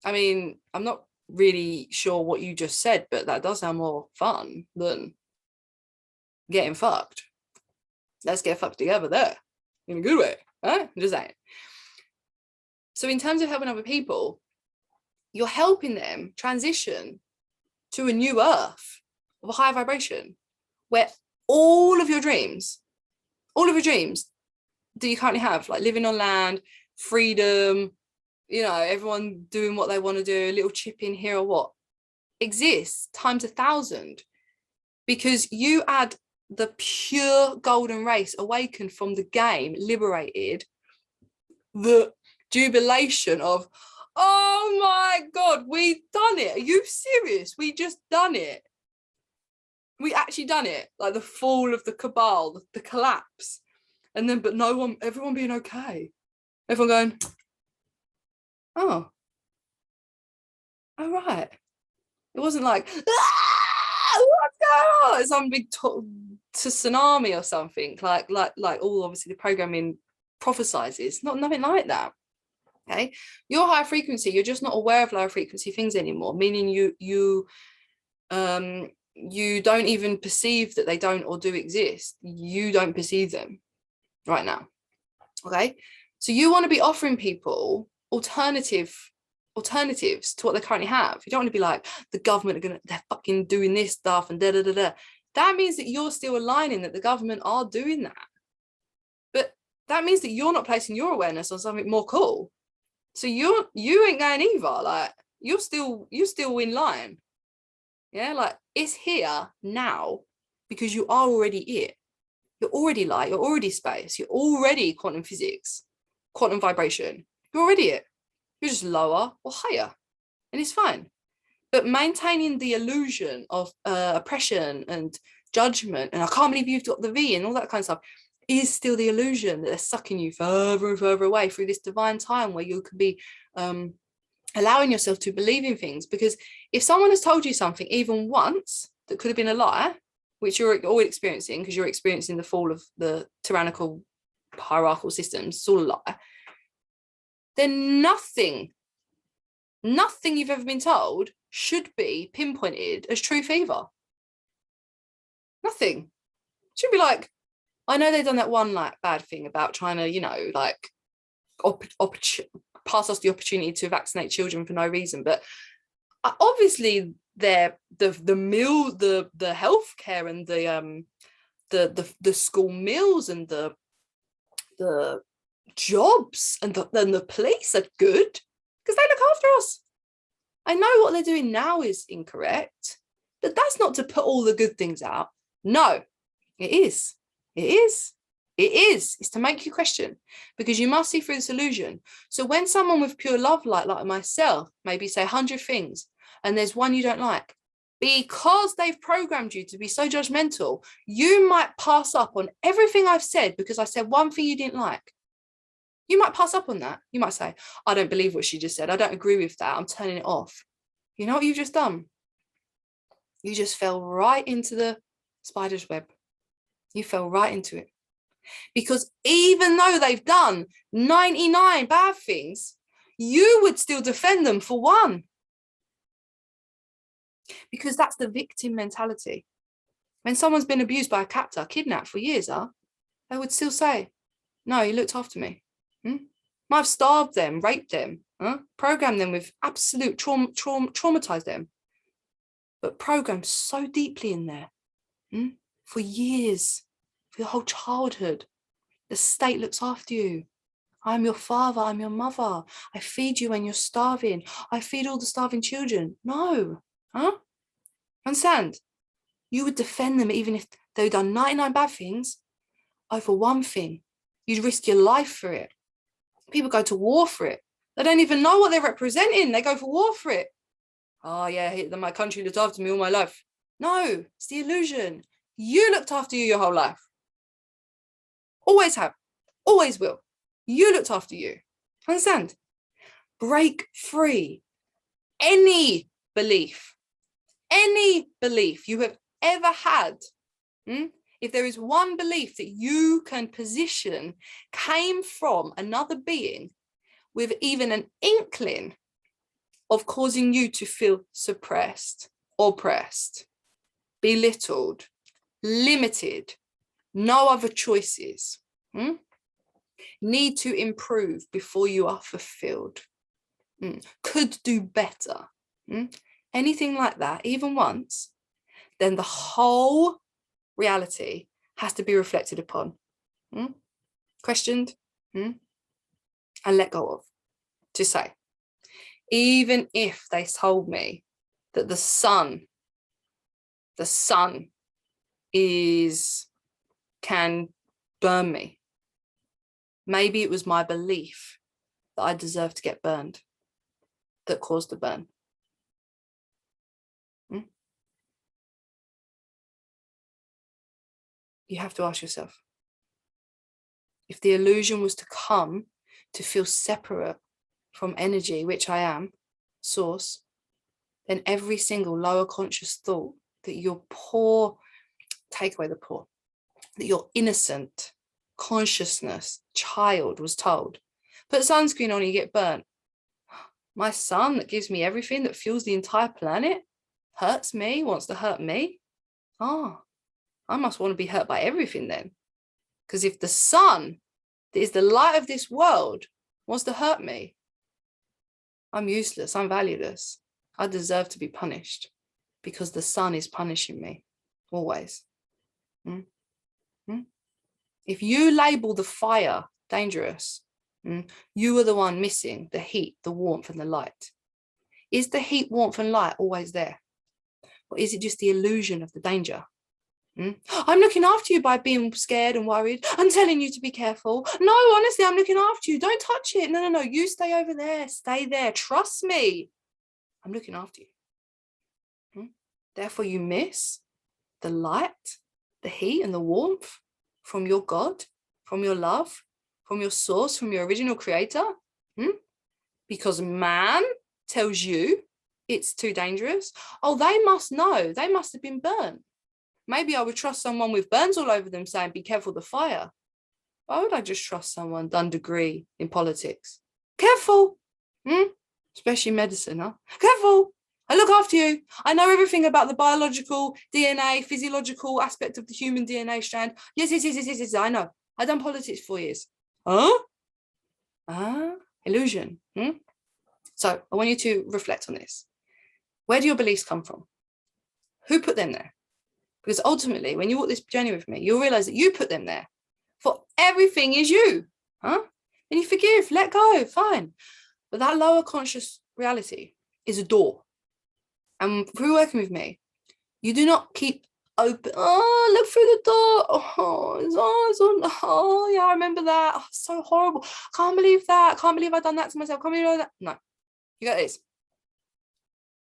I mean, I'm not really sure what you just said, but that does sound more fun than getting fucked. Let's get fucked together there in a good way, right? I'm just saying. So in terms of helping other people, you're helping them transition to a new earth of a higher vibration where all of your dreams that you currently have, like living on land, freedom, you know, everyone doing what they want to do, a little chip in here or what, exists times 1,000, because you add the pure golden race awakened from the game, liberated, the jubilation of, oh my God, we've done it. Are you serious? We just done it. We actually done it. Like the fall of the cabal, the collapse. And then, but everyone being okay. Everyone going, oh, all right. It wasn't like, what's going on? It's some big tsunami or something. Like all obviously the programming prophesizes. Nothing like that. Okay, your higher frequency, you're just not aware of lower frequency things anymore, meaning you don't even perceive that they don't or do exist. You don't perceive them right now. Okay, so you want to be offering people alternative alternatives to what they currently have. You don't want to be like, the government they're fucking doing this stuff and da da da da. That means that you're still aligning that the government are doing that. But that means that you're not placing your awareness on something more cool. So you ain't going either. Like, you're still in line. Yeah, like, it's here now because you are already it. You're already light, you're already space, you're already quantum physics, quantum vibration. You're already it. You're just lower or higher, and it's fine. But maintaining the illusion of oppression and judgment, and I can't believe you've got the V and all that kind of stuff, is still the illusion that they're sucking you further and further away through this divine time where you could be allowing yourself to believe in things. Because if someone has told you something even once that could have been a lie, which you're all experiencing because you're experiencing the fall of the tyrannical hierarchical systems, it's all a lie, then nothing you've ever been told should be pinpointed as truth either. Nothing. Should be like, I know they've done that one like bad thing about trying to, you know, like pass us the opportunity to vaccinate children for no reason, but obviously the healthcare and the school meals and the jobs and the police are good because they look after us. I know what they're doing now is incorrect, but that's not to put all the good things out. No, it is. It's to make you question, because you must see through this illusion. So when someone with pure love light, like myself, maybe say 100 things, and there's one you don't like, because they've programmed you to be so judgmental, you might pass up on everything I've said because I said one thing you didn't like. You might pass up on that. You might say, I don't believe what she just said. I don't agree with that. I'm turning it off. You know what you've just done? You just fell right into the spider's web. You fell right into it. Because even though they've done 99 bad things, you would still defend them for one. Because that's the victim mentality. When someone's been abused by a captor, kidnapped for years, they would still say, no, he looked after me. Might have starved them, raped them, programmed them with absolute traumatized them, but programmed so deeply in there for years, for your whole childhood. The state looks after you. I'm your father, I'm your mother. I feed you when you're starving. I feed all the starving children. No, understand? You would defend them even if they'd done 99 bad things over one thing. You'd risk your life for it. People go to war for it. They don't even know what they're representing. They go for war for it. Oh yeah, my country looked after me all my life. No, it's the illusion. You looked after you your whole life. Always have, always will. You looked after you. Understand? Break free. Any belief you have ever had, if there is one belief that you can position came from another being with even an inkling of causing you to feel suppressed, oppressed, belittled, limited, no other choices, need to improve before you are fulfilled, could do better, anything like that, even once, then the whole reality has to be reflected upon, questioned, and let go of. To say, even if they told me that the sun can burn me, maybe it was my belief that I deserve to get burned that caused the burn. You have to ask yourself, if the illusion was to come to feel separate from energy, which I am, source, then every single lower conscious thought that your poor, take away the poor, that your innocent consciousness child was told, put sunscreen on, you get burnt. My son that gives me everything, that fuels the entire planet, hurts me, wants to hurt me. I must want to be hurt by everything then. Because if the sun that is the light of this world wants to hurt me, I'm useless. I'm valueless. I deserve to be punished because the sun is punishing me always. Mm? Mm? If you label the fire dangerous, you are the one missing the heat, the warmth, and the light. Is the heat, warmth, and light always there? Or is it just the illusion of the danger? I'm looking after you by being scared and worried. I'm telling you to be careful. No, honestly, I'm looking after you. Don't touch it. No. You stay over there. Stay there. Trust me. I'm looking after you. Therefore, you miss the light, the heat, and the warmth from your God, from your love, from your source, from your original creator. Because man tells you it's too dangerous. Oh, they must know. They must have been burnt. Maybe I would trust someone with burns all over them saying, be careful the fire. Why would I just trust someone done degree in politics? Careful. Especially medicine, huh? Careful. I look after you. I know everything about the biological DNA, physiological aspect of the human DNA strand. Yes, I know. I've done politics for years. Huh? Illusion. So I want you to reflect on this. Where do your beliefs come from? Who put them there? Because ultimately, when you walk this journey with me, you'll realize that you put them there. For everything is you. And you forgive, let go, fine. But that lower conscious reality is a door. And through working with me, you do not keep open. Oh, look through the door. Oh, yeah, I remember that. Oh, so horrible. Can't believe that. Can't believe I've done that to myself. Can't believe that. No, you got this.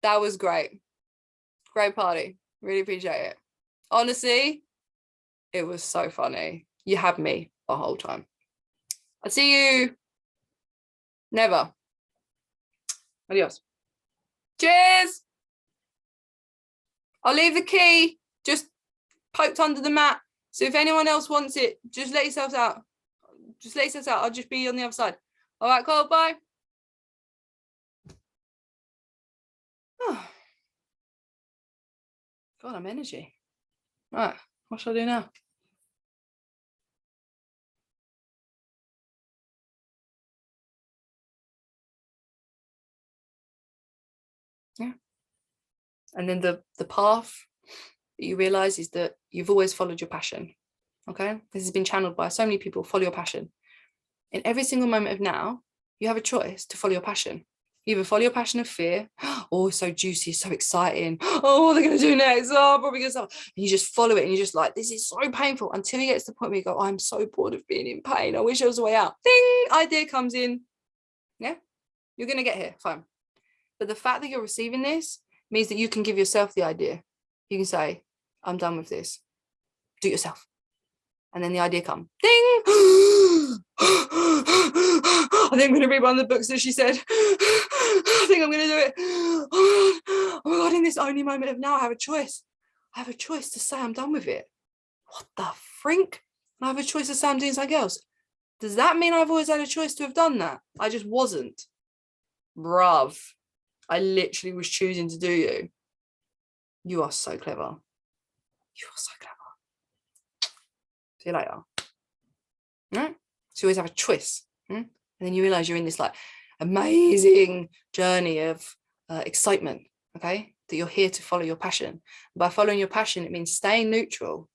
That was great. Great party. Really appreciate it. Honestly, it was so funny. You had me the whole time. I'll see you never. Adios. Cheers. I'll leave the key just poked under the mat. So if anyone else wants it, just let yourselves out. Just let yourselves out. I'll just be on the other side. All right, cool. Bye. Oh. God, I'm energy. Right. What shall I do now? Yeah. And then the path that you realize is that you've always followed your passion. Okay. This has been channeled by so many people. Follow your passion. In every single moment of now, you have a choice to follow your passion. Either follow your passion of fear. Oh, so juicy, so exciting. Oh, what are they going to do next? Oh, probably going to stop. And you just follow it and you're just like, this is so painful, until you get to the point where you go, oh, I'm so bored of being in pain. I wish there was a way out. Ding, idea comes in. Yeah, you're going to get here. Fine. But the fact that you're receiving this means that you can give yourself the idea. You can say, I'm done with this. Do it yourself. And then the idea comes. Ding! I think I'm going to read one of the books that she said. I think I'm going to do it. Oh my God, in this only moment of now, I have a choice. I have a choice to say I'm done with it. What the frink? I have a choice to say I'm doing something else. Does that mean I've always had a choice to have done that? I just wasn't. Bruv. I literally was choosing to do you. You are so clever. You are so clever. See you later. Right? So you always have a choice. And then you realize you're in this like amazing journey of excitement, okay? That you're here to follow your passion. By following your passion, it means staying neutral,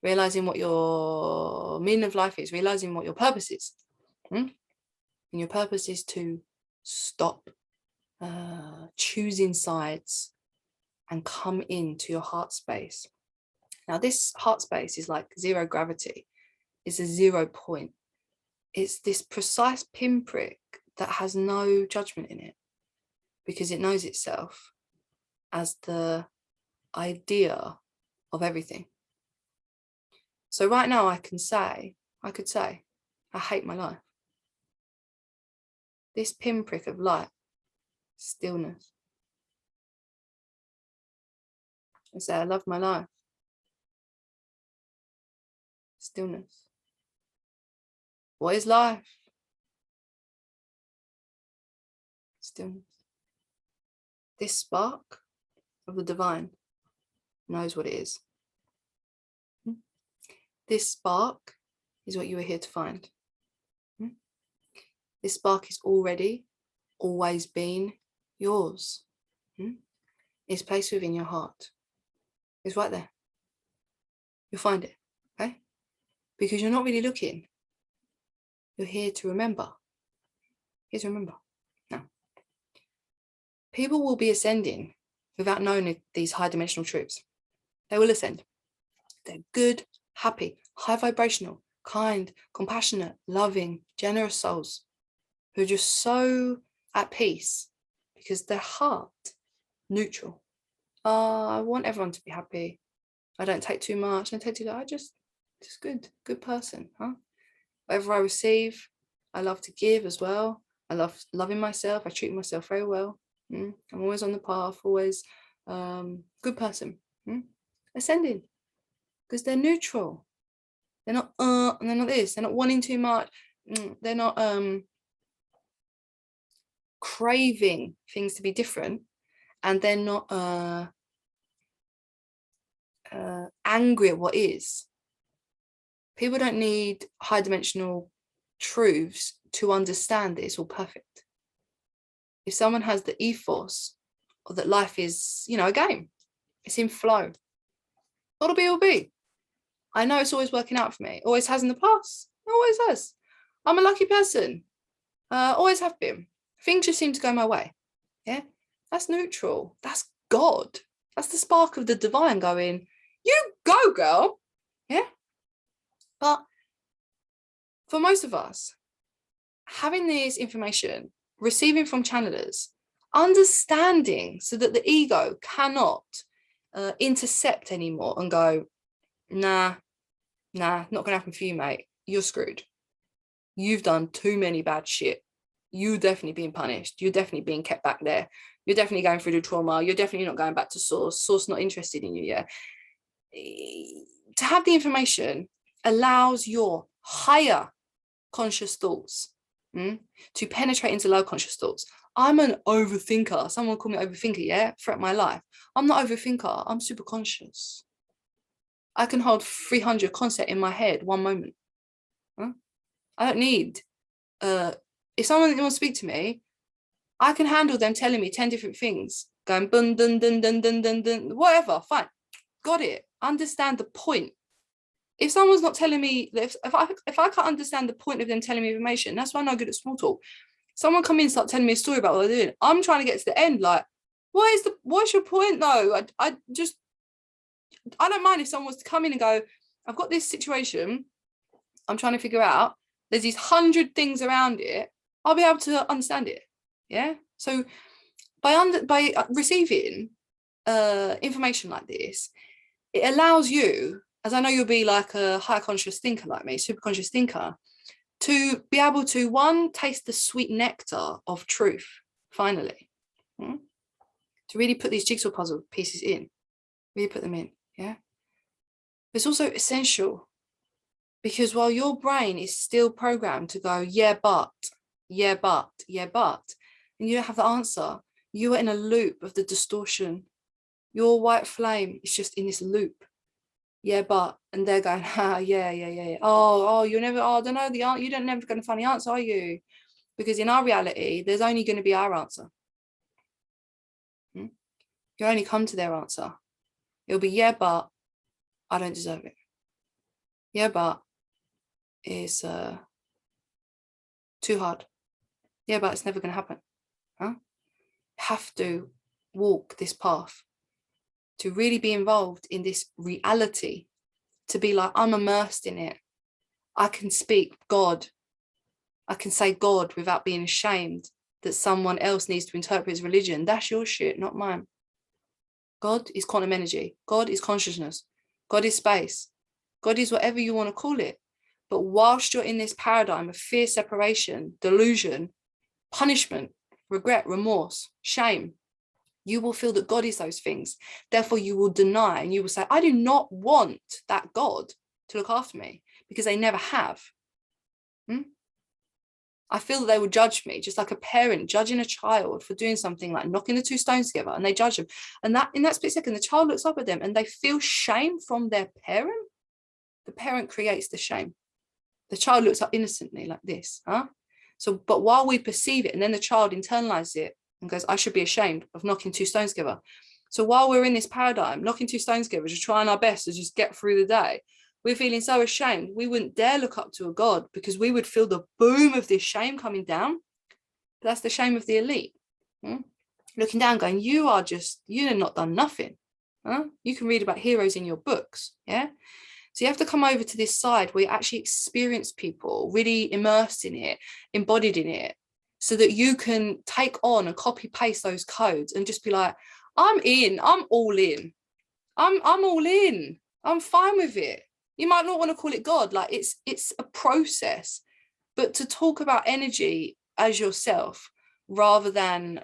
realizing what your meaning of life is, realizing what your purpose is. And your purpose is to stop choosing sides and come into your heart space. Now, this heart space is like zero gravity. It's a 0 point. It's this precise pinprick that has no judgment in it, because it knows itself as the idea of everything. So right now I could say, I hate my life. This pinprick of light, stillness. I say, I love my life. Stillness. What is life? Stillness. This spark of the divine knows what it is. This spark is what you are here to find. This spark is already always been yours. It's placed within your heart. It's right there. You'll find it, okay? Because you're not really looking. You're here to remember. Here to remember. Now, people will be ascending without knowing these high dimensional truths. They will ascend. They're good, happy, high vibrational, kind, compassionate, loving, generous souls who are just so at peace because their heart, neutral. I want everyone to be happy. I don't take too much. I don't take too little. I just good person, huh? Whatever I receive, I love to give as well. I love loving myself. I treat myself very well. I'm always on the path, always good person. Ascending. Because they're neutral. They're not and they're not this. They're not wanting too much. They're not craving things to be different, and they're not angry at what is. People don't need high dimensional truths to understand that it's all perfect. If someone has the ethos or that life is, a game, it's in flow. What'll be will be. I know it's always working out for me. Always has in the past. Always has. I'm a lucky person. Always have been. Things just seem to go my way. Yeah, that's neutral. That's God. That's the spark of the divine going, you go, girl. Yeah. But for most of us, having this information, receiving from channelers, understanding so that the ego cannot intercept anymore and go, nah, not gonna happen for you, mate. You're screwed. You've done too many bad shit. You're definitely being punished. You're definitely being kept back there. You're definitely going through the trauma. You're definitely not going back to source. Source not interested in you. Yeah. To have the information allows your higher conscious thoughts to penetrate into low conscious thoughts. I'm an overthinker. Someone call me overthinker, yeah, throughout my life. I'm not overthinker. I'm super conscious. I can hold 300 concepts in my head one moment. I don't need, if someone wants to speak to me, I can handle them telling me 10 different things, going dun dun dun dun dun dun dun, whatever, fine. Got it. Understand the point. If someone's not telling me, if I can't understand the point of them telling me information, that's why I'm not good at small talk. Someone come in and start telling me a story about what they're doing. I'm trying to get to the end, like, what's your point though? I don't mind if someone was to come in and go, I've got this situation, I'm trying to figure out, there's these 100 things around it, I'll be able to understand it. Yeah. So by receiving information like this, it allows you, as I know you'll be like a high conscious thinker like me, super conscious thinker, to be able to, one, taste the sweet nectar of truth, finally, to really put these jigsaw puzzle pieces in, really put them in, yeah? It's also essential because while your brain is still programmed to go, yeah, but, and you don't have the answer, you are in a loop of the distortion. Your white flame is just in this loop. Yeah, but, and they're going, yeah. Oh, you're never, I don't know the answer. You don't never going to find the answer, are you? Because in our reality, there's only going to be our answer. You only come to their answer. It'll be, yeah, but I don't deserve it. Yeah, but it's too hard. Yeah, but it's never going to happen. Have to walk this path to really be involved in this reality, to be like, I'm immersed in it. I can speak God. I can say God without being ashamed that someone else needs to interpret his religion. That's your shit, not mine. God is quantum energy. God is consciousness. God is space. God is whatever you want to call it. But whilst you're in this paradigm of fear, separation, delusion, punishment, regret, remorse, shame, you will feel that God is those things. Therefore, you will deny and you will say, I do not want that God to look after me because they never have. I feel that they would judge me, just like a parent judging a child for doing something like knocking the two stones together, and they judge them. And that in that split second, the child looks up at them and they feel shame from their parent. The parent creates the shame. The child looks up innocently like this. So, but while we perceive it, and then the child internalizes it and goes, I should be ashamed of knocking two stones together. So while we're in this paradigm, knocking two stones together, just trying our best to just get through the day, we're feeling so ashamed. We wouldn't dare look up to a God, because we would feel the boom of this shame coming down. But that's the shame of the elite. Looking down, going, you have not done nothing. You can read about heroes in your books. Yeah. So you have to come over to this side where you actually experience people, really immersed in it, embodied in it, so that you can take on and copy paste those codes and just be like, I'm all in. I'm all in. I'm fine with it. You might not want to call it God. Like it's a process, but to talk about energy as yourself rather than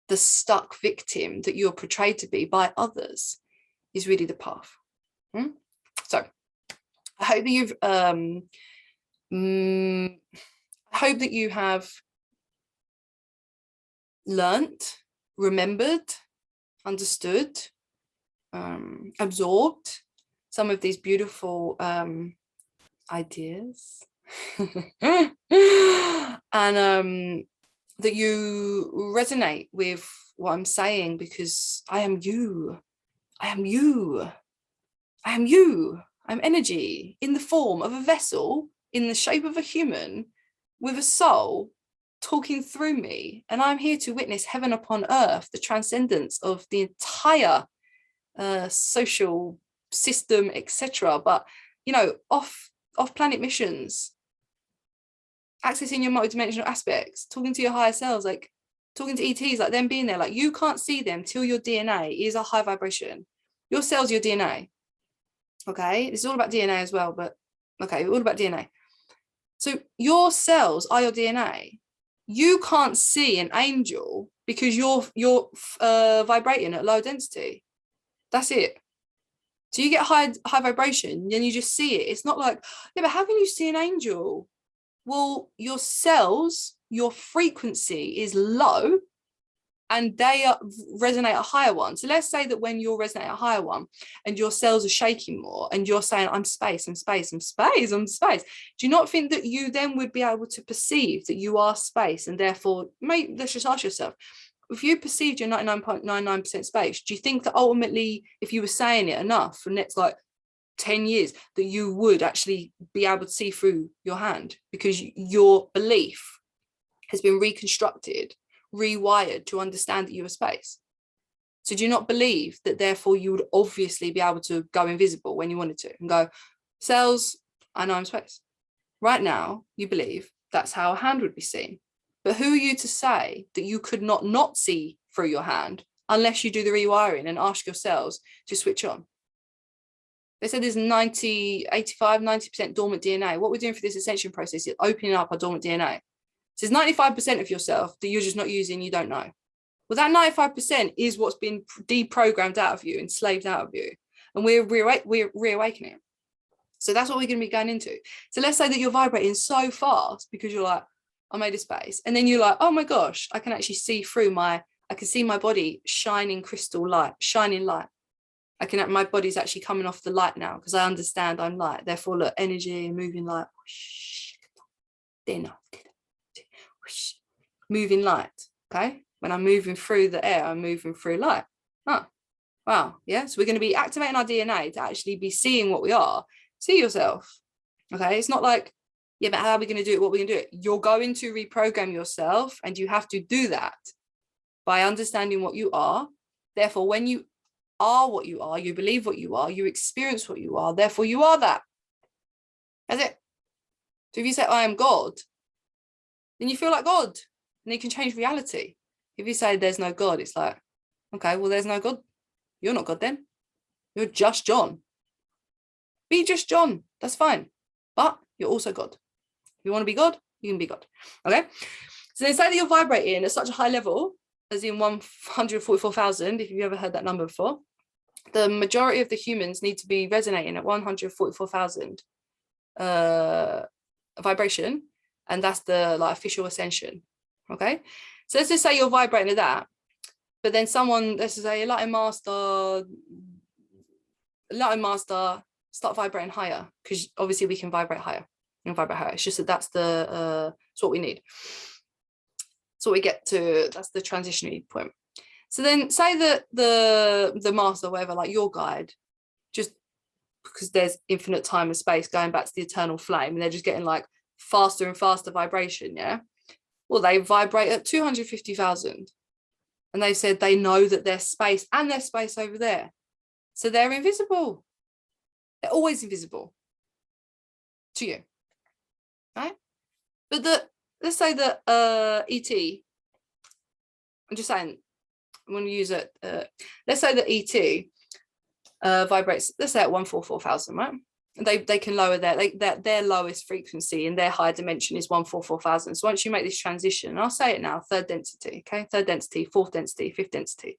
the stuck victim that you're portrayed to be by others is really the path. So I hope that you have learnt, remembered, understood, absorbed some of these beautiful ideas and that you resonate with what I'm saying, because I am you. I'm energy in the form of a vessel, in the shape of a human, with a soul talking through me. And I'm here to witness heaven upon earth, the transcendence of the entire social system, etc. But, off planet missions, accessing your multidimensional aspects, talking to your higher selves, like talking to ETs, like them being there, like you can't see them till your DNA is a high vibration. Your cells, your DNA. Okay, it's all about DNA as well, but okay, all about DNA. So your cells are your DNA. You can't see an angel because you're vibrating at low density. That's it. So you get high vibration, then you just see it. It's not like, yeah, but how can you see an angel? Well, your cells, your frequency is low, and they resonate a higher one. So let's say that when you're resonating a higher one and your cells are shaking more and you're saying, I'm space, I'm space, I'm space, I'm space. Do you not think that you then would be able to perceive that you are space? And therefore, let's just ask yourself, if you perceived you're 99.99% space, do you think that ultimately, if you were saying it enough for the next 10 years, that you would actually be able to see through your hand? Because your belief has been reconstructed, rewired to understand that you are space. So do you not believe that therefore you would obviously be able to go invisible when you wanted to and go, cells, I know I'm space? Right now, you believe that's how a hand would be seen. But who are you to say that you could not see through your hand unless you do the rewiring and ask your cells to switch on? They said there's 90% dormant DNA. What we're doing for this ascension process is opening up our dormant DNA. So there's 95% of yourself that you're just not using, you don't know. Well, that 95% is what's been deprogrammed out of you, enslaved out of you. And we're reawakening it. So that's what we're going to be going into. So let's say that you're vibrating so fast because you're like, I made a space. And then you're like, oh my gosh, I can actually see through I can see my body shining crystal light, shining light. My body's actually coming off the light now because I understand I'm light. Therefore, look, energy, moving light. Moving light. Okay. When I'm moving through the air, I'm moving through light. Oh, wow. Yeah. So we're going to be activating our DNA to actually be seeing what we are. See yourself. Okay. It's not like, yeah, but how are we going to do it? What are we going to do it? You're going to reprogram yourself, and you have to do that by understanding what you are. Therefore, when you are what you are, you believe what you are, you experience what you are, therefore you are that. That's it. So if you say, I am God, then you feel like God, and you can change reality. If you say there's no God, it's like, okay, well, there's no God. You're not God then. You're just John. Be just John. That's fine. But you're also God. If you want to be God, you can be God. Okay. So they say that you're vibrating at such a high level, as in 144,000, if you've ever heard that number before. The majority of the humans need to be resonating at 144,000 vibration, and that's the official ascension. Okay, so let's just say you're vibrating at that, but then someone, let's just say a Latin master, start vibrating higher, because obviously we can vibrate higher. and vibrate higher. It's just that that's what we need. So we get to, that's the transitionary point. So then say that the master, whatever, like your guide, just because there's infinite time and space going back to the eternal flame, and they're just getting like faster and faster vibration, yeah? Well, they vibrate at 250,000. And they said they know that there's space and there's space over there. So they're invisible. They're always invisible to you, right? But let's say that ET, I'm just saying, I'm going to use it. Let's say that ET vibrates, let's say at 144,000, right? And they can lower their lowest frequency in their higher dimension is 144,000. So once you make this transition, and I'll say it now, third density, okay? Third density, fourth density, fifth density.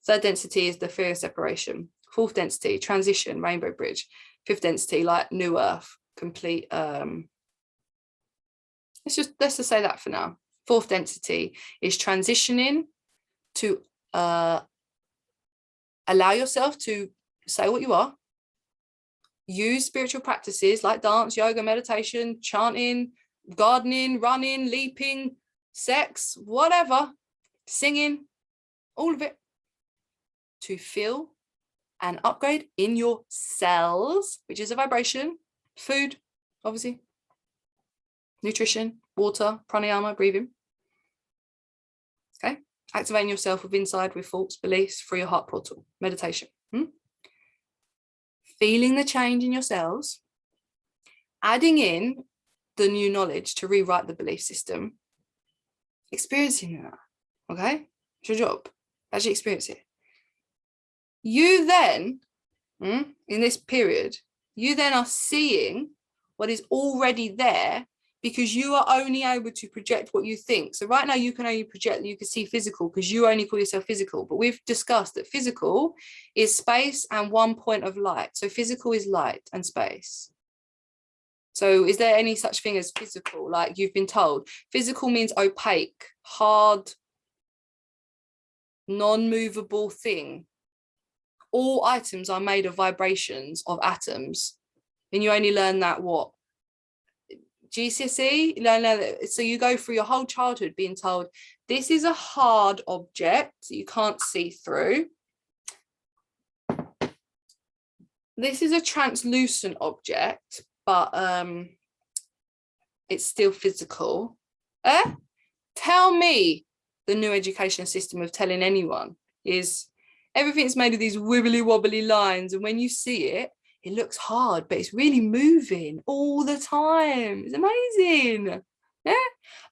Third density is the fear of separation. Fourth density, transition, rainbow bridge. Fifth density, like new earth, complete. Let's just say that for now. Fourth density is transitioning to allow yourself to say what you are. Use spiritual practices like dance, yoga, meditation, chanting, gardening, running, leaping, sex, whatever, singing, all of it, to feel and upgrade in your cells, which is a vibration, food, obviously, nutrition, water, pranayama, breathing. Okay, activating yourself with inside, with thoughts, beliefs, through your heart portal, meditation. Feeling the change in your cells, adding in the new knowledge to rewrite the belief system, experiencing that, okay? It's your job, actually experience it. You then, in this period, you then are seeing what is already there, because you are only able to project what you think. So right now you can only project, you can see physical because you only call yourself physical, but we've discussed that physical is space and one point of light. So physical is light and space. So is there any such thing as physical? Like you've been told, physical means opaque, hard, non-movable thing. All items are made of vibrations of atoms. And you only learn that what? GCSE, so you go through your whole childhood being told this is a hard object that you can't see through. This is a translucent object, but it's still physical. Tell me the new education system of telling anyone is everything's made of these wibbly wobbly lines, and when you see it, it looks hard, but it's really moving all the time. It's amazing. Yeah.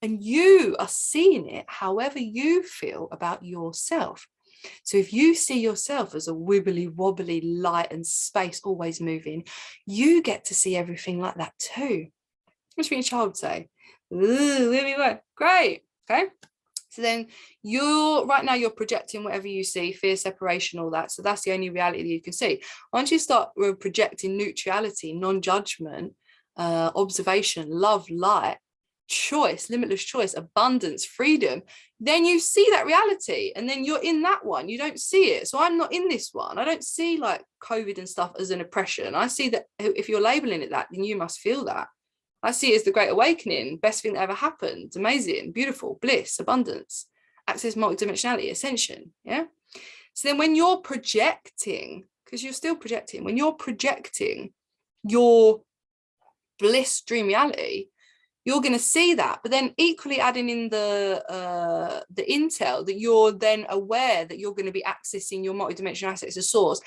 And you are seeing it however you feel about yourself. So if you see yourself as a wibbly wobbly light and space always moving, you get to see everything like that too. What should your child say? Ooh, great. Okay. So then right now you're projecting whatever you see, fear, separation, all that. So that's the only reality that you can see. Once you start projecting neutrality, non-judgment, observation, love, light, choice, limitless choice, abundance, freedom, then you see that reality. And then you're in that one. You don't see it. So I'm not in this one. I don't see like COVID and stuff as an oppression. I see that if you're labeling it that, then you must feel that. I see it as the Great Awakening, best thing that ever happened. Amazing, beautiful, bliss, abundance, access, multidimensionality, ascension. Yeah. So then when you're projecting, because you're still projecting, when you're projecting your bliss dream reality, you're going to see that. But then equally adding in the intel that you're then aware that you're going to be accessing your multidimensional assets as source,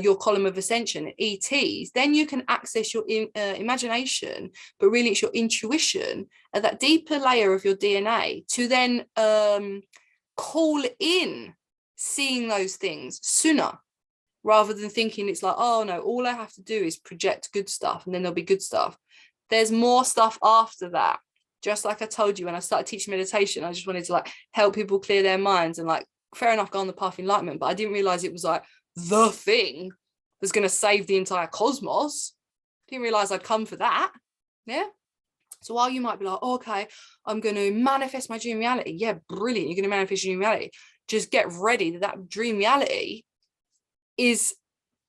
your column of ascension, ETs, then you can access your imagination, but really it's your intuition at that deeper layer of your DNA to then call in seeing those things sooner, rather than thinking it's like, oh no, all I have to do is project good stuff and then there'll be good stuff. There's more stuff after that. Just like I told you when I started teaching meditation, I just wanted to like help people clear their minds and like, fair enough, go on the path of enlightenment, but I didn't realize it was like the thing that's going to save the entire cosmos. Didn't realize I'd come for that. Yeah. So while you might be like, oh, okay, I'm going to manifest my dream reality. Yeah, brilliant. You're going to manifest your dream reality. Just get ready that dream reality is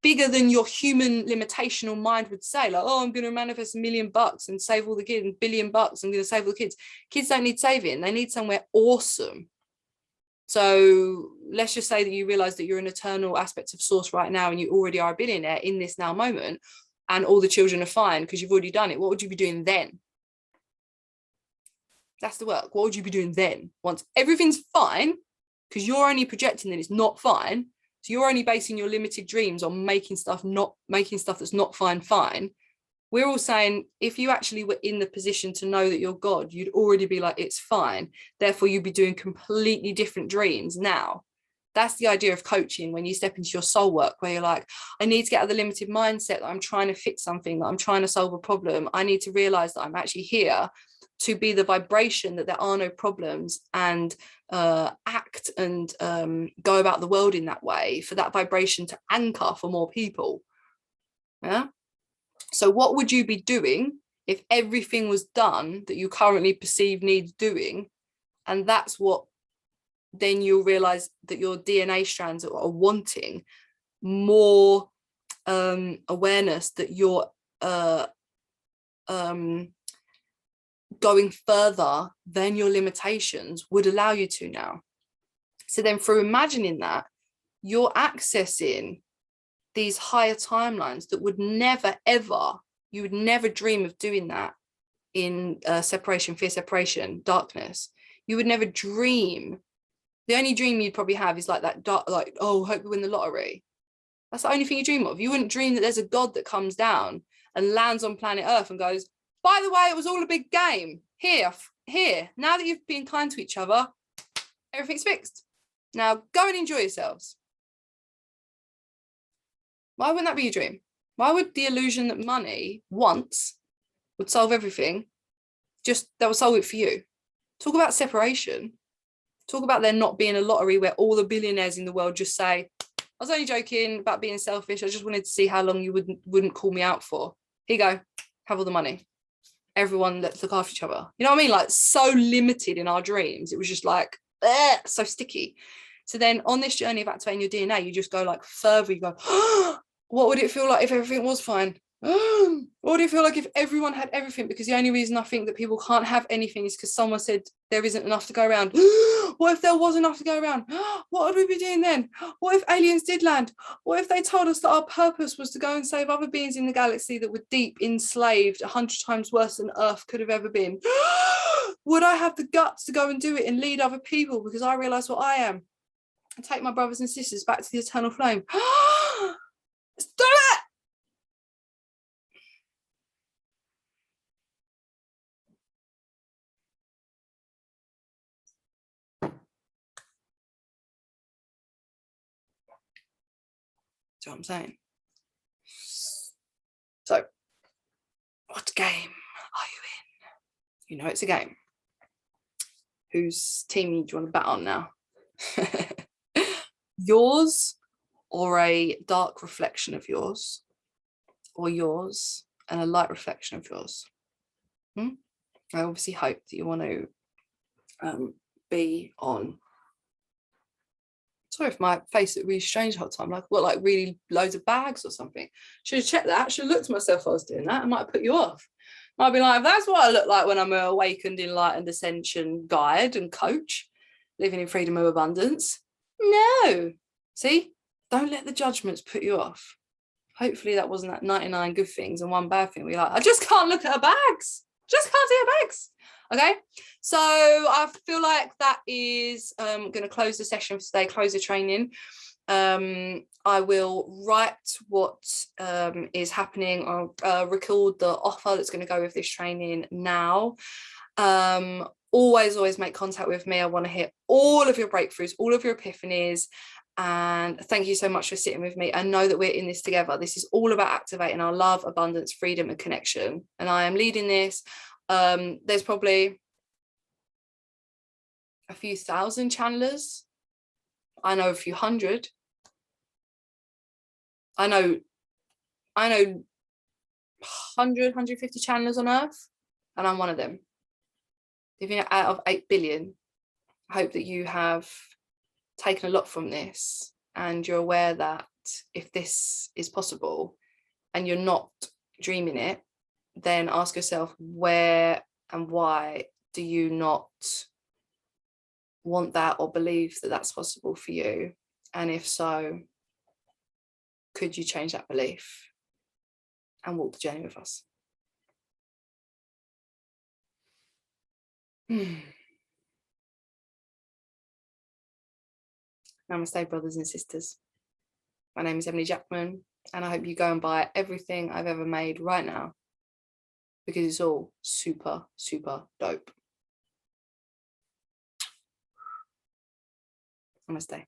bigger than your human limitational mind would say, like, oh, I'm going to manifest $1 million and save all the kids, $1 billion, I'm going to save all the kids. Kids don't need saving. They need somewhere awesome. So let's just say that you realize that you're an eternal aspect of source right now, and you already are a billionaire in this now moment, and all the children are fine because you've already done it. What would you be doing then? That's the work. What would you be doing then? Once everything's fine, because you're only projecting that it's not fine. So you're only basing your limited dreams on making stuff that's not fine. We're all saying, if you actually were in the position to know that you're God, you'd already be like, it's fine. Therefore, you'd be doing completely different dreams now. That's the idea of coaching, when you step into your soul work, where you're like, I need to get out of the limited mindset that I'm trying to fix something, that I'm trying to solve a problem. I need to realize that I'm actually here to be the vibration that there are no problems, and act and go about the world in that way, for that vibration to anchor for more people. Yeah. So what would you be doing if everything was done that you currently perceive needs doing? And that's what then you'll realize that your DNA strands are wanting more awareness, that you're going further than your limitations would allow you to now. So then through imagining that, you're accessing these higher timelines that would never, ever, you would never dream of doing that in separation, fear, separation, darkness. You would never dream. The only dream you'd probably have is like that dark, like, oh, hope you win the lottery. That's the only thing you dream of. You wouldn't dream that there's a God that comes down and lands on planet Earth and goes, by the way, it was all a big game. Here, now that you've been kind to each other, everything's fixed. Now go and enjoy yourselves. Why wouldn't that be your dream? Why would the illusion that money once would solve everything, just that would solve it for you? Talk about separation. Talk about there not being a lottery where all the billionaires in the world just say, I was only joking about being selfish. I just wanted to see how long you wouldn't call me out for. Here you go. Have all the money. Everyone, let's look after each other. You know what I mean? Like, so limited in our dreams. It was just like, so sticky. So then on this journey of activating your DNA, you just go like further. You go, what would it feel like if everything was fine? What would it feel like if everyone had everything? Because the only reason I think that people can't have anything is because someone said there isn't enough to go around. What if there was enough to go around? What would we be doing then? What if aliens did land? What if they told us that our purpose was to go and save other beings in the galaxy that were deep enslaved, 100 times worse than Earth could have ever been? Would I have the guts to go and do it and lead other people because I realize what I am and take my brothers and sisters back to the eternal flame? Let's do it! That's what I'm saying. So, what game are you in? You know it's a game. Whose team do you want to bet on now? Yours, or a dark reflection of yours, or yours and a light reflection of yours? I obviously hope that you want to be on. Sorry if my face looked really strange the whole time, like what, like really loads of bags or something. Should have checked that. Should have looked at myself while I was doing that. I might have put you off. I'd be like, that's what I look like when I'm an awakened, enlightened ascension guide and coach, living in freedom of abundance. No. See, don't let the judgments put you off. Hopefully that wasn't that 99 good things and one bad thing. We're like, I just can't look at her bags. Just can't see her bags. Okay, so I feel like that is going to close the session for today, close the training. I will write what is happening. I'll record the offer that's going to go with this training now. Always make contact with me. I want to hear all of your breakthroughs, all of your epiphanies. And thank you so much for sitting with me. I know that we're in this together. This is all about activating our love, abundance, freedom, and connection. And I am leading this. There's probably a few thousand channelers. I know a few hundred. I know 100, 150 channelers on Earth, and I'm one of them. If you're out of 8 billion, I hope that you have taken a lot from this and you're aware that if this is possible and you're not dreaming it, then ask yourself, where and why do you not want that or believe that that's possible for you? And if so, could you change that belief and walk the journey with us? Namaste, brothers and sisters. My name is Emily Jackman, and I hope you go and buy everything I've ever made right now, because it's all super, super dope. Namaste.